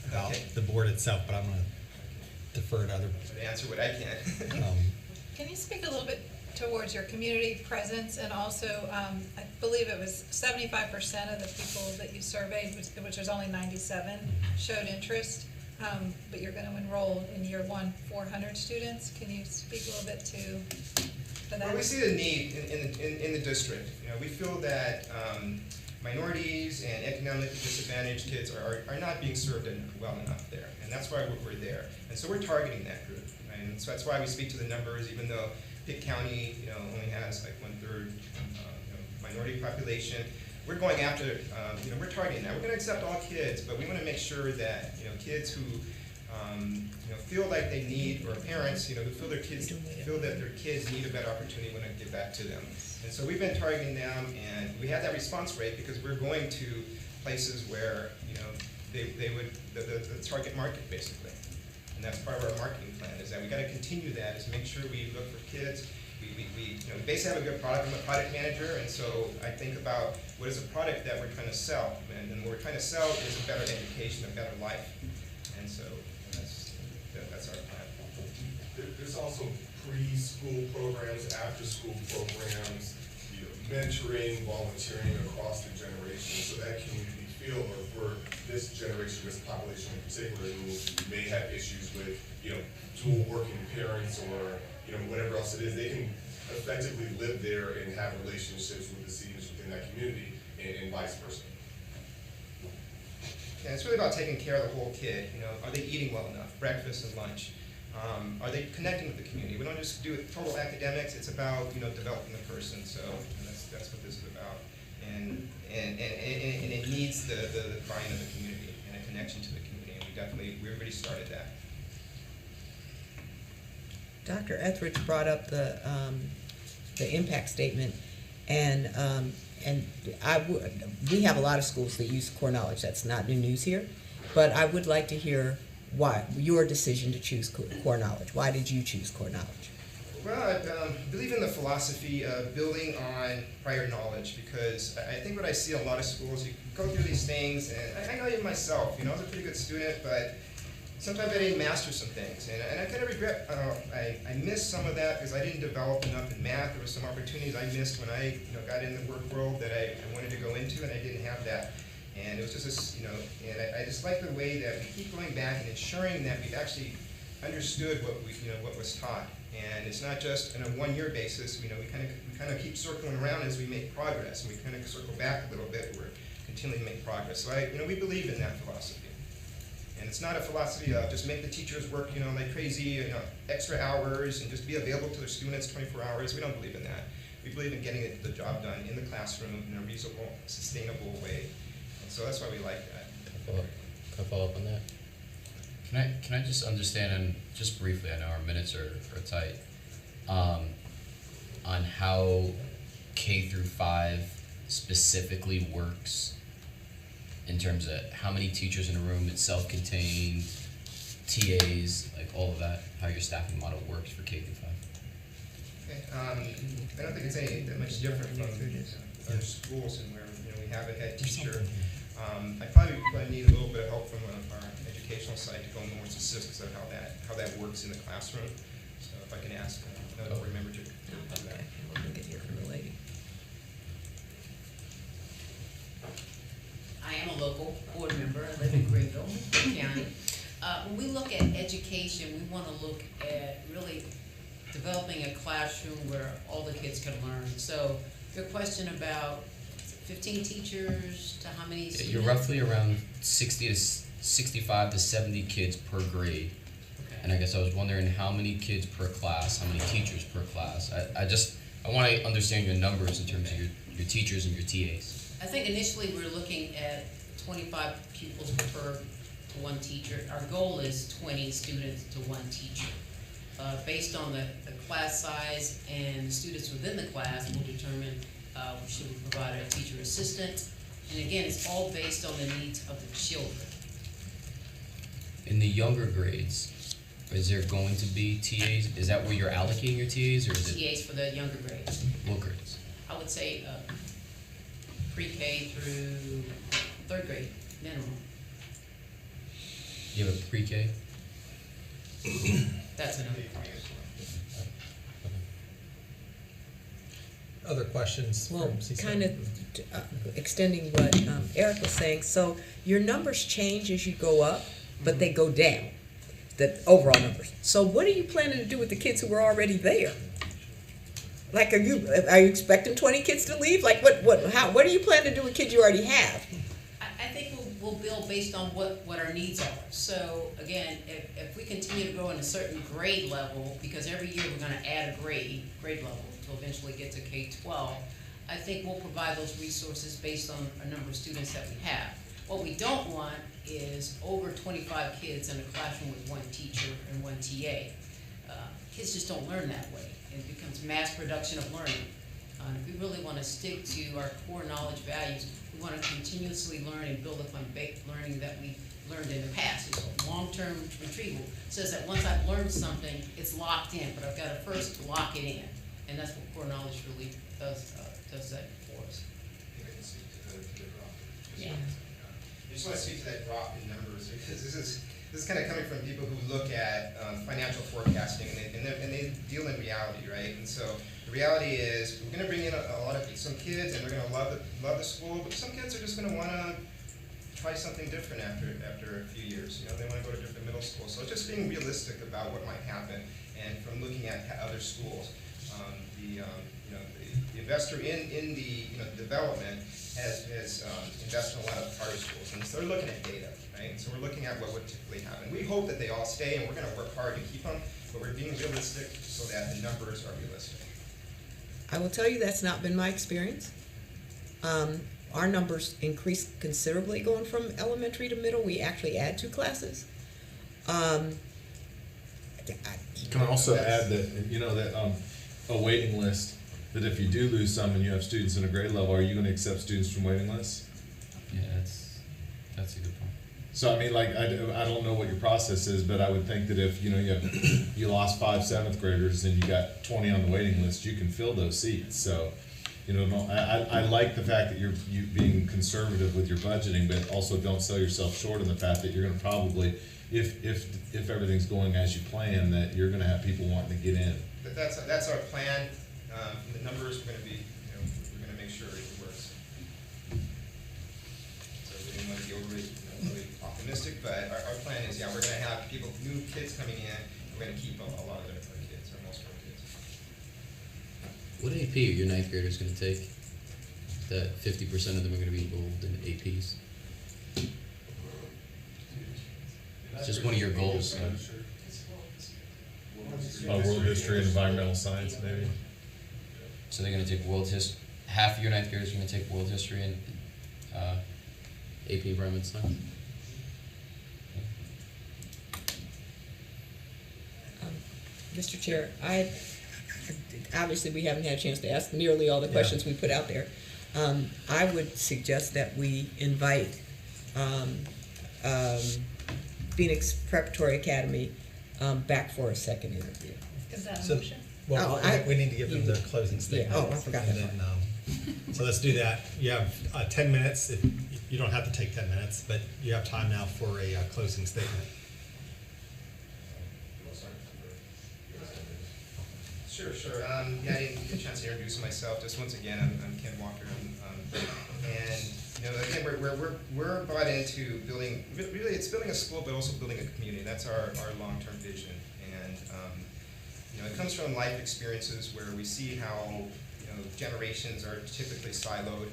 about the board itself, but I'm going to defer to other. To answer what I can. can you speak a little bit towards your community presence, and also, I believe it was 75% of the people that you surveyed, which was only 97, showed interest, but you're gonna enroll in year one 400 students. Can you speak a little bit to that? Well, we see the need in the district. You know, we feel that minorities and economically disadvantaged kids are not being served well enough there, and that's why we're there. And so we're targeting that group, right? And so that's why we speak to the numbers, even though Pitt County, you know, only has like 1/3 minority population. We're going after, you know, we're targeting that. We're going to accept all kids, but we want to make sure that, you know, kids who you know, feel like they need, or parents, you know, who feel that their kids need a better opportunity when I get back to them. And so we've been targeting them, and we have that response rate because we're going to places where, you know, they would, the target market basically. And that's part of our marketing plan, is that we got to continue that, is make sure we look for kids. We you know, basically have a good product. I'm a product manager, and so I think about what is a product that we're trying to sell, and what we're trying to sell is a better education, a better life. And so that's our plan. There's also preschool programs, after-school programs, you know, mentoring, volunteering across the generation, so that community feel, or for this generation, this population in particular, who may have issues with, you know, dual working parents, or, you know, whatever else it is, they can effectively live there and have relationships with the seniors within that community, and vice versa. And it's really about taking care of the whole kid. You know, are they eating well enough, breakfast and lunch? Are they connecting with the community? We don't just do it total academics. It's about, you know, developing the person. So, and that's what this is about. And it needs the buy-in of the community and a connection to the community. And we already started that. Dr. Etheridge brought up the impact statement, and we have a lot of schools that use core knowledge. That's not new news here, but I would like to hear why your decision to choose core knowledge. Why did you choose core knowledge? Well, I believe in the philosophy of building on prior knowledge, because I think what I see in a lot of schools, you go through these things, and I know even myself, you know, I was a pretty good student, but sometimes I didn't master some things, and I kind of regret, I missed some of that because I didn't develop enough in math. There were some opportunities I missed when I, you know, got in the work world that I wanted to go into, and I didn't have that. And it was just this, you know, and I just like the way that we keep going back and ensuring that we've actually understood what was taught. And it's not just on a one-year basis. You know, we kind of keep circling around as we make progress, and we kind of circle back a little bit. We're continuing to make progress. So we believe in that philosophy. And it's not a philosophy of just make the teachers work, you know, like crazy, you know, extra hours and just be available to their students 24 hours. We don't believe in that. We believe in getting the job done in the classroom in a reasonable, sustainable way. And so that's why we like that. Can I follow up on that? Can I just understand, and just briefly, I know our minutes are tight, on how K-5 specifically works in terms of how many teachers in a room, it's self-contained, TAs, like all of that, how your staffing model works for K-5? Okay. I don't think it's any that much different from other schools, and where, you know, we have a head teacher. I probably need a little bit of help from our educational side to go into more specifics of how that works in the classroom. So if I can ask another board member to do that. We're going to get here from the lady. I am a local board member. I live in Greenville County. When we look at education, we want to look at really developing a classroom where all the kids can learn. So your question about 15 teachers to how many students? You're roughly around 60 to 65 to 70 kids per grade. Okay. And I guess I was wondering how many kids per class, how many teachers per class? I want to understand your numbers in terms of your teachers and your TAs. I think initially we're looking at 25 pupils per one teacher. Our goal is 20 students to one teacher. Based on the class size and the students within the class, we'll determine should we provide a teacher assistant. And again, it's all based on the needs of the children. In the younger grades, is there going to be TAs? Is that where you're allocating your TAs, or is it? TAs for the younger grades. What grades? I would say pre-K through 3rd grade minimum. You have a pre-K? That's enough. other questions Well, from CCO? kind of extending what Eric was saying, so your numbers change as you go up, but they go down, the overall numbers. So what are you planning to do with the kids who were already there? Like, are you expecting 20 kids to leave? Like, what are you planning to do with kids you already have? I think we'll build based on what our needs are. So again, if we continue to grow in a certain grade level, because every year we're gonna add a grade level to eventually get to K-12, I think we'll provide those resources based on a number of students that we have. What we don't want is over 25 kids in a classroom with one teacher and one TA. Kids just don't learn that way. It becomes mass production of learning. If we really want to stick to our core knowledge values, we want to continuously learn and build upon learning that we learned in the past. It's a long-term retrieval. It says that once I've learned something, it's locked in, but I've got to first lock it in. And that's what core knowledge really does that for us. Yeah. I just want to speak to that drop in numbers, because this is kind of coming from people who look at financial forecasting and they deal in reality, right? And so the reality is we're going to bring in a lot of some kids, and they're going to love the school, but some kids are just going to want to try something different after a few years. You know, they want to go to different middle schools. So just being realistic about what might happen, and from looking at other schools, the investor in the development has invested in a lot of charter schools, and so they're looking at data, right? So we're looking at what would typically happen. We hope that they all stay, and we're going to work hard to keep them, but we're being realistic so that the numbers are realistic. I will tell you that's not been my experience. Our numbers increased considerably going from elementary to middle. We actually add 2 classes. Can I also add that, a waiting list, that if you do lose some and you have students in a grade level, are you going to accept students from waiting lists? Yeah, that's a good point. So I mean, like, I don't know what your process is, but I would think that if, you lost 5 7th graders and you got 20 on the waiting list, you can fill those seats. So, I like the fact that you're being conservative with your budgeting, but also don't sell yourself short on the fact that you're going to probably, if everything's going as you plan, that you're going to have people wanting to get in. But that's our plan. The numbers we're going to be, we're going to make sure it works. So we didn't want to be overly optimistic, but our plan is, we're going to have new kids coming in. We're going to keep a lot of our kids, or most of our kids. What AP are your 9th graders going to take? That 50% of them are going to be involved in APs? It's just one of your goals. World history and environmental science, maybe. So they're going to take half of your 9th graders are going to take world history and AP environmental science? Mr. Chair, obviously we haven't had a chance to ask nearly all the questions we put out there. I would suggest that we invite Phoenix Preparatory Academy back for a second interview. Is that a motion? Well, we need to give them their closing statement. I forgot that. And then, so let's do that. You have 10 minutes. You don't have to take 10 minutes, but you have time now for a closing statement. Sure. I didn't get a chance to introduce myself. Just once again, I'm Ken Walker, and again, we're brought into building. Really, it's building a school, but also building a community. That's our long-term vision, and it comes from life experiences where we see how generations are typically siloed,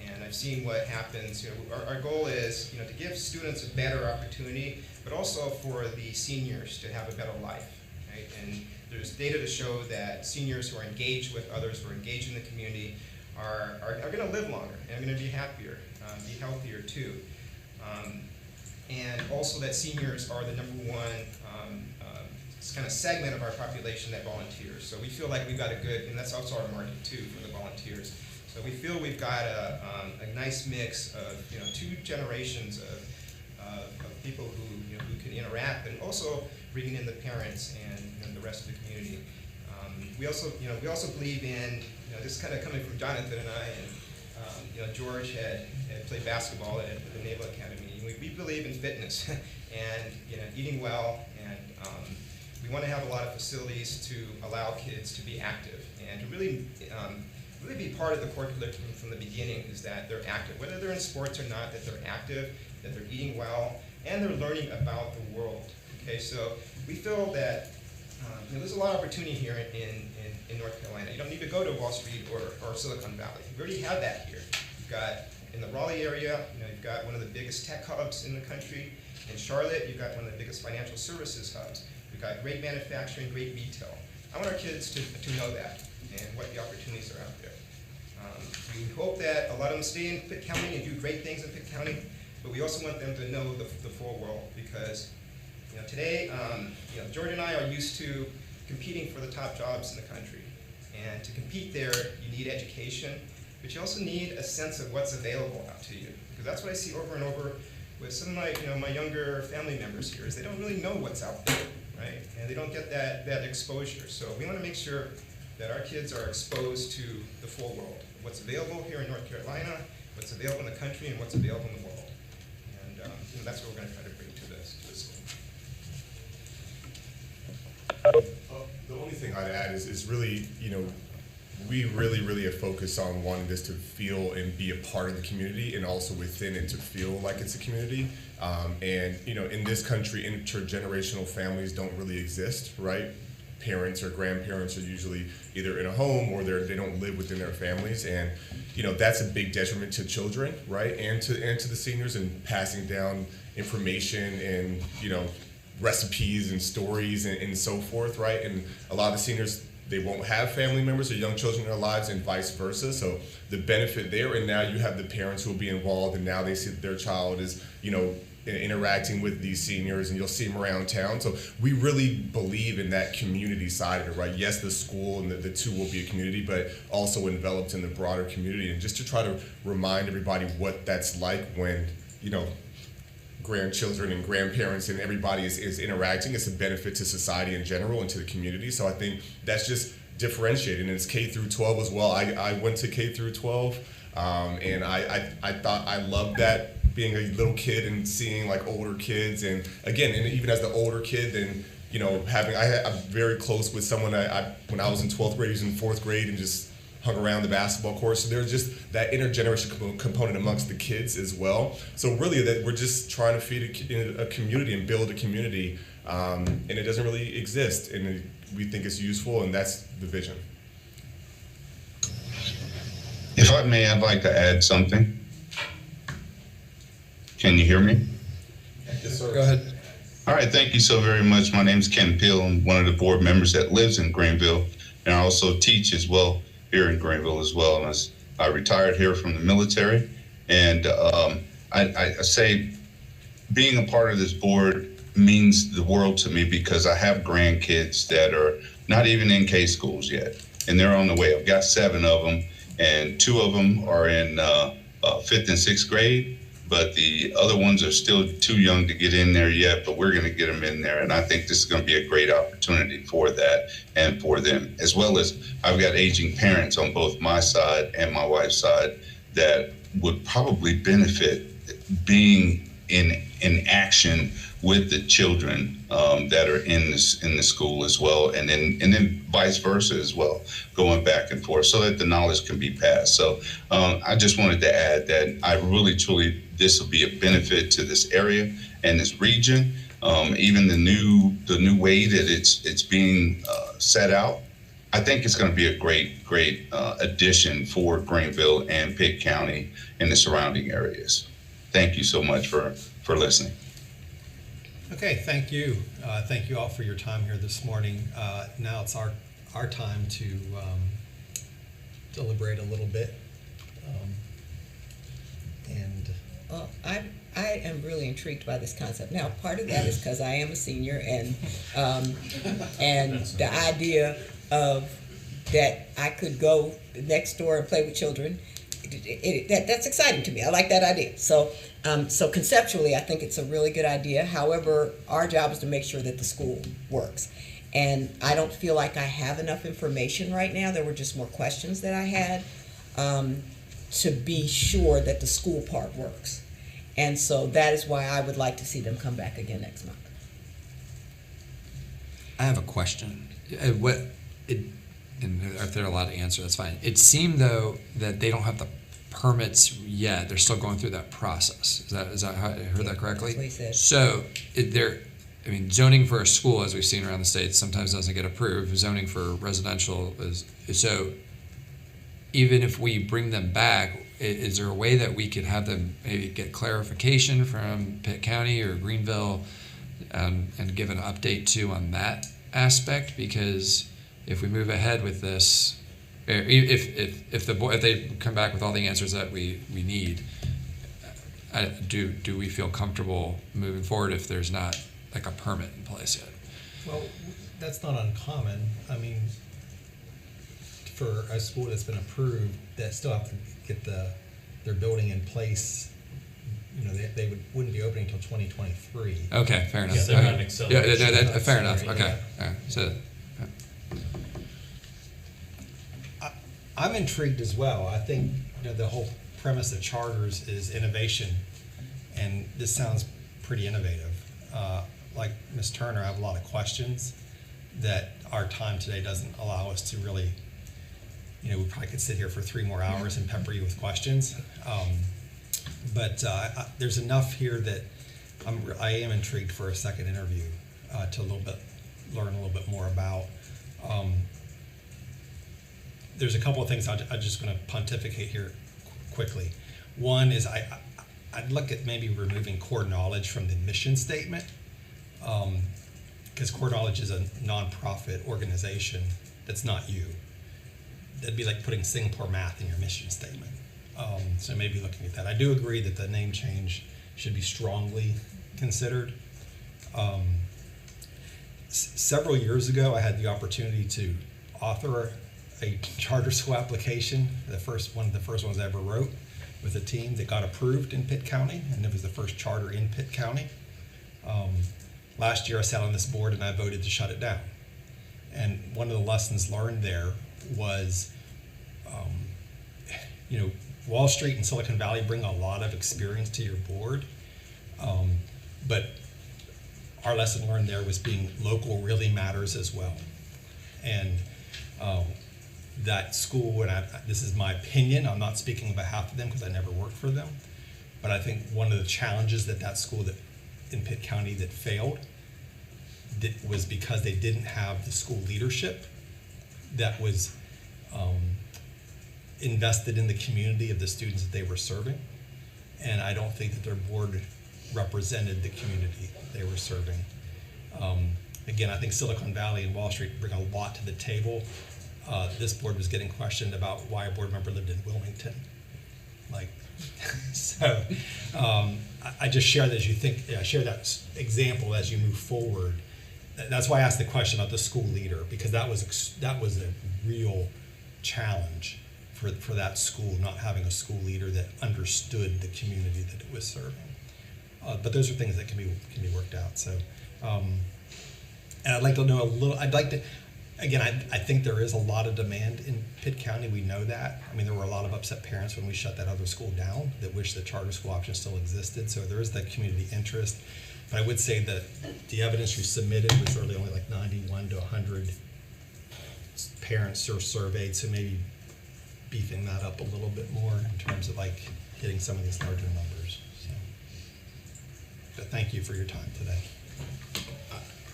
and I've seen what happens. Our goal is to give students a better opportunity, but also for the seniors to have a better life, right? And there's data to show that seniors who are engaged with others, who are engaged in the community, are going to live longer and are going to be happier, be healthier too. And also that seniors are the #1 kind of segment of our population that volunteers. So we feel like we've got a good, and that's also our market too for the volunteers. So we feel we've got a nice mix of 2 generations of people who can interact, and also bringing in the parents and the rest of the community. We also believe in this kind of coming from Jonathan and I, and George had played basketball at the Naval Academy. We believe in fitness and eating well, and we want to have a lot of facilities to allow kids to be active and to really really be part of the core curriculum from the beginning is that they're active, whether they're in sports or not, that they're active, that they're eating well, and they're learning about the world. Okay, so we feel that there's a lot of opportunity here in North Carolina. You don't need to go to Wall Street or Silicon Valley. We already have that here. You've got in the Raleigh area, you've got one of the biggest tech hubs in the country. In Charlotte, you've got one of the biggest financial services hubs. We've got great manufacturing, great retail. I want our kids to know that and what the opportunities are out there. We hope that a lot of them stay in Pitt County and do great things in Pitt County, but we also want them to know the full world because today, George and I are used to competing for the top jobs in the country. And to compete there, you need education, but you also need a sense of what's available out to you. Because that's what I see over and over with some of my younger family members here, is they don't really know what's out there, right? And they don't get that exposure. So we want to make sure that our kids are exposed to the full world, what's available here in North Carolina, what's available in the country, and what's available in the world. And that's what we're going to try to bring to this school. The only thing I'd add is really, we really are focused on wanting this to feel and be a part of the community, and also within it to feel like it's a community. In this country, intergenerational families don't really exist, right? Parents or grandparents are usually either in a home or they don't live within their families, and that's a big detriment to children, right? And to the seniors, and passing down information and recipes and stories and so forth, right? And a lot of the seniors, they won't have family members or young children in their lives, and vice versa. So the benefit there, and now you have the parents who will be involved, and now they see that their child is, interacting with these seniors, and you'll see them around town. So we really believe in that community side of it, right? Yes, the school and the two will be a community, but also enveloped in the broader community. And just to try to remind everybody what that's like when, grandchildren and grandparents and everybody is interacting. It's a benefit to society in general and to the community. So I think that's just differentiated, and it's K through 12 as well. I went to K through 12, and I thought I loved that, being a little kid and seeing like older kids, and again, and even as the older kid, then I'm very close with someone when I was in 12th grade, he was in 4th grade, and just hung around the basketball court. So there's just that intergenerational component amongst the kids as well. So really, that we're just trying to feed a community and build a community, and it doesn't really exist, and we think it's useful, and that's the vision. If I may, I'd like to add something. Can you hear me? Yes, sir. Go ahead. All right, thank you so very much. My name is Ken Peel. I'm one of the board members that lives in Greenville, and I also teach as well here in Greenville as well. And I retired here from the military, and I say being a part of this board means the world to me, because I have grandkids that are not even in K schools yet, and they're on the way. I've got 7 of them, and 2 of them are in 5th and 6th grade, but the other ones are still too young to get in there yet, but we're going to get them in there. And I think this is going to be a great opportunity for that and for them, as well as I've got aging parents on both my side and my wife's side that would probably benefit being in action with the children that are in the school as well, and then vice versa as well, going back and forth, so that the knowledge can be passed. So I just wanted to add that I really truly, this will be a benefit to this area and this region. Even the new way that it's being set out, I think it's going to be a great addition for Greenville and Pitt County and the surrounding areas. Thank you so much for listening. Okay, thank you. Thank you all for your time here this morning. Now it's our time to deliberate a little bit. I am really intrigued by this concept. Now, part of that is because I am a senior, and the idea of that I could go next door and play with children, that's exciting to me. I like that idea. So conceptually, I think it's a really good idea. However, our job is to make sure that the school works. And I don't feel like I have enough information right now. There were just more questions that I had to be sure that the school part works. And so that is why I would like to see them come back again next month. I have a question. and if they're allowed to answer, that's fine. It seemed though that they don't have the permits yet. They're still going through that process. Is that how I heard that correctly? That's what he said. So zoning for a school, as we've seen around the state, sometimes doesn't get approved. Zoning for residential is so. Even if we bring them back, is there a way that we could have them maybe get clarification from Pitt County or Greenville, and give an update too on that aspect? Because if we move ahead with this, if they come back with all the answers that we need, do we feel comfortable moving forward if there's not like a permit in place yet? Well, that's not uncommon. I mean, for a school that's been approved, that still have to get their building in place. You know, they wouldn't be opening until 2023. Okay, fair enough. Yeah, they're not an acceleration. Fair enough. Okay. All right. So. I'm intrigued as well. I think the whole premise of charters is innovation, and this sounds pretty innovative. Like Ms. Turner, I have a lot of questions that our time today doesn't allow us to really. We probably could sit here for 3 more hours and pepper you with questions, but there's enough here that I am intrigued for a second interview to learn a little bit more about. There's a couple of things I'm just going to pontificate here quickly. One is I'd look at maybe removing core knowledge from the mission statement, because core knowledge is a nonprofit organization that's not you. That'd be like putting Singapore math in your mission statement. So maybe looking at that. I do agree that the name change should be strongly considered. Several years ago, I had the opportunity to author a charter school application, one of the first ones I ever wrote, with a team that got approved in Pitt County, and it was the first charter in Pitt County. Last year I sat on this board and I voted to shut it down. And one of the lessons learned there was, Wall Street and Silicon Valley bring a lot of experience to your board, but our lesson learned there was being local really matters as well. And that school, and this is my opinion, I'm not speaking on behalf of them because I never worked for them, but I think one of the challenges that school in Pitt County that failed was because they didn't have the school leadership that was invested in the community of the students that they were serving. And I don't think that their board represented the community they were serving. Again, I think Silicon Valley and Wall Street bring a lot to the table. This board was getting questioned about why a board member lived in Wilmington. So I just share that as you think, share that example as you move forward. That's why I asked the question about the school leader, because that was a real challenge for that school, not having a school leader that understood the community that it was serving. But those are things that can be worked out. So, and I'd like to know again, I think there is a lot of demand in Pitt County. We know that. I mean, there were a lot of upset parents when we shut that other school down that wish the charter school option still existed. So there is that community interest. But I would say that the evidence you submitted was really only like 91 to 100 parents are surveyed. So maybe beefing that up a little bit more in terms of getting some of these larger numbers. So, but thank you for your time today.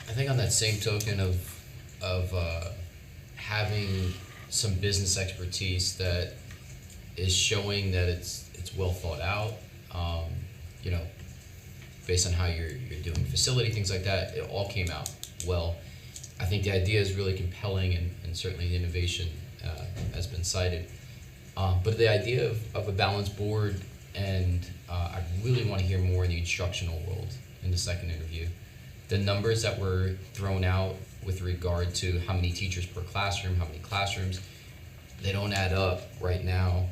I think on that same token of having some business expertise that is showing that it's well thought out, based on how you're doing facility, things like that, it all came out well. I think the idea is really compelling, and certainly the innovation has been cited. But the idea of a balanced board, and I really want to hear more in the instructional world in the second interview. The numbers that were thrown out with regard to how many teachers per classroom, how many classrooms, they don't add up right now.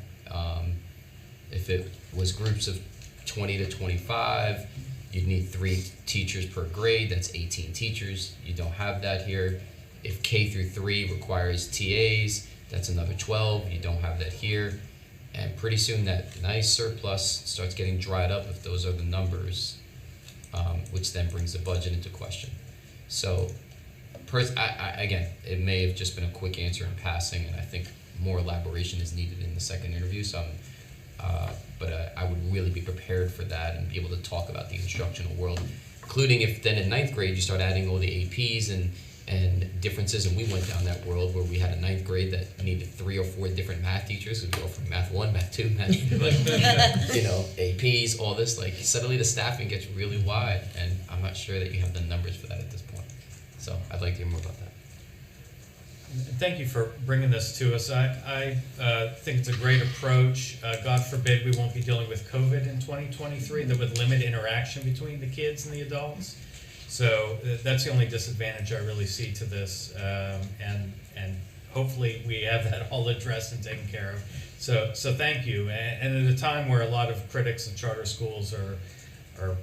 If it was groups of 20 to 25, you'd need 3 teachers per grade, that's 18 teachers. You don't have that here. If K through 3 requires TAs, that's another 12, you don't have that here. And pretty soon that nice surplus starts getting dried up if those are the numbers, which then brings the budget into question. So Again, it may have just been a quick answer in passing, and I think more elaboration is needed in the second interview. So, but I would really be prepared for that and be able to talk about the instructional world, including if then in ninth grade you start adding all the APs and differences. And we went down that world where we had a ninth grade that needed 3 or 4 different math teachers who go from math 1, math 2, math APs, all this. Like suddenly the staffing gets really wide, and I'm not sure that you have the numbers for that at this point. So I'd like to hear more about that. Thank you for bringing this to us. I think it's a great approach. God forbid we won't be dealing with COVID in 2023 that would limit interaction between the kids and the adults. So that's the only disadvantage I really see to this, and hopefully we have that all addressed and taken care of. So thank you. And at a time where a lot of critics of charter schools are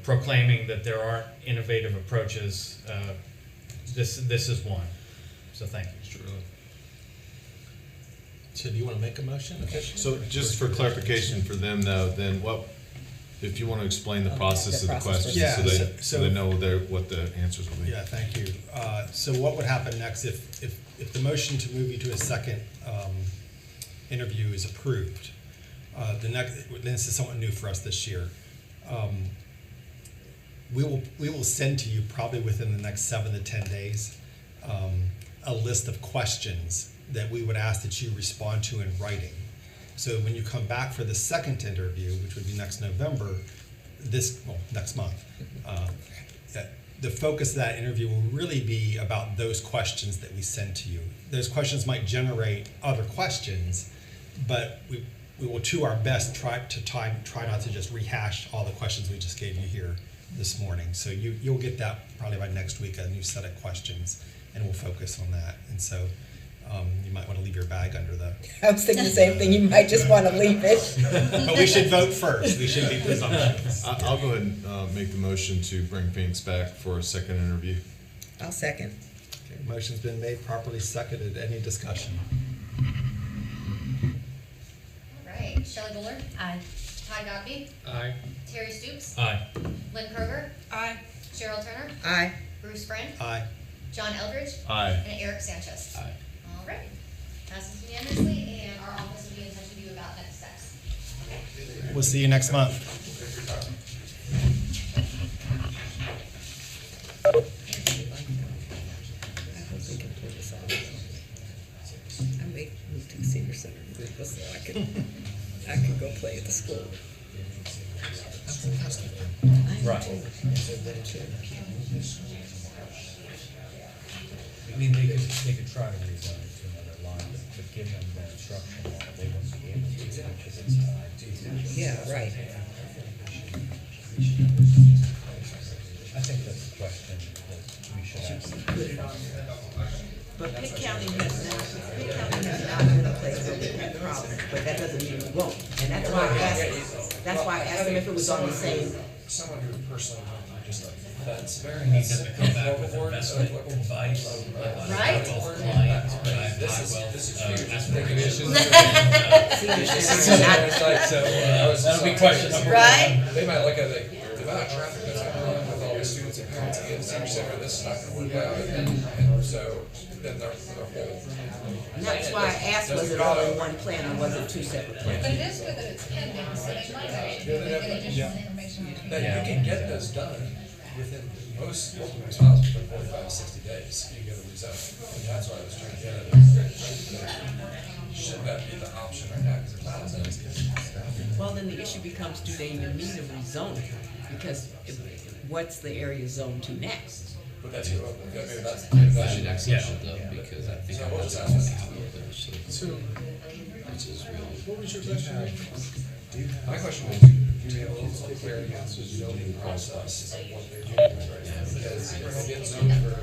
proclaiming that there aren't innovative approaches, this is one. So thank you. So do you want to make a motion? Okay. So just for clarification for them though, then what, if you want to explain the process of the questions, Yeah, so they know what the answers will be. Yeah, thank you. So what would happen next if the motion to move you to a second interview is approved? This is somewhat new for us this year. We will send to you probably within the next 7 to 10 days a list of questions that we would ask that you respond to in writing. So when you come back for the second interview, which would be next November, next month, the focus of that interview will really be about those questions that we send to you. Those questions might generate other questions, but we will to our best try not to just rehash all the questions we just gave you here this morning. So you'll get that probably by next week, a new set of questions, and we'll focus on that. And so you might want to leave your bag under the... I was thinking the same thing. You might just want to leave it. But we should vote first. We should be presumptuous. I'll go ahead and make the motion to bring Phoenix back for a second interview. I'll second. Okay, motion's been made, properly seconded. Any discussion? All right, Shelley Buller. Aye. Todd Godby. Aye. Terry Stoops. Aye. Lynn Kroger. Aye. Cheryl Turner. Aye. Bruce Friend. Aye. John Eldridge. Aye. And Eric Sanchez. Aye. All right. Passes unanimously, and our office will be in touch with you about next steps. We'll see you next month. I may move to the senior center so I can go play at the school. Right. I mean, they could try to rezone it to another line, but give them the instruction law, they wouldn't be able to, because it's tied to. Yeah, right. I think that's a question that we should ask. But Pitt County has not been a place where we've had problems, but that doesn't mean we won't. And that's why I asked them if it was on the same. Someone who personally went through just like, that's very. Need them to come back with investment advice. Right? This is huge. That'll be question number one. Right? They might look at the amount of traffic that's going on with all the students and parents in the senior center, this is not gonna work out. And so, then their whole. And that's why I asked, was it all in one plan or was it 2 separate plans? But it is good that it's pending, so they might actually be able to get additional information. But you can get those done within most local municipalities within 45 to 60 days. You get a rezone. And that's why I was trying to get it. Should that be the option right now? Because it's not a zone. Well, then the issue becomes, do they even need a rezoning? Because what's the area zoned to next? But that's maybe that's I should actually though, because I think I was asking eventually. So, Which is really. what was your question? My question was, do you have a little clarity on the zoning process of what they're doing right now? Because if they get zoned for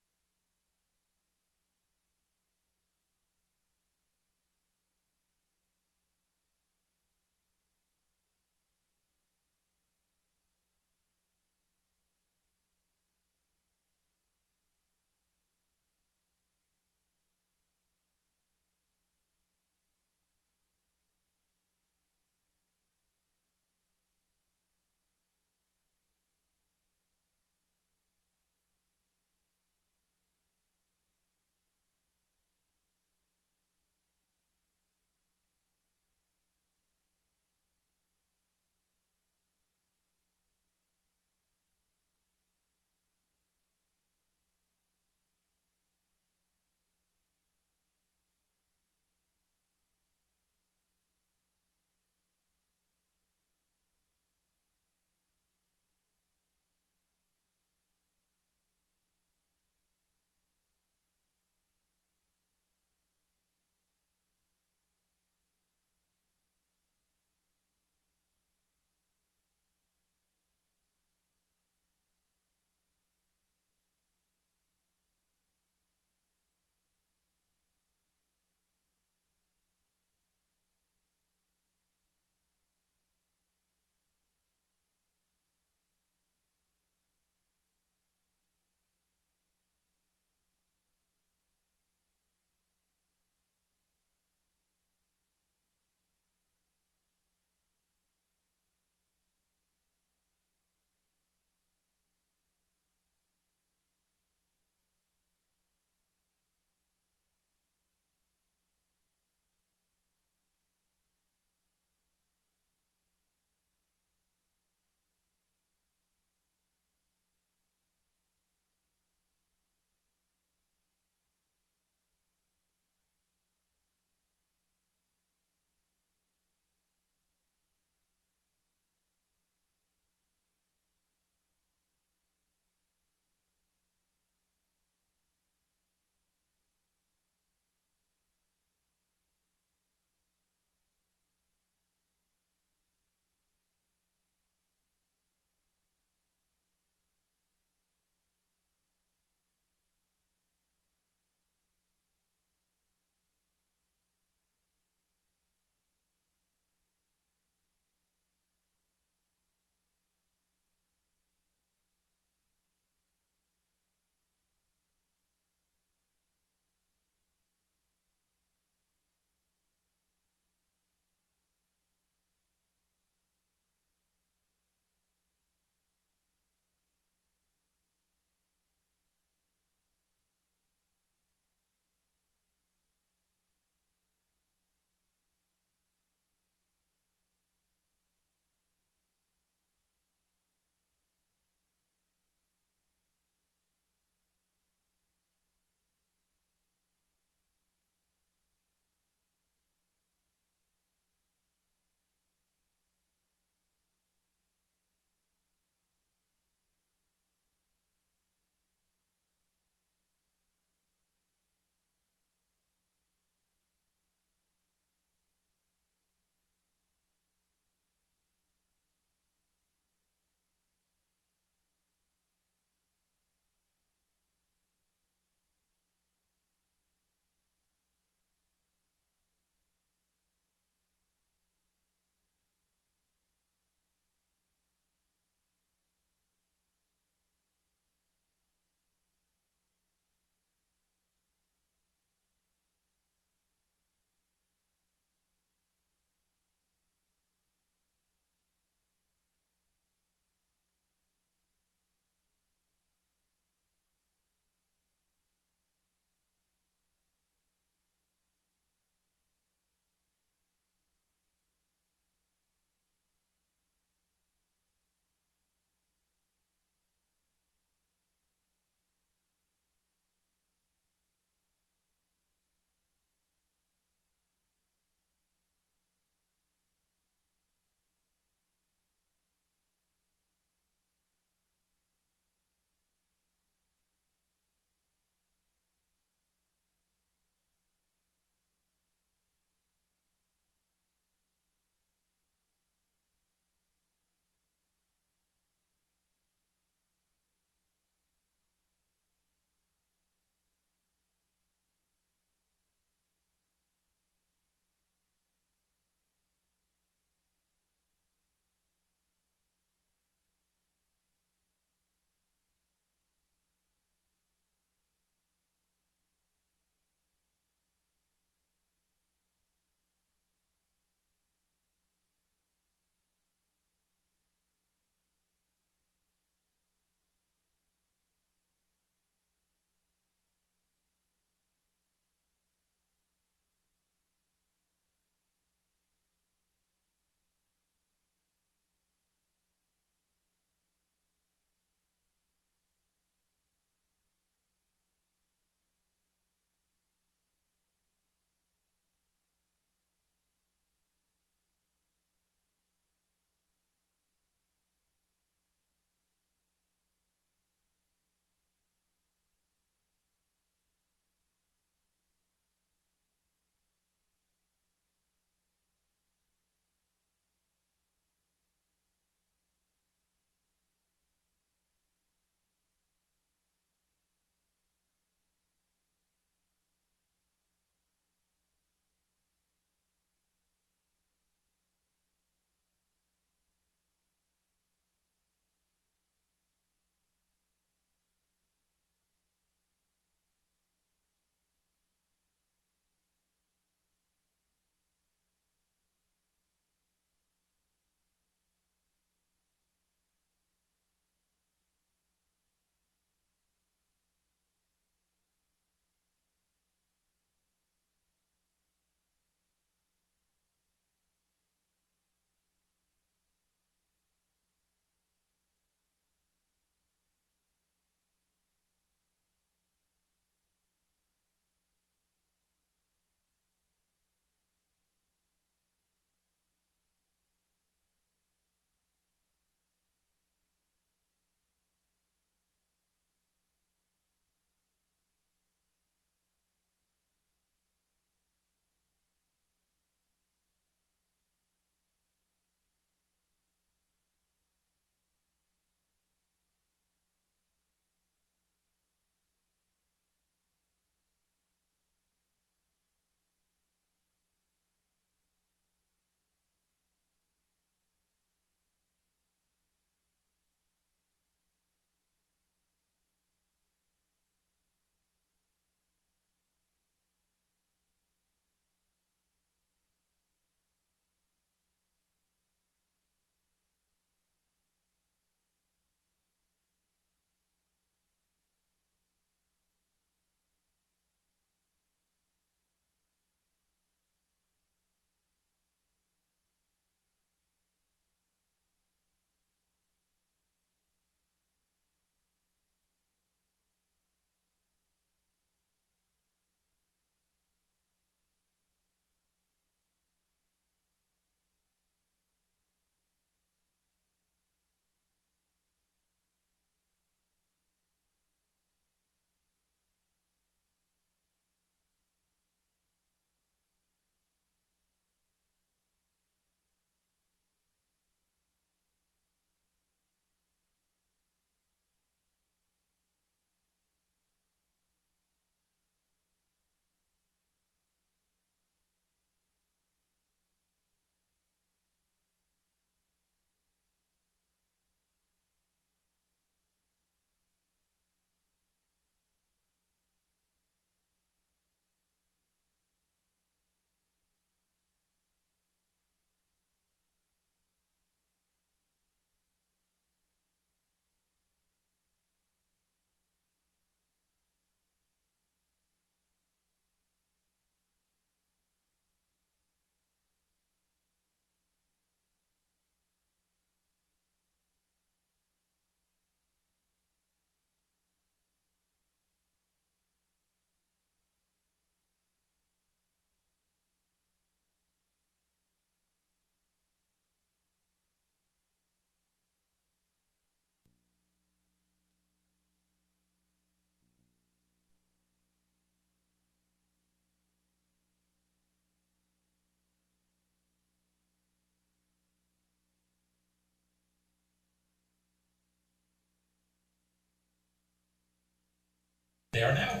They are now.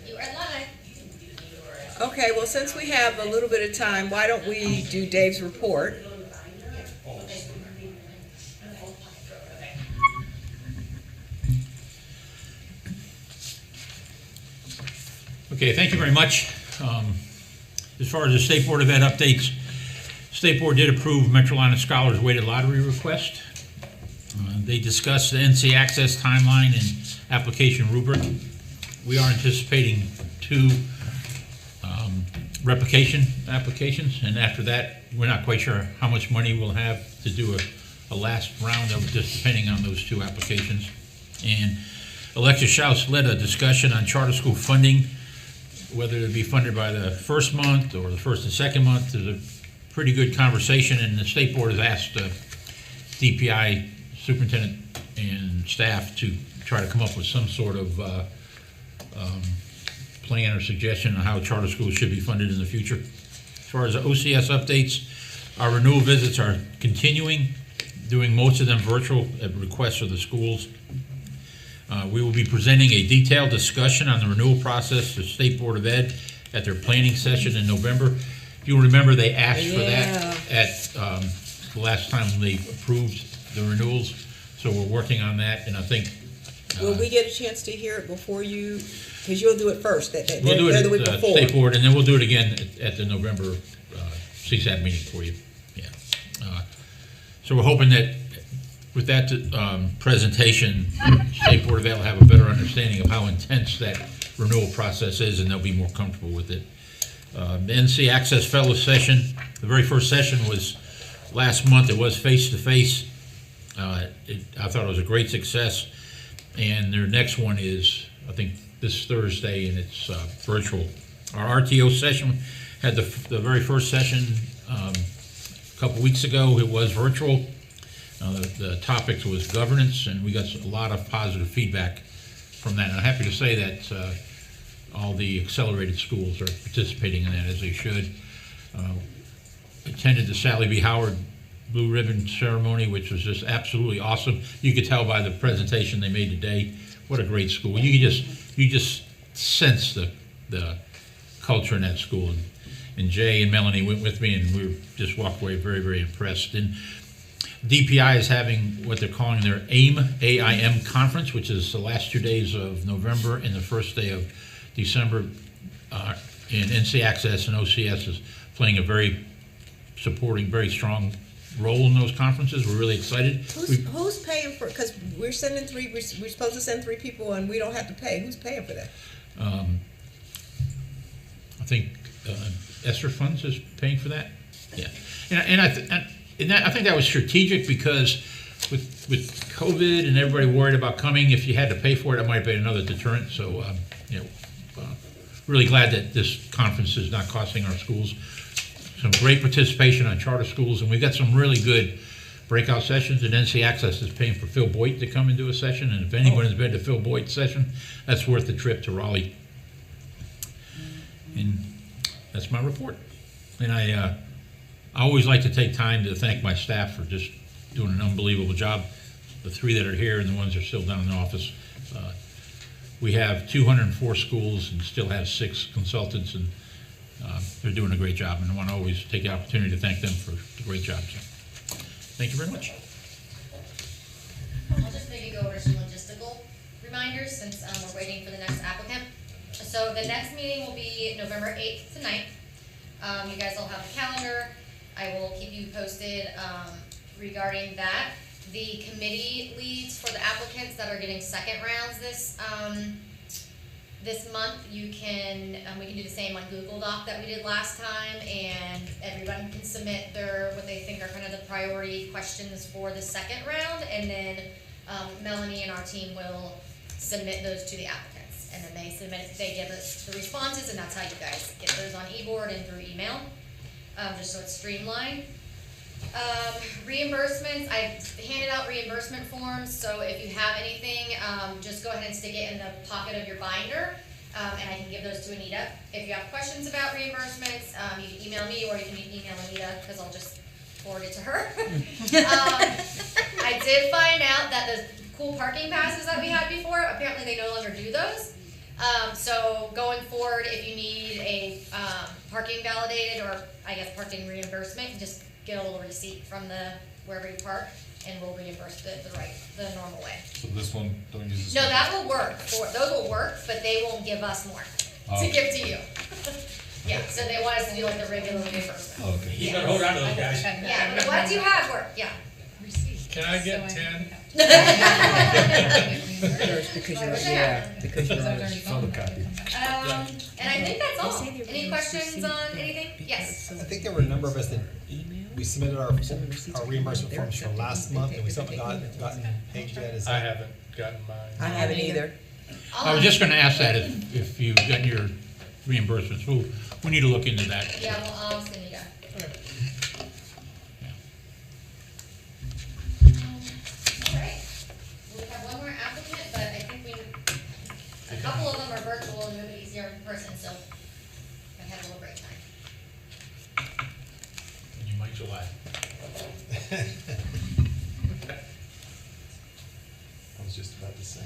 You are live. Okay, well, since we have a little bit of time, why don't we do Dave's report? Okay, thank you very much. As far as the State Board of Ed updates, State Board did approve Metrolina Scholars weighted lottery request. They discussed the NC Access timeline and application rubric. We are anticipating 2 replication applications, and after that, we're not quite sure how much money we'll have to do a last round of, just depending on those 2 applications. And Alexis Schaus led a discussion on charter school funding, whether it be funded by the first month or the first and second month. There's a pretty good conversation, and the State Board has asked DPI superintendent and staff to try to come up with some sort of plan or suggestion on how charter schools should be funded in the future. As far as the OCS updates, our renewal visits are continuing, doing most of them virtual at request of the schools. We will be presenting a detailed discussion on the renewal process to State Board of Ed at their planning session in November. If you'll remember, they asked for that at the last time they approved the renewals, so we're working on that, and I think Will we get a chance to hear it before you, because you'll do it first, we'll do they're the it week at the before. State Board, and then we'll do it again at the November CSAT meeting for you. Yeah. So we're hoping that with that presentation, State Board of Ed will have a better understanding of how intense that renewal process is, and they'll be more comfortable with it. The NC Access Fellow Session, the very first session was last month. It was face-to-face. I thought it was a great success. And their next one is, I think, this Thursday, and it's virtual. Our RTO session had the very first session a couple weeks ago. It was virtual. The topic was governance, and we got a lot of positive feedback from that. And I'm happy to say that all the accelerated schools are participating in that, as they should. Attended the Sally B. Howard Blue Ribbon Ceremony, which was just absolutely awesome. You could tell by the presentation they made today, what a great school. You just sense the culture in that school. And Jay and Melanie went with me, and we just walked away very, very impressed. And DPI is having what they're calling their AIM conference, which is the last 2 days of November and the first day of December. And NC Access and OCS is playing a very supporting, very strong role in those conferences. We're really excited. Who's paying for, because we're sending we're supposed to send 3 people and we don't have to pay. Who's paying for that? I think ESSER Funds is paying for that. Yeah, and I think that was strategic, because with COVID and everybody worried about coming, if you had to pay for it, it might have been another deterrent. So really glad that this conference is not costing our schools. Some great participation on charter schools, and we've got some really good breakout sessions. And NC Access is paying for Phil Boyd to come and do a session, and if anyone has been to Phil Boyd's session, that's worth the trip to Raleigh. And that's my report. And I always like to take time to thank my staff for just doing an unbelievable job. The 3 that are here and the ones that are still down in the office. We have 204 schools and still have 6 consultants, and they're doing a great job. And I want to always take the opportunity to thank them for the great job. So, thank you very much. I'll just maybe go over some logistical reminders since we're waiting for the next applicant. So the next meeting will be November 8th tonight. You guys will have the calendar. I will keep you posted regarding that. The committee leads for the applicants that are getting second rounds this month, you can, we can do the same on Google Doc that we did last time, and everyone can submit what they think are kind of the priority questions for the second round, and then Melanie and our team will submit those to the applicants, and then they give us the responses, and that's how you guys get those on e-board and through email, just so it's streamlined. Reimbursements, I've handed out reimbursement forms, so if you have anything, just go ahead and stick it in the pocket of your binder, and I can give those to Anita. If you have questions about reimbursements, you can email me, or you can email Anita, because I'll just forward it to her. I did find out that cool parking passes that we had before. Apparently they no longer do those. So going forward, if you need a parking validated, or I guess parking reimbursement, just get a little receipt from wherever you park, and we'll reimburse the normal way. So this one, don't use this. No, one? that will work. Those will work, but they won't give us more to give to you. Yeah, so they want us to do like the regular reimbursement. Oh, okay. You better hold on to those guys. Yeah, but the ones you have work, yeah. Can I get 10? Because you're, yeah, because you're on Photocopy. And I think that's all. Any questions on anything? Yes. I think there were a number of us that we submitted our reimbursement forms for last month, and we still haven't gotten paid yet. I haven't gotten mine. I haven't either. I was just gonna ask that if you've gotten your reimbursements. We need to look into that. Yeah, well, I'll send you guys. Alright, we have one more applicant, but I think a couple of them are virtual and nobody's here in person, so I had a little break time. And you might July. I was just about to say.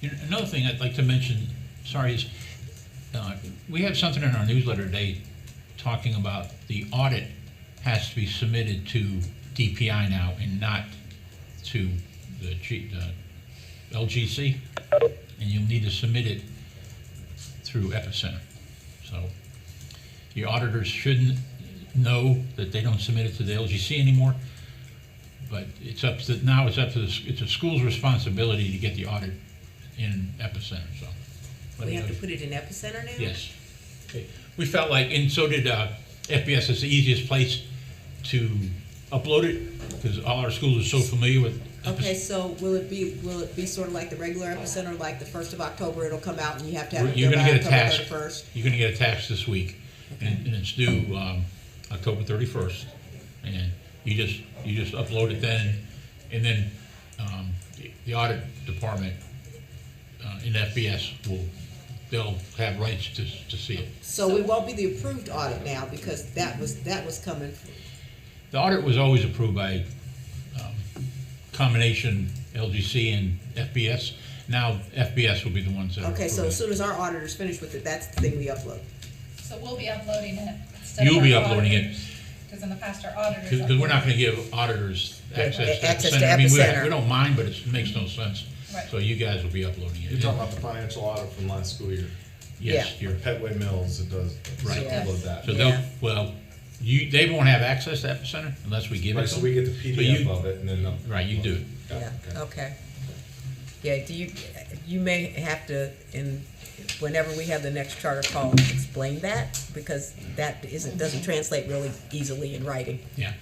You know, another thing I'd like to mention, sorry, is we have something in our newsletter today talking about the audit has to be submitted to DPI now and not to the LGC. and you'll need to submit it through Epicenter. So your auditors shouldn't know that they don't submit it to the LGC anymore, but it's up to it's a school's responsibility to get the audit in Epicenter, so. let We me have know. to put it in Epicenter now? Yes. Okay. We felt like, and so did FBS, it's the easiest place to upload it, because all our schools are so familiar with. Okay, so will it be sort of like the regular Epicenter, like the 1st of October, it'll come out and you have to have it You're done gonna by get a tax. October 31st? You're gonna get a tax this week, and it's due October 31st, and you just upload it then, and then the audit department in FBS they'll have rights to see it. So we won't be the approved audit now, because that was coming. The audit was always approved by combination LGC and FBS. Now FBS will be the ones that are Okay, so approving as soon as our auditors finish with it, that's the thing we upload. So we'll be uploading it instead of You'll be our uploading it. auditors, because in the past our auditors. Because we're not uploaded. gonna give auditors access to Access to Epicenter. I mean, Epicenter. we don't mind, but it makes no sense. Right. So you guys will be uploading it. You're talking about the financial audit from last school year. Yes, Your Petway Mills, it does Right. upload that. So they won't have access to Epicenter unless we give it Right, to so them. we get the So PDF you- of it and then. Right, you do it. Yeah, okay. Yeah, you may have to, whenever we have the next charter call, explain that, because that doesn't translate really easily in writing. Yeah.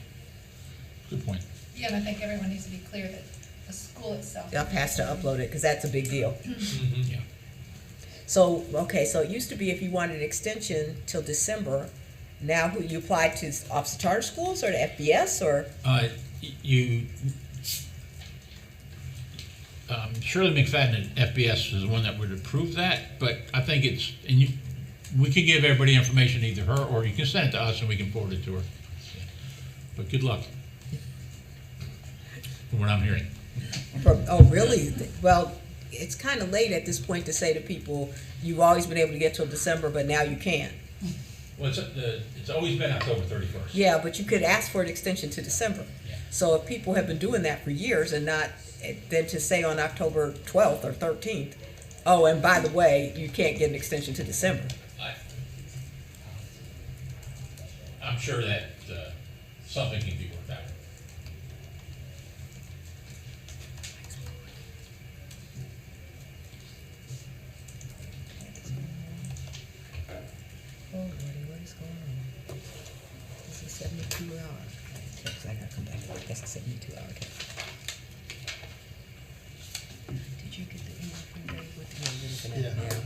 Good point. Yeah, and I think everyone needs to be clear that the school itself. Has to upload it, because that's a big deal. Yeah. So, okay, so it used to be if you wanted an extension till December, now who you applied to Office of Charter Schools or to FBS or? Shirley McFadden at FBS is the one that would approve that, but I think we can give everybody information, either her, or you can send it to us and we can forward it to her. But good luck, from what I'm hearing. Oh, really? Well, it's kind of late at this point to say to people, you've always been able to get till December, but now you can't. Well, it's always been October 31st. Yeah, but you could ask for an extension to December. So if people have been doing that for years and not, then to say on October 12th or 13th, oh, and by the way, you can't get an extension to December. I'm sure that something can be worked out. Oh, Lordy, what is going on? This is 72 hours. Okay, so I gotta come back. That's a 72-hour case. Did you get the email from Dave with the, you're looking at it now?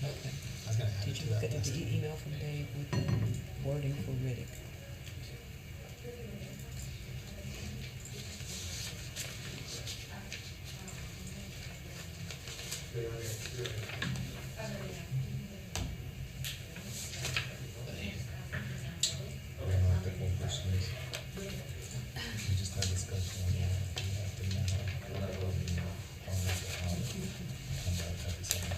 Okay. I was gonna add it Did to you that get list. the email from Dave with the wording for Riddick? We just had discussion on that. We have to now let go of the come back at the same.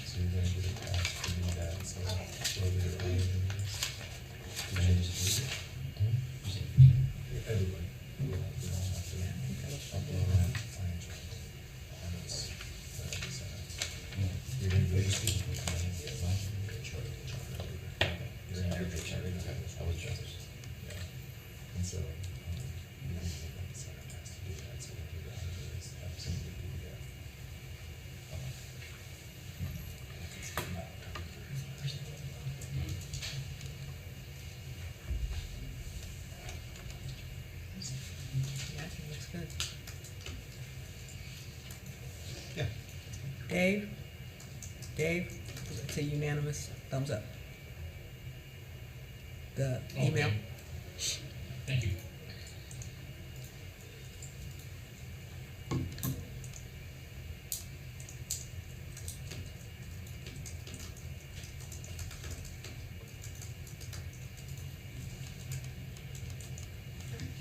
So you're gonna get a task to do that, so we'll do it earlier than this. Did you just read it? Everybody. We don't have to upload that financial. And it's, you're gonna do it. You're gonna have to check it. I was just. Yeah. And so, you know, the center has to do that, so we'll do that, it's absolutely PDF. Yeah, I think it looks good. Yeah. Dave, it's a unanimous thumbs up. The email? Okay. Thank you.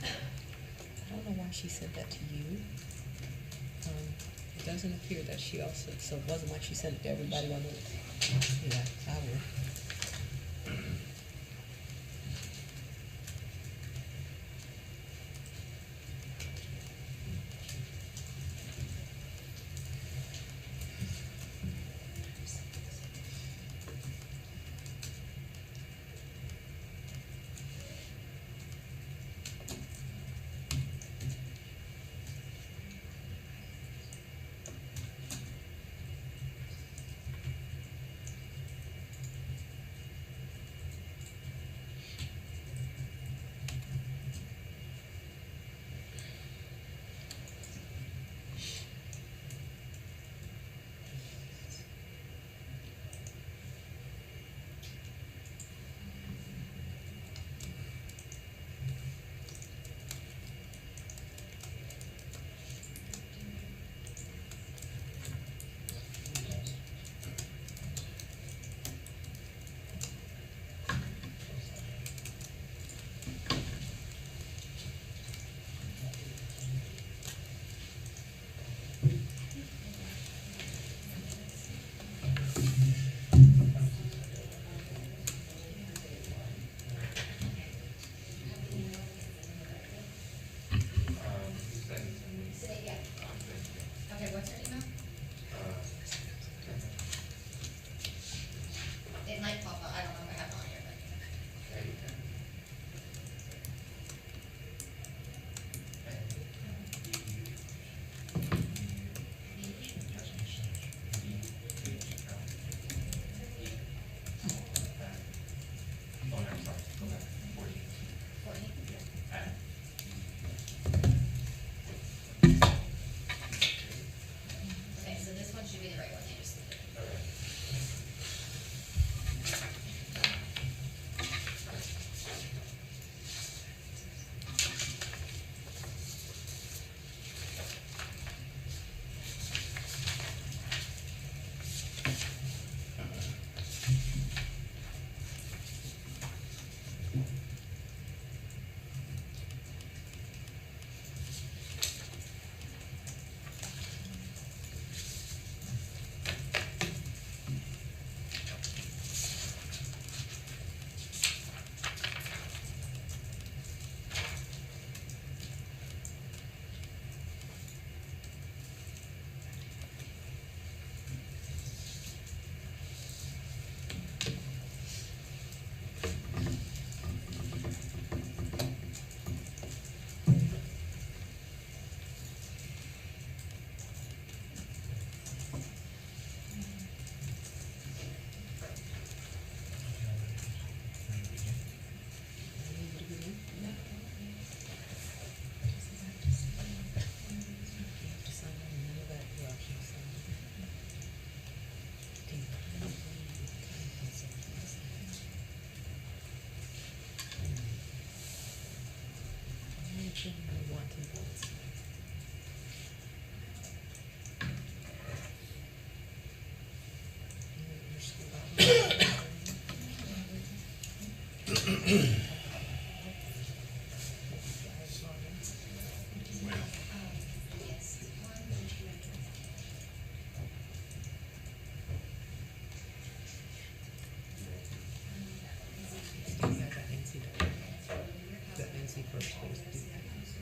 I don't know why she sent that to you. It doesn't appear that she also, so it wasn't like she sent it to everybody on the, yeah, I will.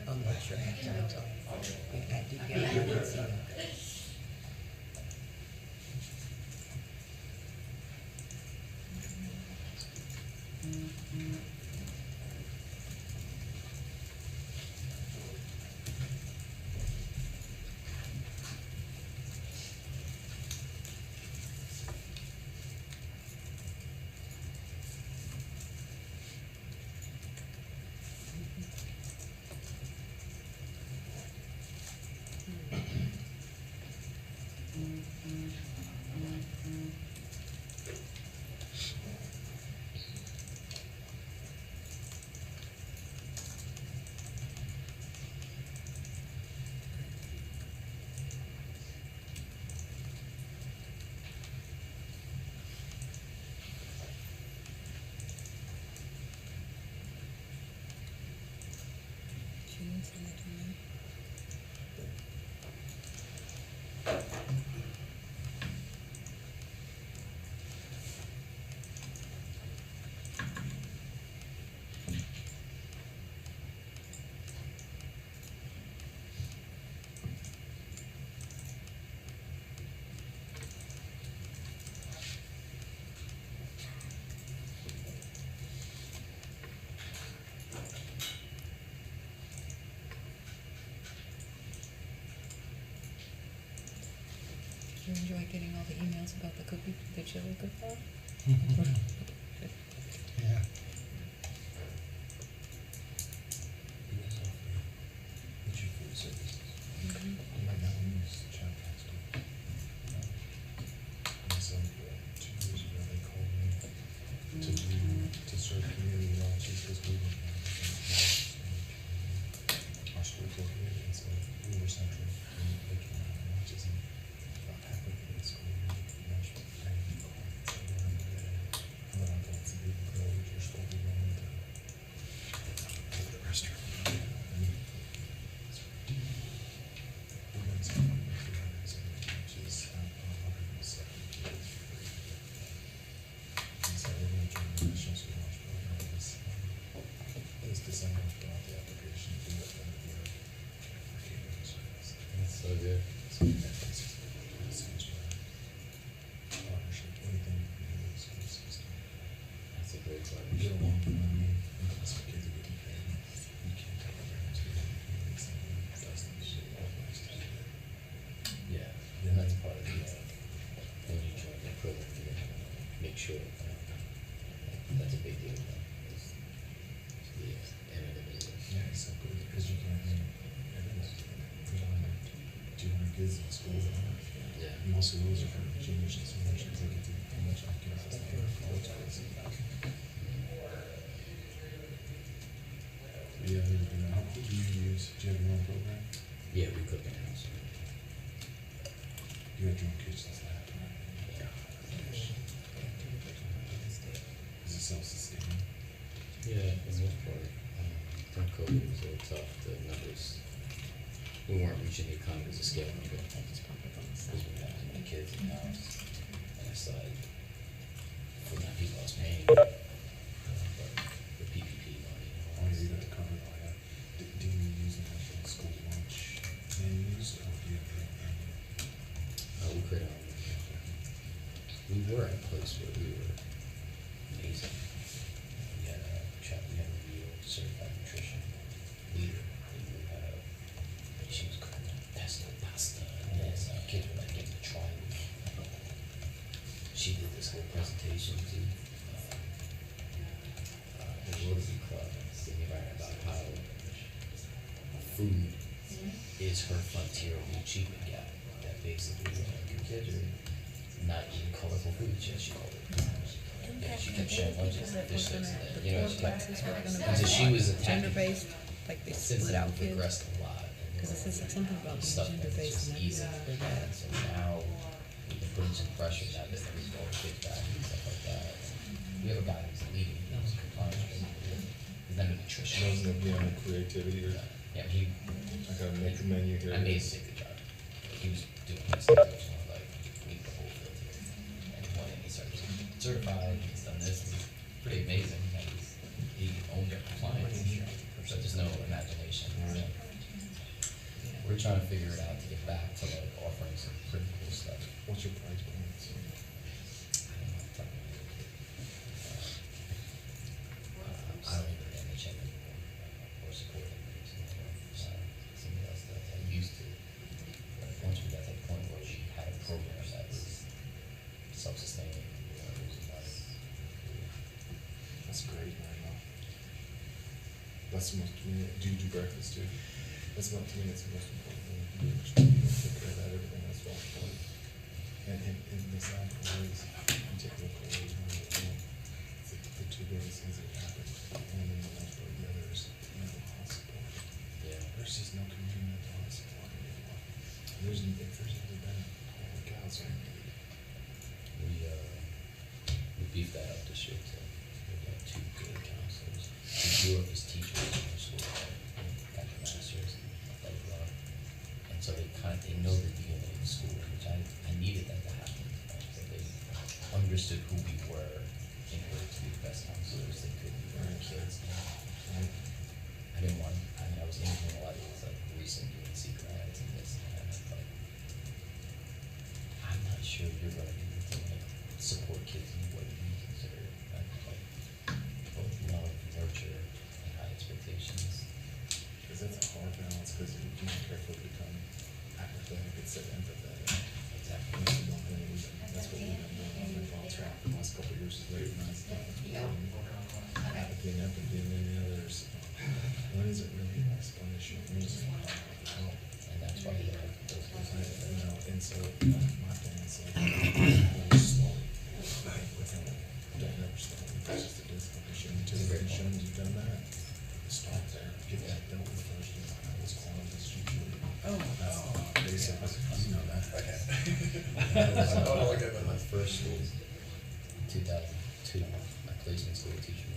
I'm not sure. You enjoy getting all the emails about the cookie, the chili cook-off? Yeah. What's your food services? Mhm. Right now, we use child tax code. And so, 2 years ago, they called me to serve community lunches because we didn't have our school's located, and so we were central. And they came out and lunches, and about halfway through the school year, lunch was paid and called and said, "We're under the day." And then I got some big clothes, you're supposed to be going to the restaurant. And we're going to spend $270, which is 170 kids free. And so we're going to join the National School Lunch Program this December, fill out the application, do it at the end of the year for catering service. That's so good. So it's partnership, anything you can do with the school system. That's a great We partnership. get along, you know what I mean? Because our kids are getting paid. You can't take our parents to get paid, so we does things so always to do that. Yeah, and that's part of the, when you join the program, you're gonna make sure, that's a big deal. Yeah, anonymity. Yeah, exactly, because you can't, I mean, we don't have 200 kids in school. Yeah. Most of those are from juniors and seniors, because they get to pretty much on campus, they go to college kids. Yeah, how do you use, do you have your own program? Yeah, we cook in house. You have your own kitchen staff, right? Yeah. Is it self-sustaining? Yeah, for the most part. During COVID, it was a little tough, the numbers, we weren't reaching the economies of scale. Because we had so many kids in the house, and aside from that, people I was paying, but the PPP money. Oh, yeah, you got to cover it all, yeah. Do you use the national school lunch menus, or do you have your own menu? We created our own menu. We were at a place where we were amazing. We had a chef, we had a real certified nutrition leader. And we had a, she was cooking pesto pasta, and this, kids were like getting to try it. She did this whole presentation to the Rotary Club, singing about how food is her frontier of the achievement gap. That basically, your kids are not eating colorful food, she called it. Yeah, she kept sharing lunches, fish sticks, you know, she kept, until she was attacking. Gender-based like they Since split then, out we've kids? progressed a lot. and Because it says like something about being stuff that's gender-based just and easy. that's for that. So now we've been putting some pressure now that we all the kids back and stuff like that. We have a guy who's leading, who's compliance, he's not a nutrition. Knows that we have creativity or. Yeah, he. I gotta make a menu here. I made him take the job. He was doing his stuff, so I was like, leave the whole field here. And he went and he started certified, he's done this, and it's pretty amazing. That he owned their compliance, so just no imagination. So we're trying to figure it out to get back to like offering some pretty cool stuff. What's your price point? I don't even get any check anymore or support anymore. Somebody else does. I used to. But once we got to the point where we had a program that was self-sustaining, we weren't losing money. That's great, man. That's the most, do you do breakfast too? That's about, to me, that's the most important thing. You take care of that, everything else falls apart. And the sad part is, you take a look at what the two biggest things that happen, and then the most part, the other is mental health support. Yeah. There's just no community mental health support anymore. There's, if there's ever been, holy cow, so We beefed that up this year too. We've got two good counselors who grew up as teachers in our school, and got their masters and blah, blah, blah. And so they know the DNA of the school, which I needed that to happen. Right? So they understood who we were in order to be the best counselors they could be for our kids. And I didn't want, I was interviewing a lot of these like recent UNC grads and this and that, and I thought, I'm not sure you're going to be able to like support kids in what we consider like both love, nurture, and high expectations. Because that's a hard balance, because you can't carefully become apathetic, it's empathetic. Exactly. That's the one thing that's what we have done on the contract the last couple of years is recognize that. Apathy and empathy, and then the others, when is it really an explanation? When is it help? And that's why we have those You know, and so my thing is like, really slow. With him, don't never slow. It's just a discipline. You shouldn't you've done that. Start there, get that dealt with first. You know, how this quality is usually. Oh. That's basic. You know that. My first school, 2002, my placement school teacher.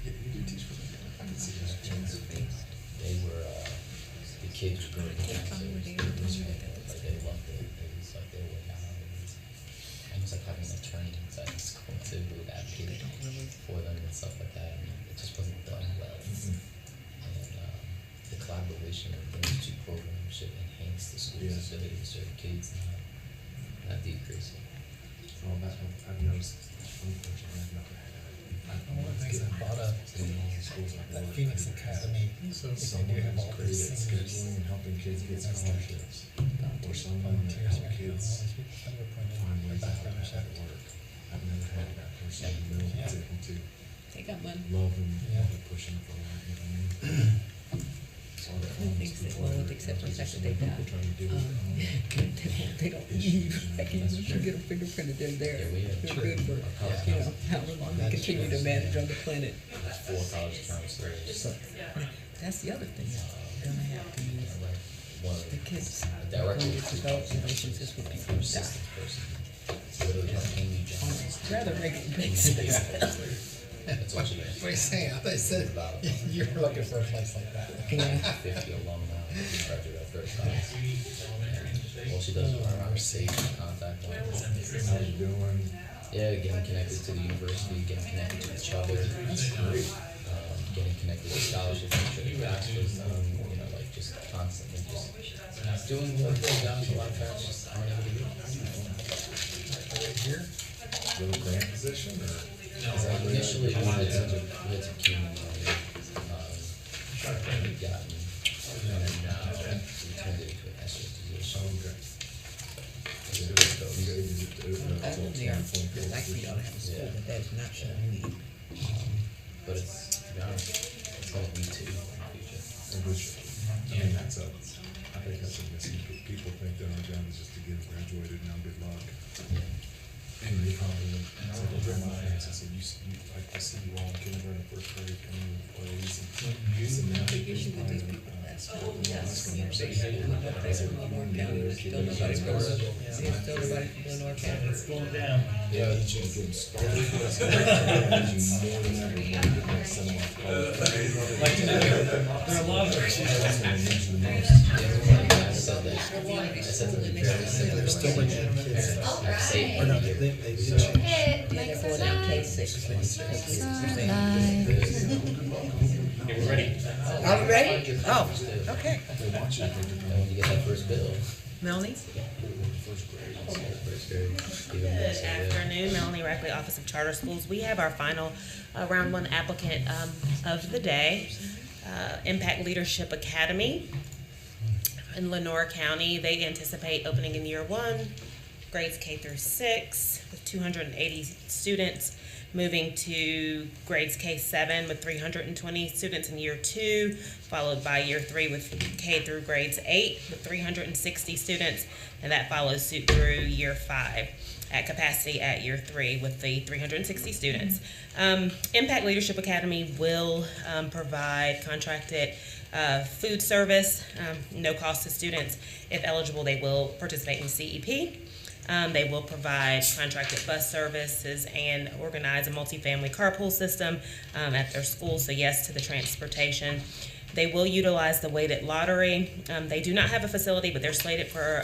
You do teach for them. I can see that. They were, the kids were great. They loved it. It was like they were down. It was like having an attorney inside the school too, who would advocate for them and stuff like that. And it just wasn't done well. And the collaboration of those two programs should enhance the school's ability to serve kids, not decrease it. Oh, I've noticed, unfortunately, I've never had. One of the things I brought up, that Phoenix Academy, so they have all these singers, scheduling and helping kids get scholarships. Or someone that help kids find ways out of that work. I've never had that person in the middle of it to They got one. love and pushing for that, you know what I mean? So all the Thinks that, well, except for the fact that they people died. trying to do it. They don't leave, like, you should get a fingerprint, they're there. Yeah, we have They're good for, you know, however long they continue to manage on the planet. There's 4 college counselors. So, that's the other thing, you're gonna have to use the kids The are director going to of develop relationships with people who die literally like Amy Jones. on a rather regular basis. That's what she does. what are you saying? I thought you said you're looking for a place like that. Yeah. 50 alumni, graduate at first class. All she does is run around safe contact them. How you doing? Yeah, getting connected to the university, getting connected to each other. Getting connected to scholarships, make sure the bachelor's done, you know, like just constantly just doing what those guys a lot of parents just aren't able to do. Here? Little grant position or? Initially, we had some community money, we've gotten, and then now we turned it into an ESSER position. I live there, it's actually ought to have a school, but that is not showing me. But it's, to be honest, it's gonna be too in the future. I mean, that's I think that's a missing. People think that our job is just to get graduated, now good luck. And they probably, I said, my parents, I said, I see you all in kindergarten, first grade, coming with plays, and big issue with these people last time. Yes. It's going down. Yeah. There are a lot of Are we ready? Oh, okay. When you get that first bill. Melanie? Good afternoon, Melanie Rackley, Office of Charter Schools. We have our final round one applicant of the day, Impact Leadership Academy in Lenore County. They anticipate opening in year one, grades K through 6, with 280 students, moving to grades K-7 with 320 students in year 2, followed by year 3 with K through grades 8 with 360 students, and that follows suit through year 5 at capacity at year 3 with the 360 students. Impact Leadership Academy will provide contracted food service, no cost to students. If eligible, they will participate in CEP. They will provide contracted bus services and organize a multifamily carpool system at their school, so yes to the transportation. They will utilize the weighted lottery. They do not have a facility, but they're slated for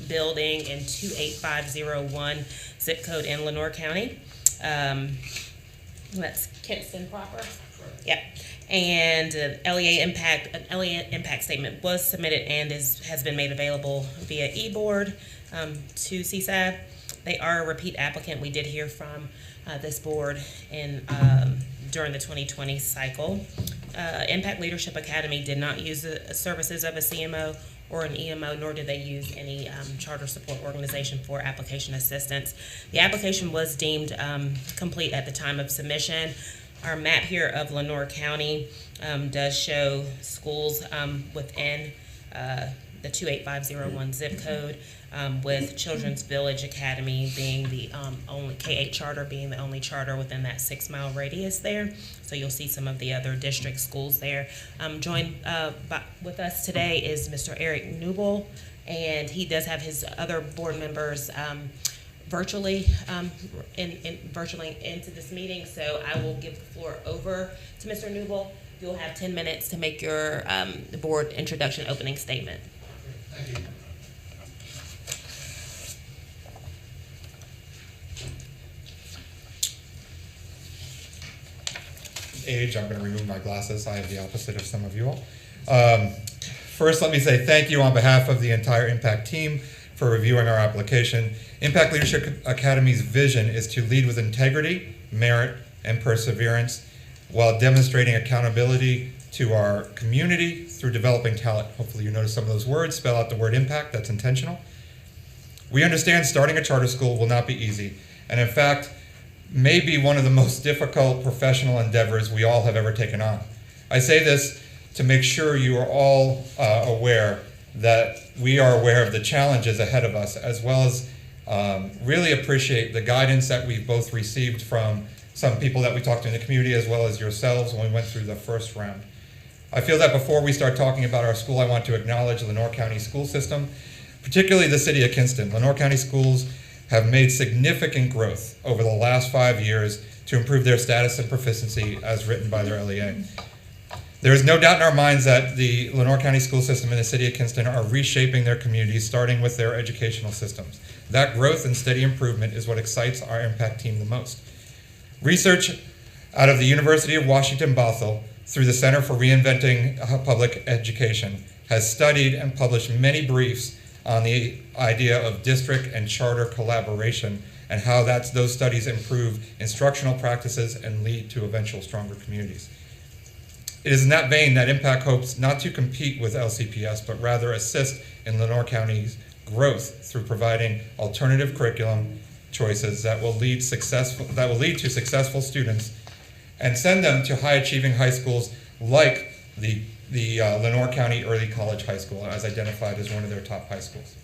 building in 28501 zip code in Lenore County. That's Kinston proper. Yep. And an LEA impact statement was submitted and has been made available via e-board to CSAB. They are a repeat applicant. We did hear from this board during the 2020 cycle. Impact Leadership Academy did not use the services of a CMO or an EMO, nor did they use any charter support organization for application assistance. The application was deemed complete at the time of submission. Our map here of Lenore County does show schools within the 28501 zip code, with Children's Village Academy being the only K-8 charter, being the only charter within that 6-mile radius there. So you'll see some of the other district schools there. Joined with us today is Mr. Eric Newble, and he does have his other board members virtually virtually into this meeting. So I will give the floor over to Mr. Newble. You'll have 10 minutes to make your board introduction opening statement. Thank you. Age, I'm going to remove my glasses. I have the opposite of some of you all. First, let me say thank you on behalf of the entire Impact team for reviewing our application. Impact Leadership Academy's vision is to lead with integrity, merit, and perseverance while demonstrating accountability to our community through developing talent. Hopefully you notice some of those words, spell out the word impact, that's intentional. We understand starting a charter school will not be easy, and in fact, may be one of the most difficult professional endeavors we all have ever taken on. I say this to make sure you are all aware that we are aware of the challenges ahead of us, as well as really appreciate the guidance that we've both received from some people that we talked to in the community, as well as yourselves when we went through the first round. I feel that before we start talking about our school, I want to acknowledge the Lenore County school system, particularly the city of Kinston. Lenore County schools have made significant growth over the last 5 years to improve their status and proficiency as written by their LEA. There is no doubt in our minds that the Lenore County school system and the city of Kinston are reshaping their communities, starting with their educational systems. That growth and steady improvement is what excites our impact team the most. Research out of the University of Washington, Bothell, through the Center for Reinventing Public Education, has studied and published many briefs on the idea of district and charter collaboration and how those studies improve instructional practices and lead to eventual stronger communities. It is in that vein that Impact hopes not to compete with LCPS, but rather assist in Lenore County's growth through providing alternative curriculum choices that will lead to successful students and send them to high-achieving high schools like the Lenore County Early College High School, as identified as one of their top high schools.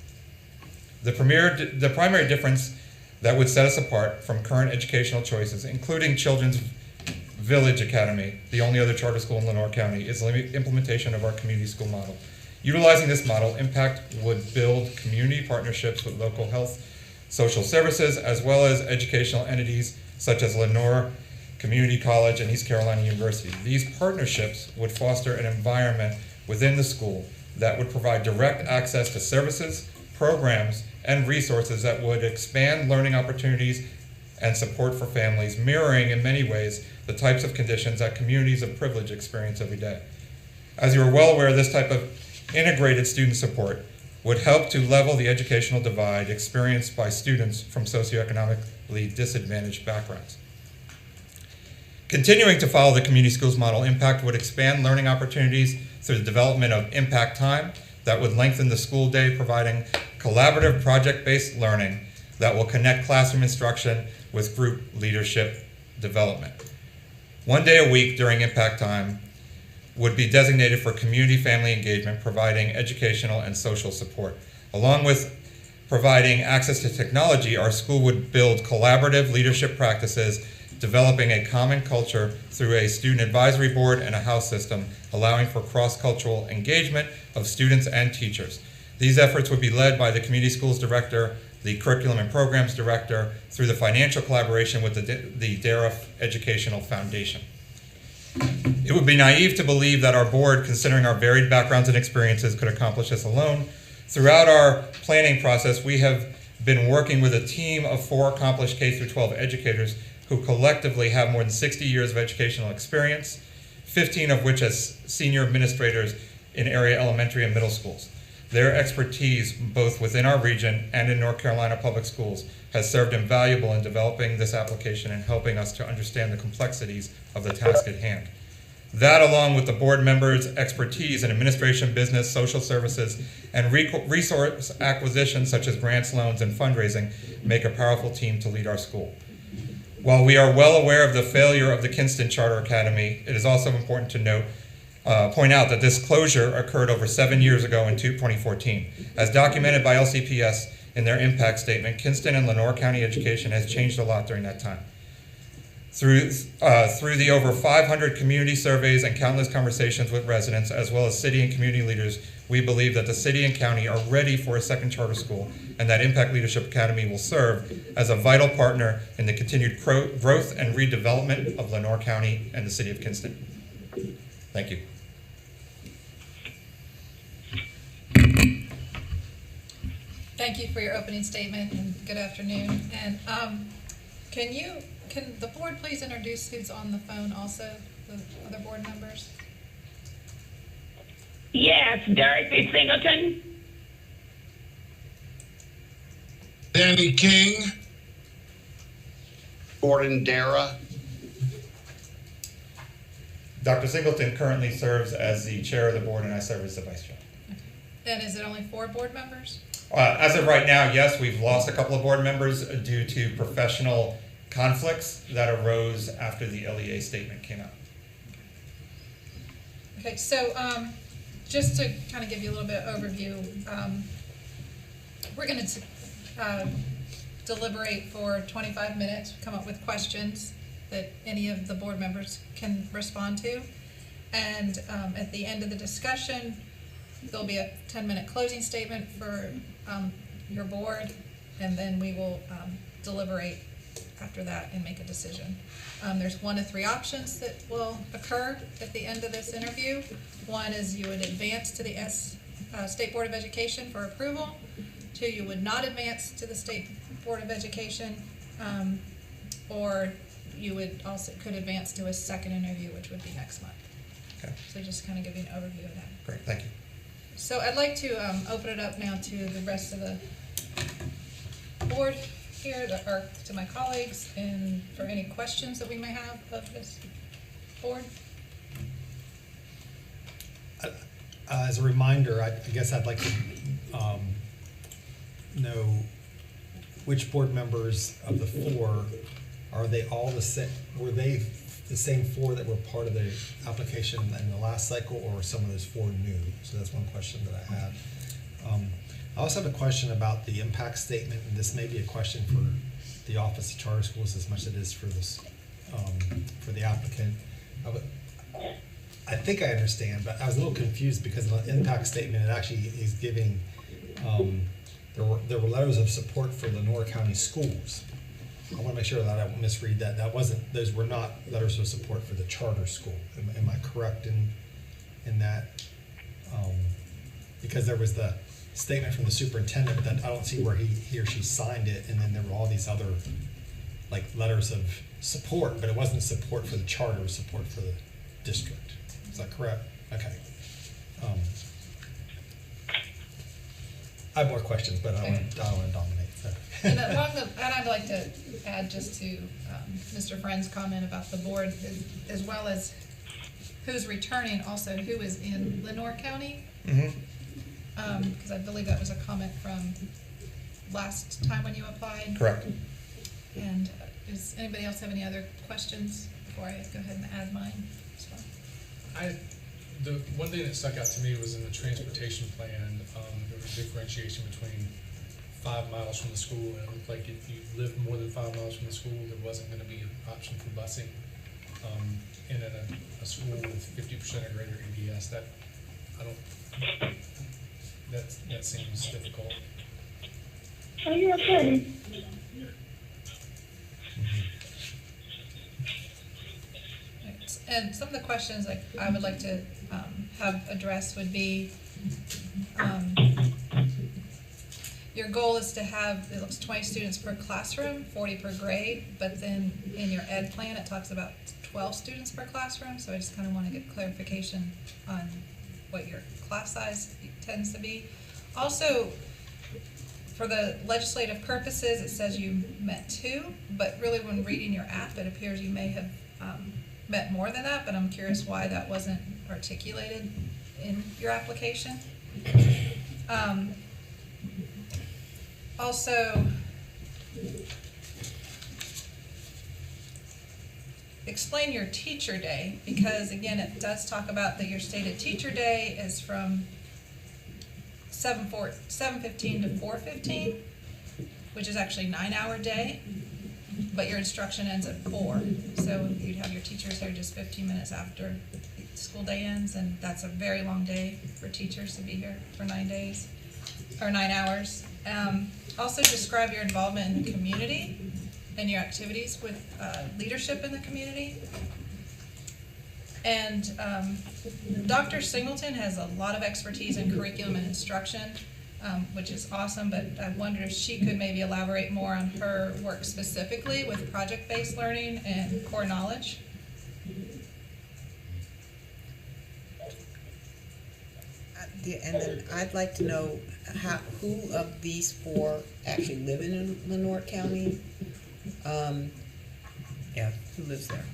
The primary difference that would set us apart from current educational choices, including Children's Village Academy, the only other charter school in Lenore County, is the implementation of our community school model. Utilizing this model, Impact would build community partnerships with local health, social services, as well as educational entities such as Lenore Community College and East Carolina University. These partnerships would foster an environment within the school that would provide direct access to services, programs, and resources that would expand learning opportunities and support for families, mirroring in many ways the types of conditions that communities of privilege experience every day. As you are well aware, this type of integrated student support would help to level the educational divide experienced by students from socioeconomically disadvantaged backgrounds. Continuing to follow the community schools model, Impact would expand learning opportunities through the development of Impact Time that would lengthen the school day, providing collaborative project-based learning that will connect classroom instruction with group leadership development. One day a week during Impact Time would be designated for community family engagement, providing educational and social support. Along with providing access to technology, our school would build collaborative leadership practices, developing a common culture through a student advisory board and a house system, allowing for cross-cultural engagement of students and teachers. These efforts would be led by the community schools director, the curriculum and programs director, through the financial collaboration with the DARA Educational Foundation. It would be naive to believe that our board, considering our varied backgrounds and experiences, could accomplish this alone. Throughout our planning process, we have been working with a team of 4 accomplished K-12 educators who collectively have more than 60 years of educational experience, 15 of which as senior administrators in area elementary and middle schools. Their expertise, both within our region and in North Carolina Public Schools, has served invaluable in developing this application and helping us to understand the complexities of the task at hand. That, along with the board members' expertise in administration, business, social services, and resource acquisition such as grants, loans, and fundraising, make a powerful team to lead our school. While we are well aware of the failure of the Kinston Charter Academy, it is also important to point out that this closure occurred over 7 years ago in 2014. As documented by LCPS in their impact statement, Kinston and Lenore County education has changed a lot during that time. Through the over 500 community surveys and countless conversations with residents, as well as city and community leaders, we believe that the city and county are ready for a second charter school, and that Impact Leadership Academy will serve as a vital partner in the continued growth and redevelopment of Lenore County and the city of Kinston. Thank you. Thank you for your opening statement, and good afternoon. And can the board please introduce who's on the phone also, the other board members? Yes, Dorothy Singleton. Danny King. Gordon Dara. Dr. Singleton currently serves as the chair of the board, and I serve as the vice chair. And is it only 4 board members? As of right now, yes, we've lost a couple of board members due to professional conflicts that arose after the LEA statement came out. Okay, so just to kind of give you a little bit of overview, we're going to deliberate for 25 minutes, come up with questions that any of the board members can respond to. And at the end of the discussion, there'll be a 10-minute closing statement for your board, and then we will deliberate after that and make a decision. There's 1 of 3 options that will occur at the end of this interview. One is you would advance to the State Board of Education for approval. 2, you would not advance to the State Board of Education, or you would could advance to a second interview, which would be next month. Okay. So just kind of give you an overview of that. Great, thank you. So I'd like to open it up now to the rest of the board here, or to my colleagues, and for any questions that we may have of this board. As a reminder, I guess I'd like to know which board members of the 4, are they all the same? Were they the same 4 that were part of the application in the last cycle, or some of those 4 new? So that's one question that I have. I also have a question about the impact statement, and this may be a question for the Office of Charter Schools as much as it is for this for the applicant. I think I understand, but I was a little confused because the impact statement, it actually is giving, there were letters of support for Lenore County schools. I want to make sure that I won't misread that. Those were not letters of support for the charter school. Am I correct in that? Because there was the statement from the superintendent, but then I don't see where he or she signed it, and then there were all these other, like, letters of support, but it wasn't support for the charter, it was support for the district. Is that correct? Okay. I have more questions, but I don't want to dominate. So. And I'd like to add just to Mr. Friend's comment about the board, as well as who's returning, also who is in Lenore County. Because I believe that was a comment from last time when you applied. Correct. And does anybody else have any other questions before I go ahead and add mine as well? The one thing that stuck out to me was in the transportation plan, there was differentiation between 5 miles from the school, and it looked like if you lived more than 5 miles from the school, there wasn't going to be an option for busing. And in a school with 50% or greater EBS, that seems difficult. Are you okay? And some of the questions I would like to have addressed would be, your goal is to have, it looks 20 students per classroom, 40 per grade, but then in your ed plan, it talks about 12 students per classroom, so I just kind of want to get clarification on what your class size tends to be. Also, for the legislative purposes, it says you met 2, but really when reading your app, it appears you may have met more than that, but I'm curious why that wasn't articulated in your application. Also, explain your teacher day, because again, it does talk about that your stated teacher day is from 7:15 to 4:15, which is actually a 9-hour day, but your instruction ends at 4. So you'd have your teachers there just 15 minutes after the school day ends, and that's a very long day for teachers to be here for 9 days, or 9 hours. Also describe your involvement in the community and your activities with leadership in the community. And Dr. Singleton has a lot of expertise in curriculum and instruction, which is awesome, but I wondered if she could maybe elaborate more on her work specifically with project-based learning and core knowledge. And then I'd like to know who of these 4 actually live in Lenore County? Who lives there?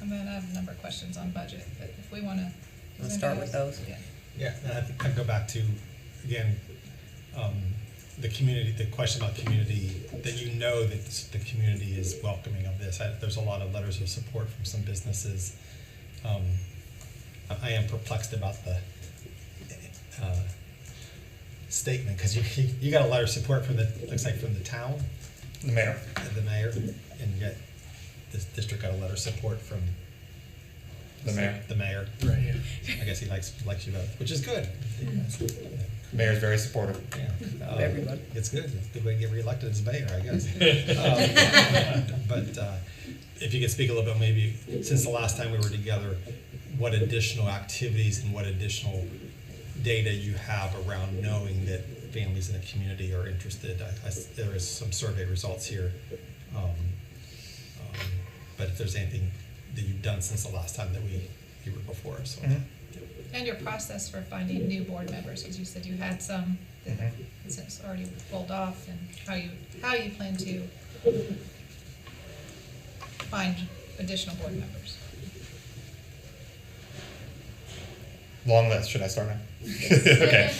And then I have a number of questions on budget, but if we want to. Let's start with those. Yeah, and I think I'd go back to, again, the community, the question about community, that you know that the community is welcoming of this. There's a lot of letters of support from some businesses. I am perplexed about the statement, because you got a letter of support from looks like from the town. The mayor. The mayor, and yet this district got a letter of support from the mayor. The mayor. Right, yeah. I guess he likes you both, which is good. Mayor's very supportive. Yeah. Everybody. It's good. It's a good way to get reelected as mayor, I guess. But if you could speak a little bit, maybe since the last time we were together, what additional activities and what additional data you have around knowing that families in the community are interested. There is some survey results here, but if there's anything that you've done since the last time that you were before, so. And your process for finding new board members, as you said you had some that since already rolled off, and how you plan to find additional board members. Long list. Should I start now? Okay.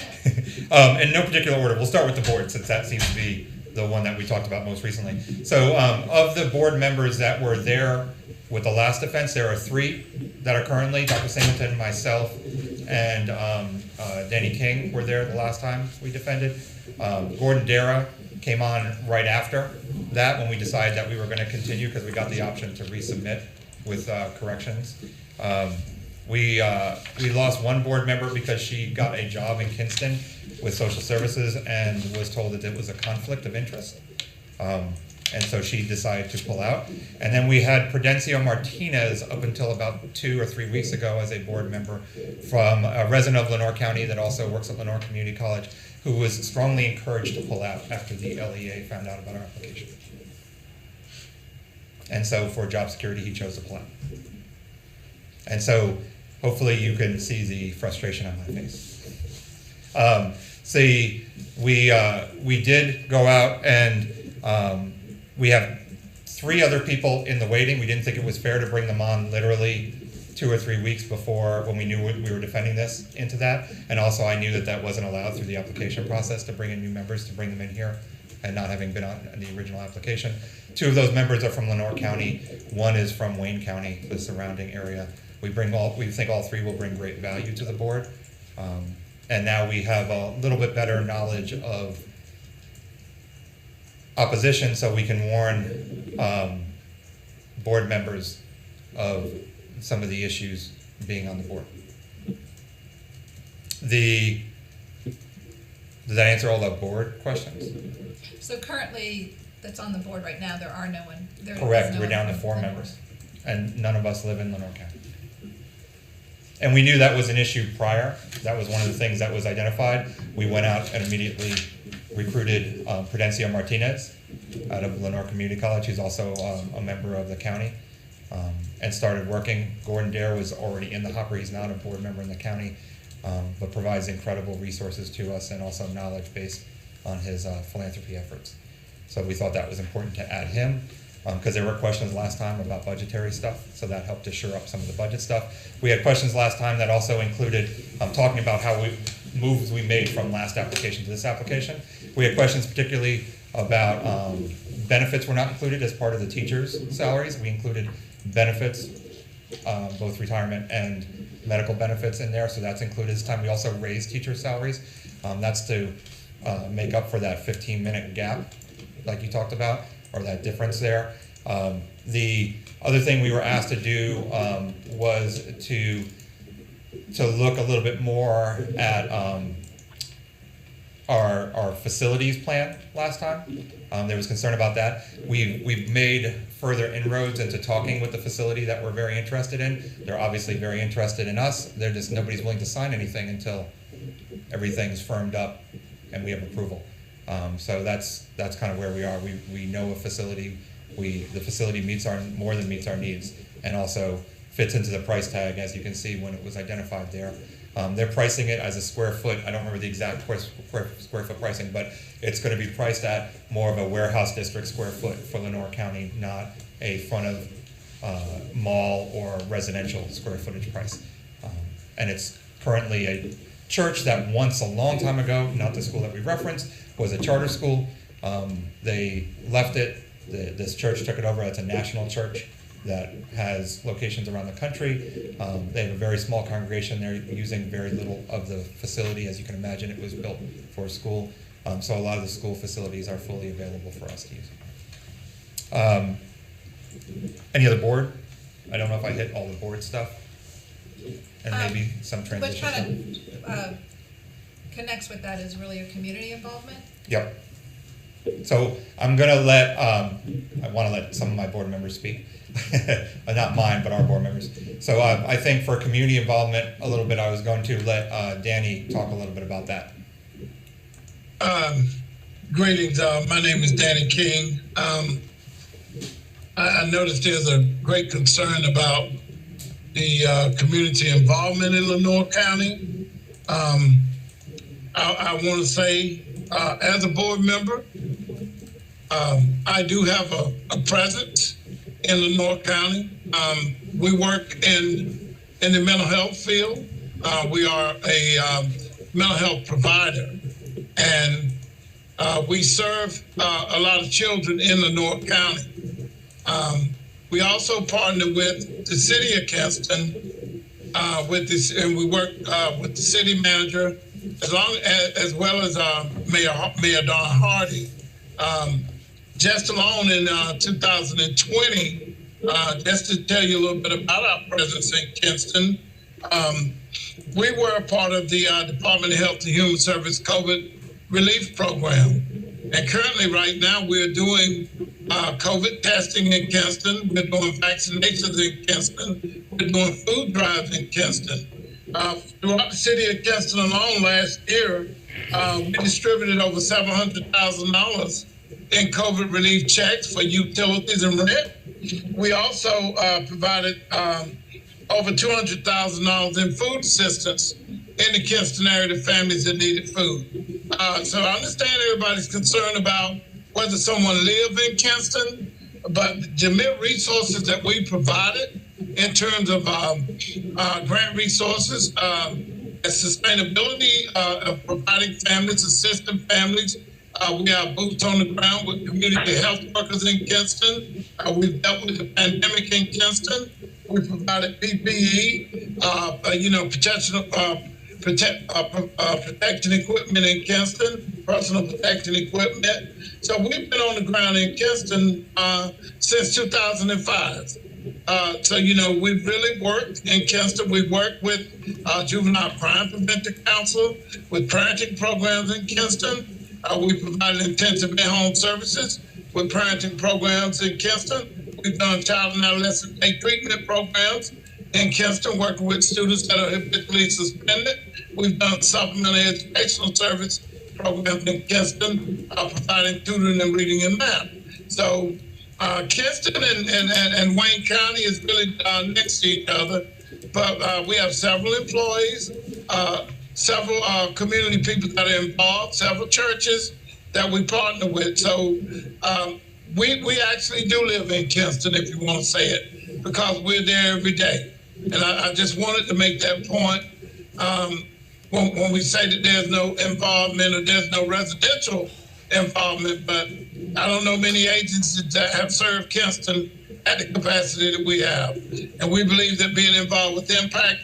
In no particular order. We'll start with the board, since that seems to be the one that we talked about most recently. So of the board members that were there with the last offense, there are 3 that are currently, Dr. Singleton, myself, and Danny King were there the last time we defended. Gordon Dara came on right after, that when we decided that we were gonna continue, because we got the option to resubmit with corrections. We lost one board member because she got a job in Kinston with social services and was told that it was a conflict of interest. And so she decided to pull out. And then we had Prudencio Martinez up until about 2 or 3 weeks ago as a board member from a resident of Lenore County that also works at Lenore Community College, who was strongly encouraged to pull out after the LEA found out about our application. And so for job security, he chose to pull out. And so hopefully you can see the frustration on my face. We did go out and we have 3 other people in the waiting. We didn't think it was fair to bring them on literally 2 or 3 weeks before, when we knew we were defending this, into that. And also I knew that that wasn't allowed through the application process to bring in new members, to bring them in here, and not having been on the original application. 2 of those members are from Lenore County. 1 is from Wayne County, the surrounding area. We think all 3 will bring great value to the board. And now we have a little bit better knowledge of opposition, so we can warn board members of some of the issues being on the board. Did that answer all the board questions? So currently, that's on the board right now, there are no one. There is Correct, no we're one down to from 4 Lenore. members, and none of us live in Lenore County. And we knew that was an issue prior. That was one of the things that was identified. We went out and immediately recruited Prudencio Martinez out of Lenore Community College. He's also a member of the county, and started working. Gordon Dare was already in the hopper. He's not a board member in the county, but provides incredible resources to us and also knowledge based on his philanthropy efforts. So we thought that was important to add him, because there were questions last time about budgetary stuff, so that helped to shore up some of the budget stuff. We had questions last time that also included talking about how moves we made from last application to this application. We had questions particularly about benefits were not included as part of the teachers' salaries. We included benefits, both retirement and medical benefits in there, so that's included this time. We also raised teachers' salaries. That's to make up for that 15-minute gap like you talked about, or that difference there. The other thing we were asked to do was to look a little bit more at our facilities plan last time. There was concern about that. We've made further inroads into talking with the facility that we're very interested in. They're obviously very interested in us. They're just, nobody's willing to sign anything until everything's firmed up and we have approval. So that's kind of where we are. We know a facility. The facility more than meets our needs, and also fits into the price tag, as you can see when it was identified there. They're pricing it as a square foot. I don't remember the exact square foot pricing, but it's going to be priced at more of a warehouse district square foot for Lenore County, not a front of mall or residential square footage price. And it's currently a church that once a long time ago, not the school that we referenced, was a charter school. They left it. This church took it over. It's a national church that has locations around the country. They have a very small congregation. They're using very little of the facility. As you can imagine, it was built for a school. So a lot of the school facilities are fully available for us to use. Any other board? I don't know if I hit all the board stuff. And maybe some transition What stuff. kind of connects with that is really your community involvement? Yep. So I'm gonna let, I wanna let some of my board members speak. Not mine, but our board members. So I think for community involvement, a little bit, I was going to let Danny talk a little bit about that. Greetings, my name is Danny King. I noticed there's a great concern about the community involvement in Lenore County. I want to say, as a board member, I do have a presence in Lenore County. We work in the mental health field. We are a mental health provider, and we serve a lot of children in Lenore County. We also partner with the city of Kinston, and we work with the city manager, as well as Mayor Donna Hardy. Just alone in 2020, just to tell you a little bit about our presence in Kinston, we were a part of the Department of Health and Human Service COVID relief program. And currently, right now, we're doing COVID testing in Kinston. We're doing vaccinations in Kinston. We're doing food drives in Kinston. Throughout the city of Kinston alone last year, we distributed over $700,000 in COVID relief checks for utilities and rent. We also provided over $200,000 in food assistance in the Kinston area to families that needed food. So I understand everybody's concerned about whether someone lives in Kinston, but the resources that we provided in terms of grant resources, and sustainability of providing families, assisting families. We have boots on the ground with community health workers in Kinston. We've dealt with the pandemic in Kinston. We provided PPE, protection equipment in Kinston, personal protection equipment. So we've been on the ground in Kinston since 2005. We've really worked in Kinston. We've worked with Juvenile Crime Prevention Council, with parenting programs in Kinston. We provided intensive in-home services with parenting programs in Kinston. We've done child and adolescent day treatment programs in Kinston, working with students that are habitually suspended. We've done supplemental educational service programs in Kinston, providing tutoring and reading and math. So Kinston and Wayne County is really next to each other, but we have several employees, several community people that are involved, several churches that we partner with. So we actually do live in Kinston, if you want to say it, because we're there every day. And I just wanted to make that point. When we say that there's no involvement or there's no residential involvement, but I don't know many agencies that have served Kinston at the capacity that we have. And we believe that being involved with Impact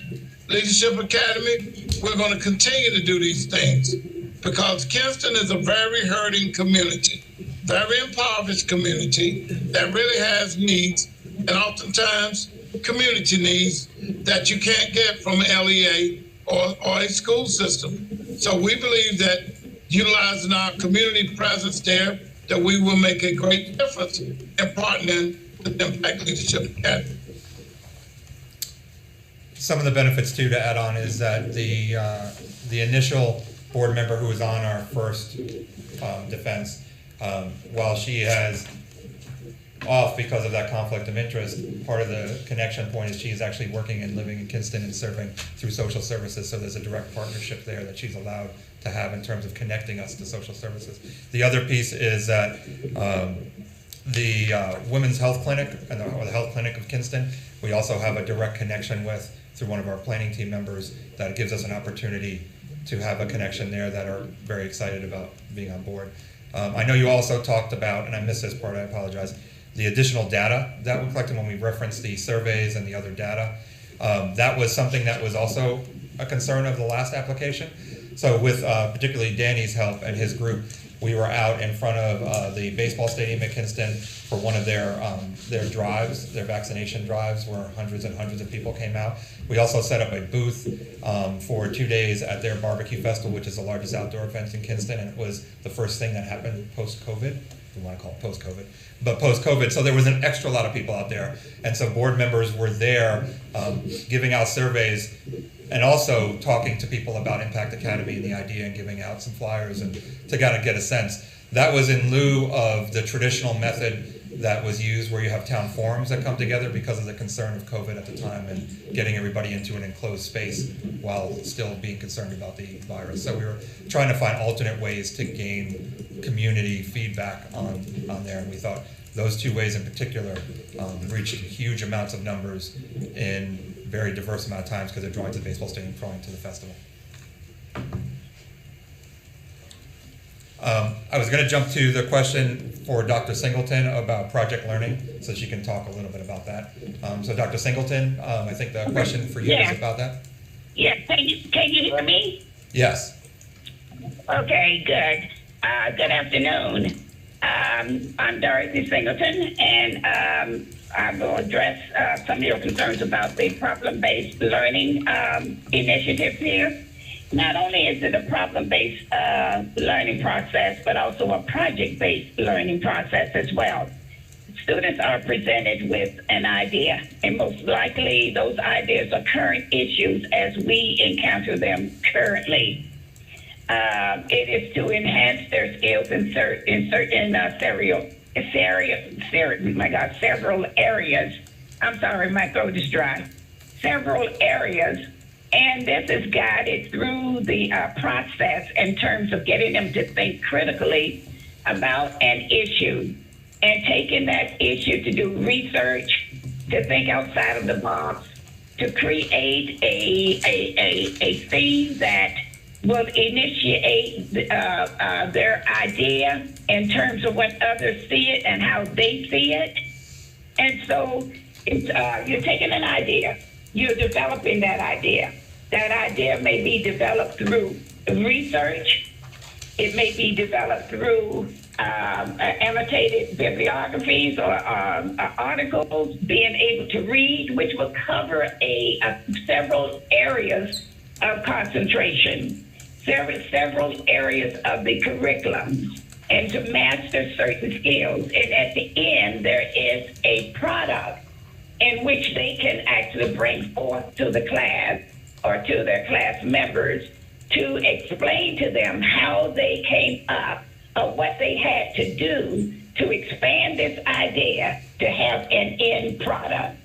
Leadership Academy, we're going to continue to do these things because Kinston is a very hurting community, very impoverished community that really has needs and oftentimes community needs that you can't get from LEA or a school system. So we believe that utilizing our community presence there, that we will make a great difference in partnering with Impact Leadership Academy. Some of the benefits too to add on is that the initial board member who was on our first defense, while she has off because of that conflict of interest, part of the connection point is she's actually working and living in Kinston and serving through social services, so there's a direct partnership there that she's allowed to have in terms of connecting us to social services. The other piece is that the Women's Health Clinic or the Health Clinic of Kinston, we also have a direct connection with through one of our planning team members that gives us an opportunity to have a connection there that are very excited about being on board. I know you also talked about, and I missed this part, I apologize, the additional data that we collected when we referenced the surveys and the other data. That was something that was also a concern of the last application. So with particularly Danny's help and his group, we were out in front of the baseball stadium at Kinston for one of their drives, their vaccination drives, where hundreds and hundreds of people came out. We also set up a booth for 2 days at their barbecue festival, which is the largest outdoor event in Kinston, and it was the first thing that happened post-COVID. We want to call it post-COVID, but post-COVID. So there was an extra lot of people out there, and so board members were there giving out surveys and also talking to people about Impact Academy and the idea, and giving out some flyers and to kind of get a sense. That was in lieu of the traditional method that was used where you have town forums that come together because of the concern of COVID at the time and getting everybody into an enclosed space while still being concerned about the virus. So we were trying to find alternate ways to gain community feedback on there, and we thought those two ways in particular reached huge amounts of numbers in very diverse amount of times because they're drawing to the baseball stadium, drawing to the festival. I was going to jump to the question for Dr. Singleton about Project Learning, so she can talk a little bit about that. So Dr. Singleton, I think the question for you is about that. Yeah, can you hear me? Yes. Okay, good. Good afternoon. I'm Dorothy Singleton, and I will address some of your concerns about the problem-based learning initiative here. Not only is it a problem-based learning process, but also a project-based learning process as well. Students are presented with an idea, and most likely those ideas are current issues as we encounter them currently. It is to enhance their skills in several areas. I'm sorry, my throat is dry. Several areas, and this is guided through the process in terms of getting them to think critically about an issue and taking that issue to do research, to think outside of the box, to create a theme that will initiate their idea in terms of what others see it and how they see it. And so it's, you're taking an idea, you're developing that idea. That idea may be developed through research. It may be developed through annotated bibliographies or articles, being able to read, which will cover several areas of concentration, several areas of the curriculum, and to master certain skills. And at the end, there is a product in which they can actually bring forth to the class or to their class members to explain to them how they came up or what they had to do to expand this idea to have an end product.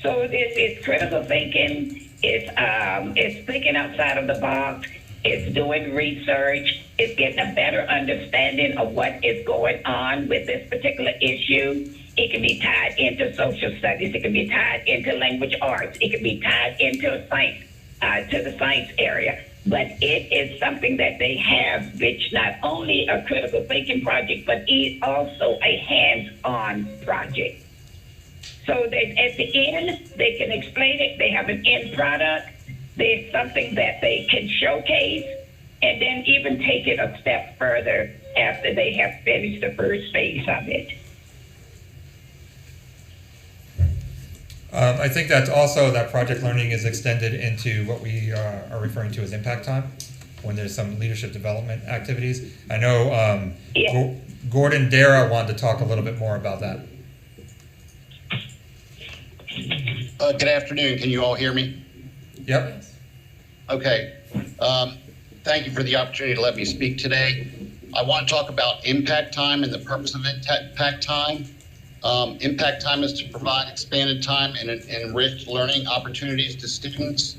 So this is critical thinking, it's thinking outside of the box, it's doing research, it's getting a better understanding of what is going on with this particular issue. It can be tied into social studies, it can be tied into language arts, it can be tied into science, to the science area. But it is something that they have, which not only a critical thinking project, but is also a hands-on project. So that at the end, they can explain it, they have an end product, there's something that they can showcase, and then even take it a step further after they have finished the first phase of it. I think that's also that project learning is extended into what we are referring to as impact time, when there's some leadership development activities. I know Gordon Dara wanted to talk a little bit more about that. Good afternoon. Can you all hear me? Yep. Okay. Thank you for the opportunity to let me speak today. I want to talk about impact time and the purpose of impact time. Impact time is to provide expanded time and enriched learning opportunities to students,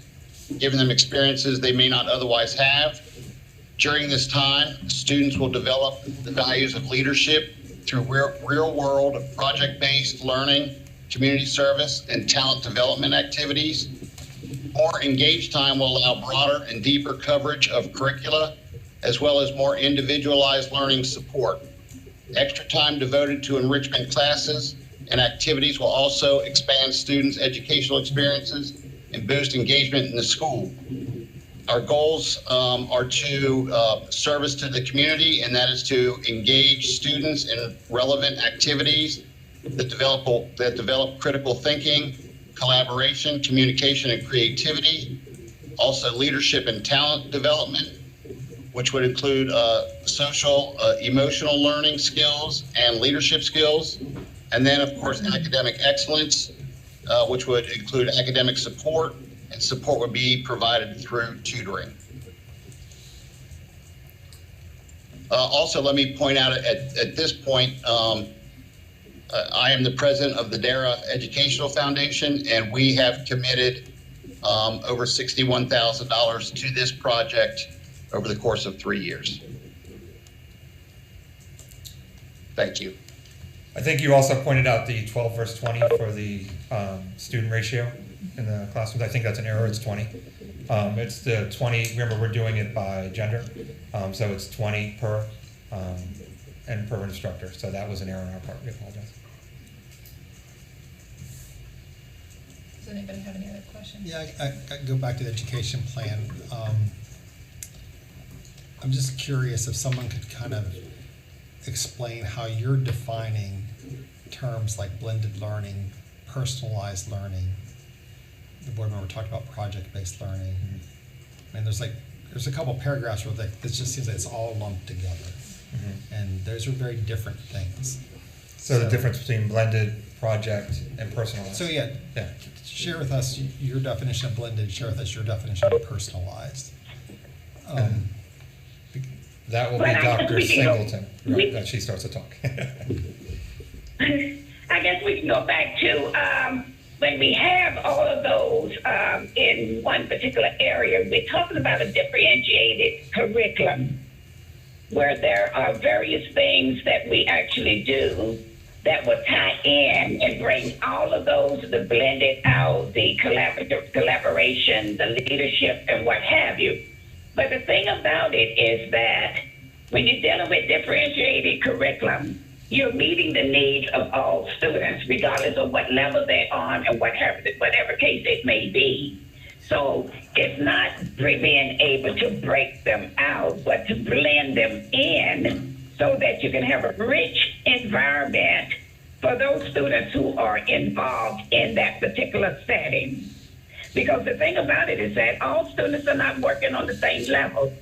giving them experiences they may not otherwise have. During this time, students will develop the values of leadership through real-world, project-based learning, community service, and talent development activities. More engaged time will allow broader and deeper coverage of curricula, as well as more individualized learning support. Extra time devoted to enrichment classes and activities will also expand students' educational experiences and boost engagement in the school. Our goals are to service to the community, and that is to engage students in relevant activities that develop critical thinking, collaboration, communication, and creativity. Also leadership and talent development, which would include social, emotional learning skills and leadership skills. And then, of course, academic excellence, which would include academic support, and support would be provided through tutoring. Also, let me point out at this point, I am the president of the Dara Educational Foundation, and we have committed over $61,000 to this project over the course of 3 years. Thank you. I think you also pointed out the 12 versus 20 for the student ratio in the classrooms. I think that's an error, it's 20. It's the 20, remember we're doing it by gender, so it's 20 per and per instructor. So that was an error on our part, we apologize. Does anybody have any other questions? Yeah, I go back to the education plan. I'm just curious if someone could kind of explain how you're defining terms like blended learning, personalized learning? The board member talked about project-based learning. I mean, there's a couple paragraphs where it just seems like it's all lumped together. And those are very different things. So the difference between blended, project, and personalized. So yeah, share with us your definition of blended, share with us your definition of personalized. That will be Dr. Singleton, right, that she starts to talk. I guess we can go back to when we have all of those in one particular area, we're talking about a differentiated curriculum where there are various things that we actually do that will tie in and bring all of those, the blended out, the collaboration, the leadership, and what have you. But the thing about it is that when you're dealing with differentiated curriculum, you're meeting the needs of all students, regardless of what level they're on and whatever case it may be. So it's not being able to break them out, but to blend them in so that you can have a rich environment for those students who are involved in that particular setting. Because the thing about it is that all students are not working on the same level.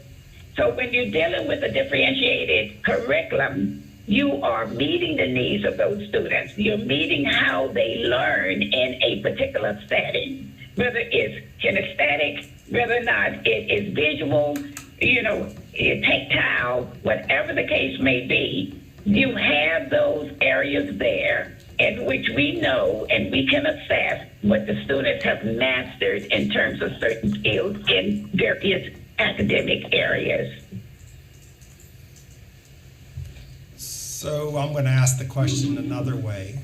So when you're dealing with a differentiated curriculum, you are meeting the needs of those students. You're meeting how they learn in a particular setting, whether it's kinesthetic, whether or not it is visual, tactile, whatever the case may be. You have those areas there in which we know and we can assess what the students have mastered in terms of certain skills in various academic areas. So I'm going to ask the question another way.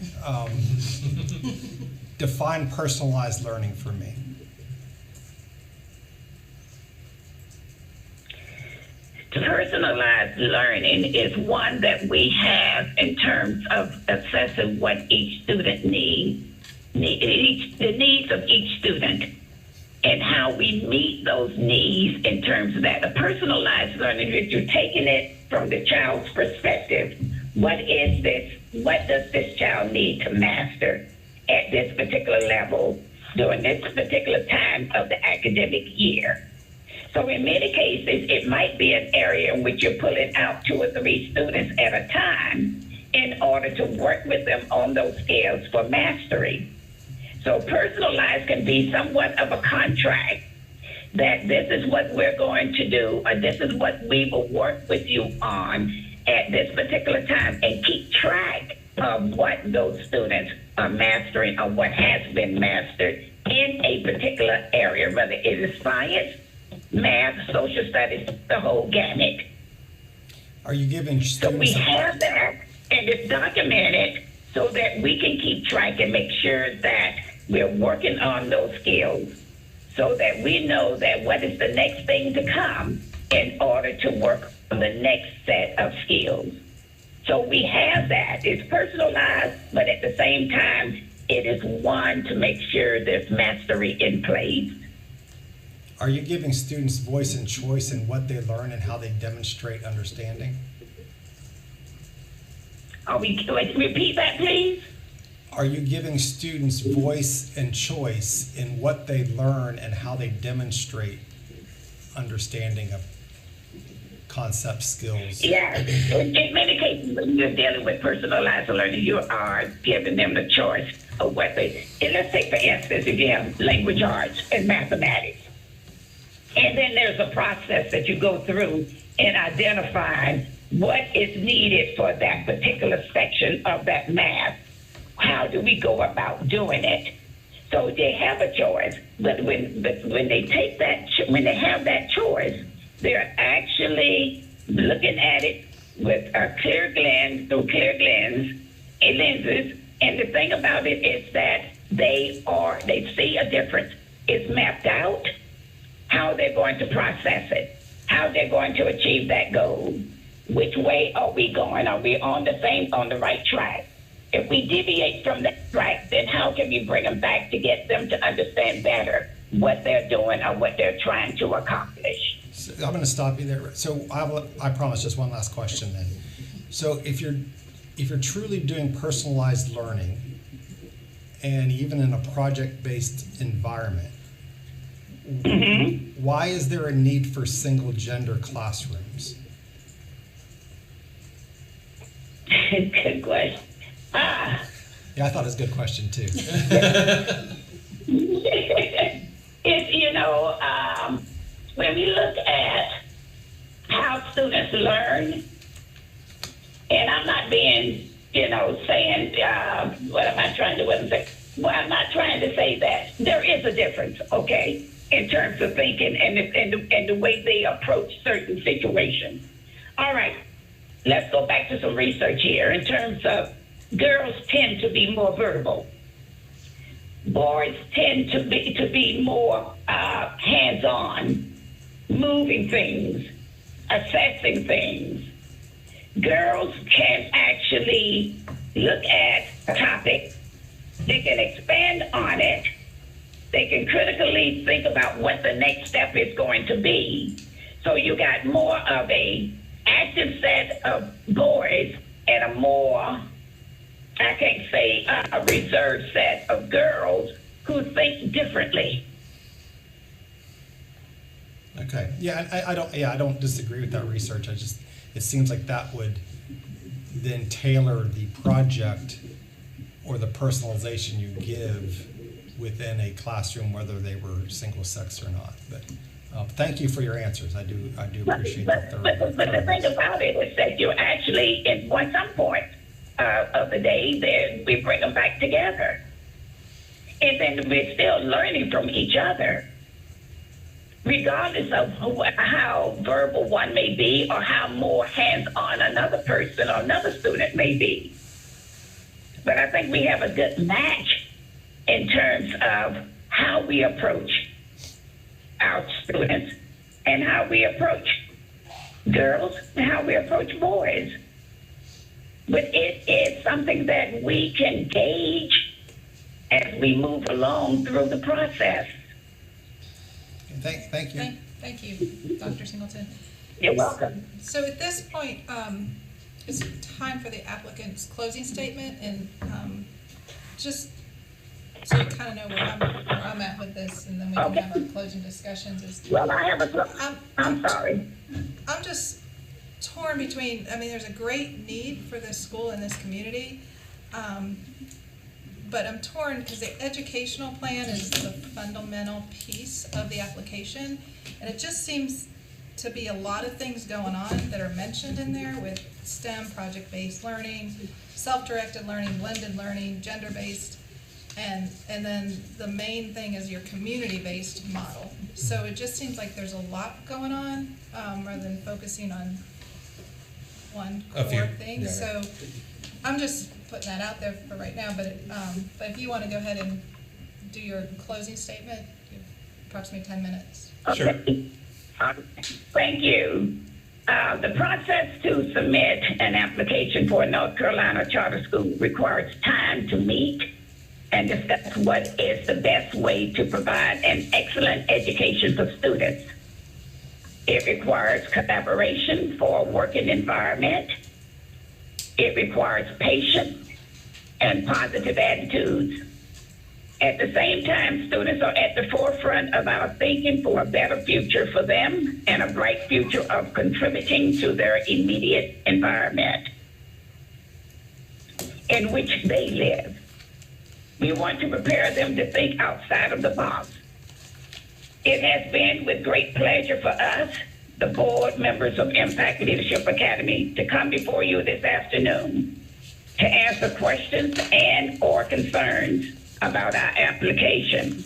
Define personalized learning for me. Personalized learning is one that we have in terms of assessing what each student needs, the needs of each student, and how we meet those needs in terms of that. A personalized learning is you're taking it from the child's perspective. What is this? What does this child need to master at this particular level during this particular time of the academic year? So in many cases, it might be an area in which you're pulling out 2 or 3 students at a time in order to work with them on those skills for mastery. So personalized can be somewhat of a contract that this is what we're going to do, or this is what we will work with you on at this particular time, and keep track of what those students are mastering or what has been mastered in a particular area, whether it is science, math, social studies, the whole gamut. Are you giving students... So we have that, and it's documented so that we can keep track and make sure that we're working on those skills so that we know that what is the next thing to come in order to work on the next set of skills. So we have that. It's personalized, but at the same time, it is one to make sure there's mastery in place. Are you giving students voice and choice in what they learn and how they demonstrate understanding? Repeat that, please? Are you giving students voice and choice in what they learn and how they demonstrate understanding of concept skills? Yeah. In many cases, when you're dealing with personalized learning, you are giving them the choice of what they... And let's take, for instance, if you have language arts and mathematics, and then there's a process that you go through in identifying what is needed for that particular section of that math. How do we go about doing it? So they have a choice, but when they take that, when they have that choice, they're actually looking at it with a clear lens, through clear lenses. And the thing about it is that they see a difference. It's mapped out how they're going to process it, how they're going to achieve that goal. Which way are we going? Are we on the right track? If we deviate from that track, then how can we bring them back to get them to understand better what they're doing or what they're trying to accomplish? So I'm going to stop you there. So I promise just one last question then. So if you're truly doing personalized learning, and even in a project-based environment, why is there a need for single-gender classrooms? Good question. Yeah, I thought it was a good question too. It's, when we look at how students learn, and I'm not being, saying, what am I trying to say? Well, I'm not trying to say that. There is a difference, okay, in terms of thinking and the way they approach certain situations. All right, let's go back to some research here in terms of girls tend to be more verbal. Boys tend to be more hands-on, moving things, assessing things. Girls can actually look at a topic, they can expand on it, they can critically think about what the next step is going to be. So you got more of a active set of boys and a more, I can't say a reserved set of girls who think differently. Okay. Yeah, I don't disagree with that research. It seems like that would then tailor the project or the personalization you give within a classroom, whether they were single sex or not. But thank you for your answers. I do appreciate that. But the thing about it is that you're actually, at some point of the day, then we bring them back together. And then we're still learning from each other, regardless of how verbal one may be or how more hands-on another person or another student may be. But I think we have a good match in terms of how we approach our students and how we approach girls and how we approach boys. But it is something that we can gauge as we move along through the process. Thank you. Thank you, Dr. Singleton. You're welcome. So at this point, it's time for the applicant's closing statement, and just so you kind of know where I'm at with this, and then we can have our closing discussions. Well, I have I'm sorry. I'm just torn between, there's a great need for this school and this community, but I'm torn because the educational plan is the fundamental piece of the application, and it just seems to be a lot of things going on that are mentioned in there with STEM, project-based learning, self-directed learning, blended learning, gender-based, and then the main thing is your community-based model. So it just seems like there's a lot going on, rather than focusing on one core thing. Yeah. So I'm just putting that out there for right now, but if you want to go ahead and do your closing statement, you have approximately 10 minutes. Sure. Thank you. The process to submit an application for a North Carolina charter school requires time to meet and discuss what is the best way to provide an excellent education for students. It requires collaboration for a working environment. It requires patience and positive attitudes. At the same time, students are at the forefront of our thinking for a better future for them and a bright future of contributing to their immediate environment in which they live. We want to prepare them to think outside of the box. It has been with great pleasure for us, the board members of Impact Leadership Academy, to come before you this afternoon to answer questions and or concerns about our application.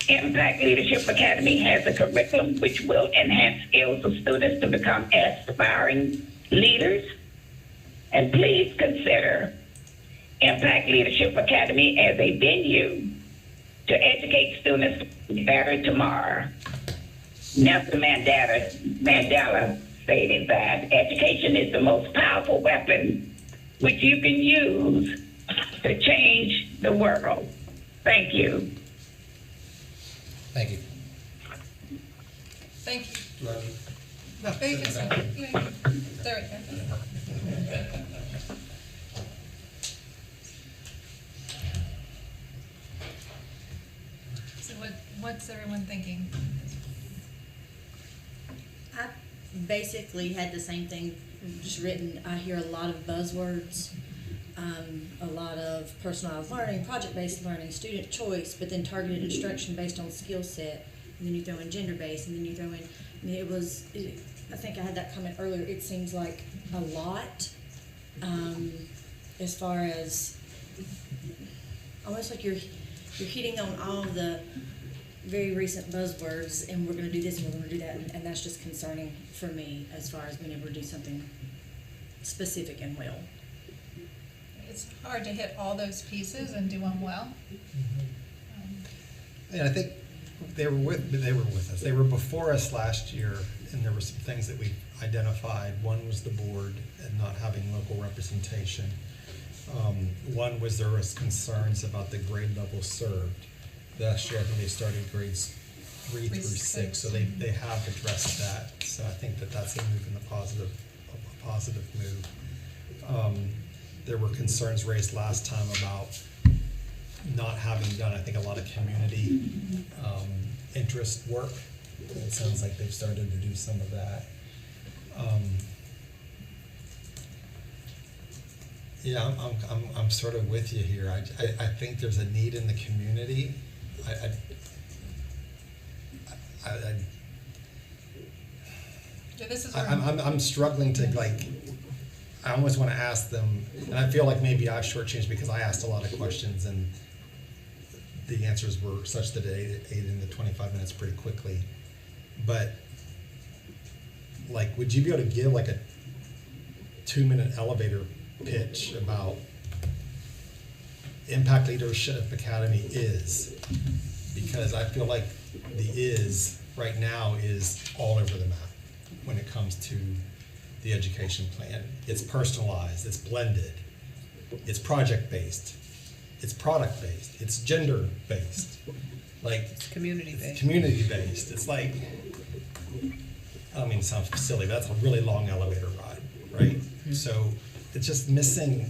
Impact Leadership Academy has a curriculum which will enhance skills of students to become aspiring leaders. And please consider Impact Leadership Academy as a venue to educate students for a better tomorrow. Nelson Mandela stated that education is the most powerful weapon which you can use to change the world. Thank you. Thank you. Thank you. There we go. So what's everyone thinking? I basically had the same thing just written. I hear a lot of buzzwords, a lot of personalized learning, project-based learning, student choice, but then targeted instruction based on skill set. And then you throw in gender-based, and then you throw in, I mean, I think I had that comment earlier, it seems like a lot, as far as, almost like you're hitting on all of the very recent buzzwords, and we're gonna do this and we're gonna do that, and that's just concerning for me as far as being able to do something specific and well. It's hard to hit all those pieces and do them well. And I think they were with us. They were before us last year, and there were some things that we identified. One was the board and not having local representation. One was there was concerns about the grade level served. Last year, I think they started grades 3 through 6, so they have addressed that. So I think that that's a move in a positive move. There were concerns raised last time about not having done, I think, a lot of community interest work. It sounds like they've started to do some of that. Yeah, I'm sort of with you here. I think there's a need in the community. This is where I'm struggling to, like, I almost want to ask them, and I feel like maybe I've shortchanged because I asked a lot of questions and the answers were such that it ate into 25 minutes pretty quickly. But, like, would you be able to give like a 2-minute elevator pitch about Impact Leadership Academy is? Because I feel like the is right now is all over the map when it comes to the education plan. It's personalized, it's blended, it's project-based, it's product-based, it's gender-based. Like, It's community-based. It's community-based. It's like, I don't mean to sound silly, but that's a really long elevator ride, right? Mm-hmm. So it's just missing,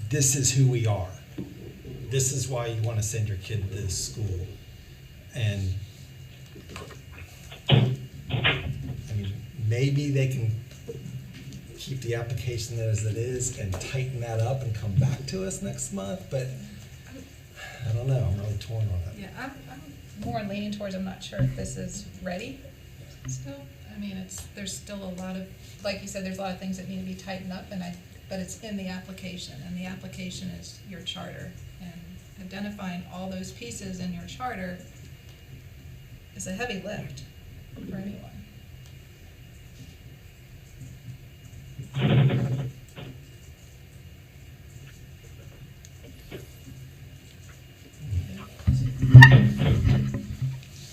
this is who we are. This is why you want to send your kid to this school. And I mean, maybe they can keep the application as it is and tighten that up and come back to us next month, but I don't know, I'm really torn on it. Yeah, I'm more leaning towards, I'm not sure if this is ready still. I mean, there's still a lot of, like you said, there's a lot of things that need to be tightened up, but it's in the application, and the application is your charter. And identifying all those pieces in your charter is a heavy lift for anyone.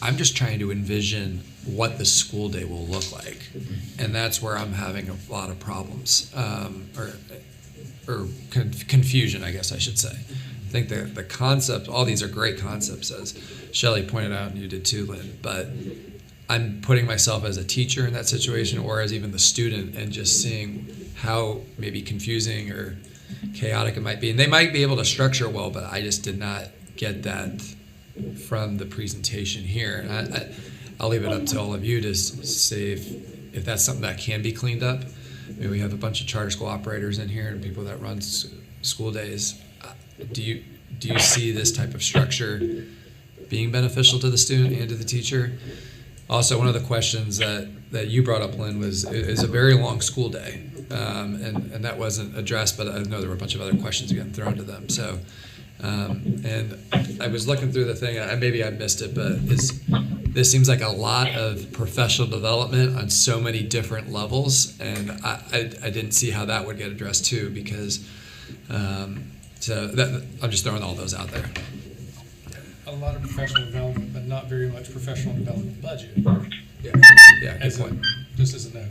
I'm just trying to envision what the school day will look like, and that's where I'm having a lot of problems, or confusion, I guess I should say. I think the concept, all these are great concepts, as Shelley pointed out, and you did too, Lynn, but I'm putting myself as a teacher in that situation, or as even the student, and just seeing how maybe confusing or chaotic it might be. And they might be able to structure well, but I just did not get that from the presentation here. And I'll leave it up to all of you to say if that's something that can be cleaned up. I mean, we have a bunch of charter school operators in here and people that run school days. Do you see this type of structure being beneficial to the student and to the teacher? Also, one of the questions that you brought up, Lynn, is a very long school day, and that wasn't addressed, but I know there were a bunch of other questions getting thrown to them. So, and I was looking through the thing, and maybe I missed it, but this seems like a lot of professional development on so many different levels, and I didn't see how that would get addressed too, because I'm just throwing all those out there. A lot of professional development, but not very much professional development budget. Yeah, good point. Just as a note.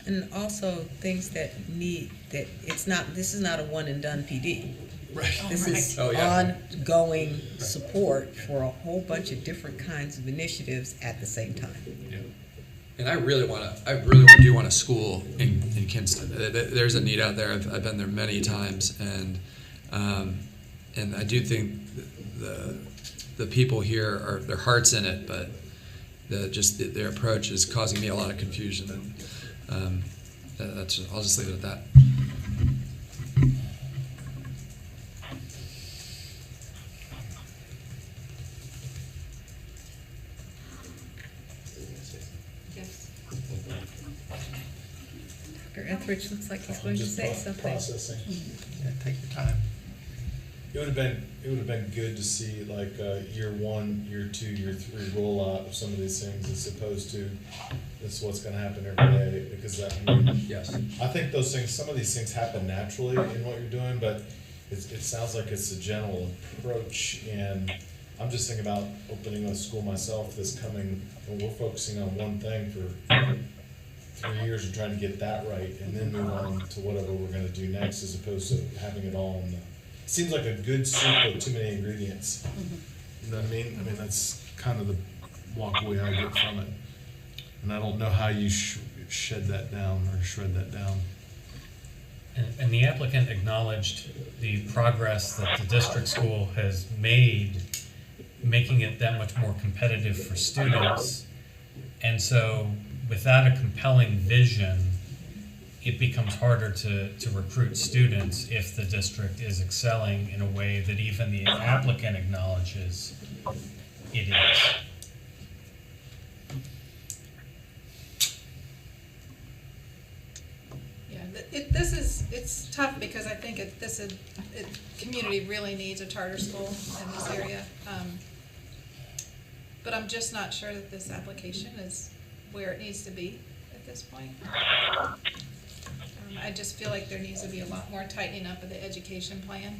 And also things that this is not a one and done PD. Right. This is ongoing support for a whole bunch of different kinds of initiatives at the same time. Yeah. And I really do want a school in Kinston. There's a need out there. I've been there many times, and I do think the people here are, their heart's in it, but their approach is causing me a lot of confusion, and I'll just leave it at that. Yes. Dr. Etheridge looks like he's going to say something. Processing. Yeah, take your time. It would have been good to see like year 1, year 2, year 3 rollout of some of these things as opposed to this is what's going to happen every day, because yes, I think those things, some of these things happen naturally in what you're doing, but it sounds like it's a general approach. And I'm just thinking about opening a school myself this coming, and we're focusing on one thing for 3 years and trying to get that right, and then move on to whatever we're going to do next, as opposed to having it all in the. Seems like a good soup with too many ingredients. You know what I mean? I mean, that's kind of the walk away I get from it. And I don't know how you shed that down or shred that down. And the applicant acknowledged the progress that the district school has made, making it that much more competitive for students. And so without a compelling vision, it becomes harder to recruit students if the district is excelling in a way that even the applicant acknowledges it is. Yeah, it's tough because I think community really needs a charter school in this area. But I'm just not sure that this application is where it needs to be at this point. I just feel like there needs to be a lot more tightening up of the education plan.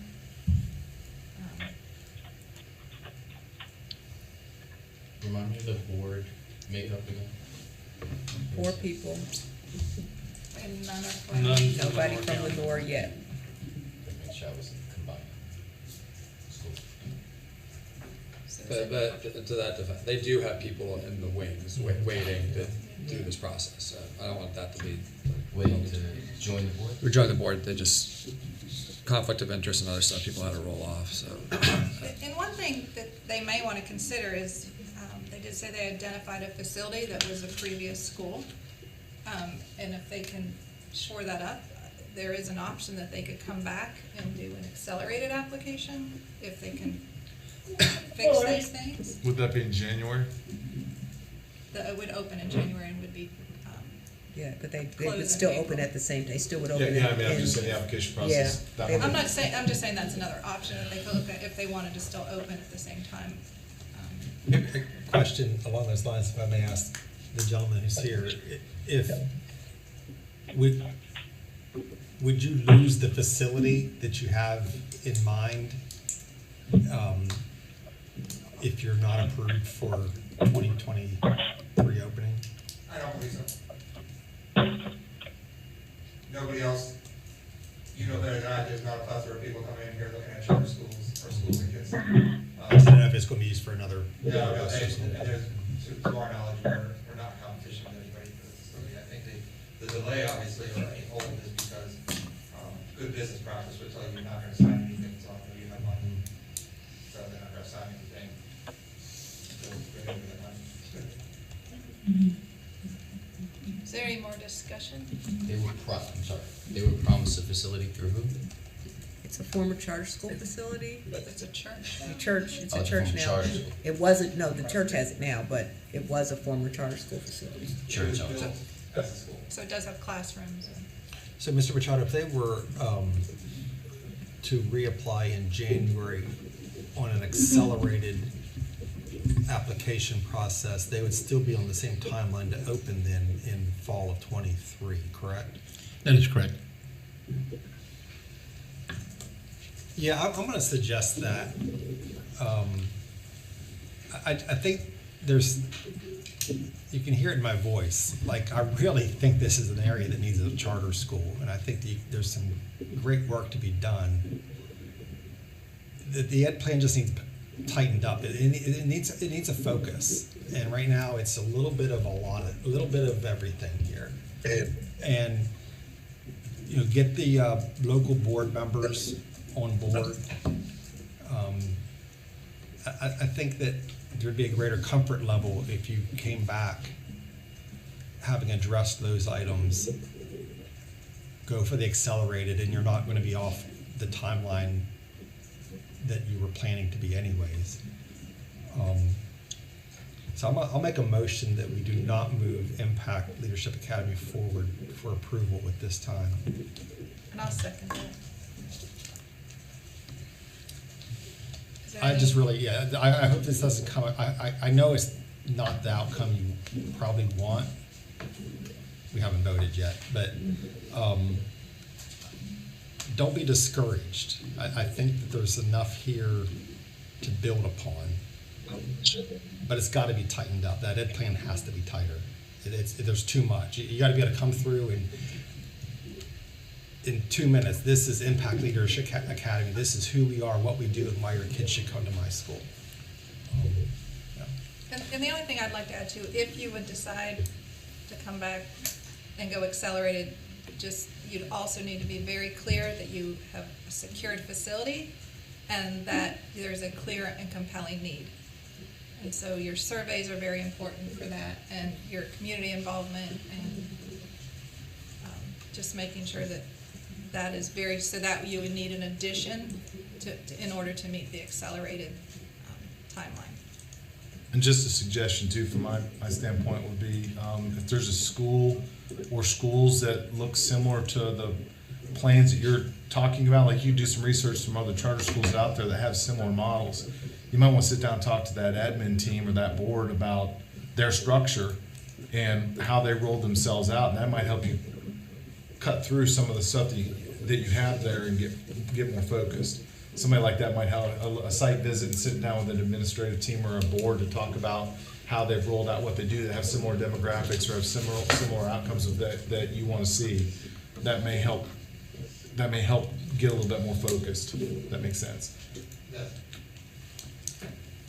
Remind me of the board makeup again. 4 people, And none are from. nobody from Lenore yet. Make sure I was combined. School. But to that defense, they do have people in the wings waiting to do this process. So I don't want that to be Waiting to join the board? We joined the board. They just conflict of interest and other stuff. People had to roll off. So. And one thing that they may want to consider is, they did say they identified a facility that was a previous school. And if they can shore that up, there is an option that they could come back and do an accelerated application if they can fix these things. Would that be in January? It would open in January and would be, Yeah, but they Close would in still April. open at the same, they still would Yeah, open yeah, it I mean, I'm just in- saying the application process. Yeah, that I'm would- I'm just saying that's another option that they could look at if they wanted to still open at the same time. A question along those lines, if I may ask the gentleman who's here, if, would you lose the facility that you have in mind, if you're not approved for 2023 opening? I don't believe so. Nobody else, you know better than I, there's not a plethora of people coming in here looking at charter schools or schools and kids. I don't know if it's gonna be used for another. No, there's, to our knowledge, we're not in competition with anybody for the facility. I think the delay obviously, or any hold is because, good business practice would tell you you're not gonna sign anything until you have money. So they're not gonna sign anything. So we're gonna get money. Is there any more discussion? They would promise a facility through who? It's a former charter school facility. It's a church. The church, it's Oh, a it's a church former now. charter school. It wasn't, no, the church has it now, but it was a former charter school facility. Church. So it does have classrooms and. So, Mr. Machado, if they were to reapply in January on an accelerated application process, they would still be on the same timeline to open then in fall of '23, correct? That is correct. Yeah, I'm going to suggest that. I think you can hear it in my voice. Like, I really think this is an area that needs a charter school, and I think there's some great work to be done. The ed plan just needs tightened up. It needs a focus, and right now it's a little bit of everything here. And you know, get the local board members on board. I think that there'd be a greater comfort level if you came back, having addressed those items, go for the accelerated, and you're not going to be off the timeline that you were planning to be anyways. So I'll make a motion that we do not move Impact Leadership Academy forward for approval at this time. And I'll second that. Is there I any- just really, I hope this doesn't come, I know it's not the outcome you probably want. We haven't voted yet, but don't be discouraged. I think that there's enough here to build upon. But it's got to be tightened up. That ed plan has to be tighter. There's too much. You got to be able to come through and in 2 minutes, this is Impact Leadership Academy. This is who we are, what we do, and why your kids should come to my school. And the only thing I'd like to add too, if you would decide to come back and go accelerated, just, you'd also need to be very clear that you have a secured facility and that there's a clear and compelling need. And so your surveys are very important for that, and your community involvement, and just making sure that that is very, so that you would need an addition to in order to meet the accelerated timeline. And just a suggestion too, from my standpoint, would be if there's a school or schools that look similar to the plans that you're talking about, like you do some research from other charter schools out there that have similar models, you might want to sit down and talk to that admin team or that board about their structure and how they rolled themselves out, and that might help you cut through some of the stuff that you have there and get more focused. Somebody like that might have a site visit and sit down with an administrative team or a board to talk about how they've rolled out what they do, that have similar demographics or have similar outcomes of that you want to see. That may help get a little bit more focused. That makes sense.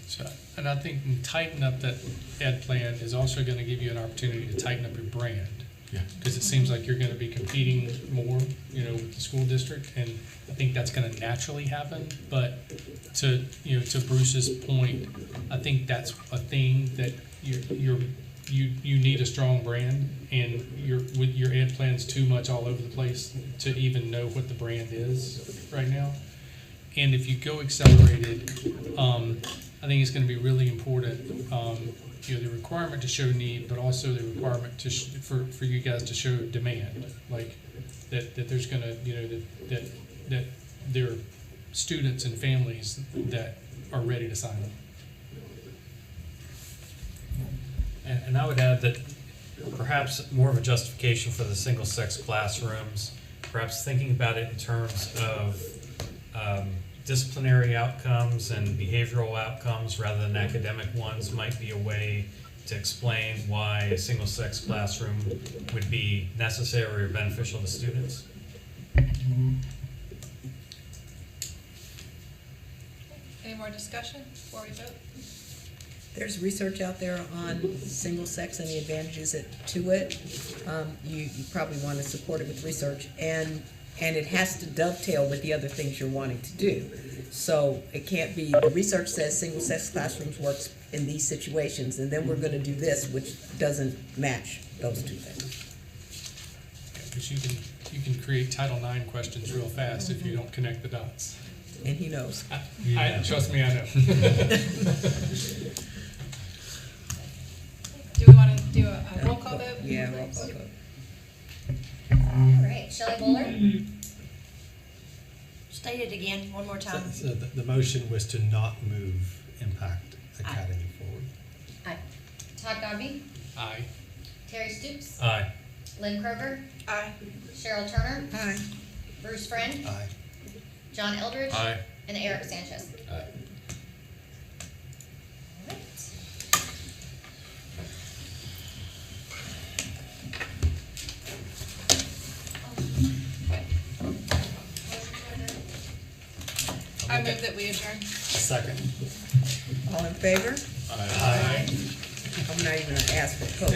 So, and I think tighten up that ed plan is also going to give you an opportunity to tighten up your brand. Yeah. Because it seems like you're going to be competing more, with the school district, and I think that's going to naturally happen. But to Bruce's point, I think that's a thing that you need a strong brand, and with your ed plan's too much all over the place to even know what the brand is right now. And if you go accelerated, I think it's going to be really important. The requirement to show need, but also the requirement for you guys to show demand, like that there's going to that there are students and families that are ready to sign up. And I would add that perhaps more of a justification for the single-sex classrooms, perhaps thinking about it in terms of disciplinary outcomes and behavioral outcomes rather than academic ones might be a way to explain why a single-sex classroom would be necessary or beneficial to students. Any more discussion before we vote? There's research out there on single sex and the advantages to it. You probably want to support it with research, and it has to dovetail with the other things you're wanting to do. So it can't be, the research says single sex classrooms works in these situations, and then we're going to do this, which doesn't match those two things. Because you can create Title IX questions real fast if you don't connect the dots. And he knows. Trust me, I know. Do we want to do a roll call vote? Yeah, roll call vote. All right, Shelley Bowler, State it again, one more time. So the motion was to not move Impact Academy forward. aye. Todd Godby, Aye. Terry Stoops, Aye. Lynn Kroger, Aye. Cheryl Turner, Aye. Bruce Friend, Aye. John Eldridge, Aye. and Eric Sanchez. Aye. All right. I move that we adjourn. Second. All in favor? Aye. I'm not even gonna ask for Coke.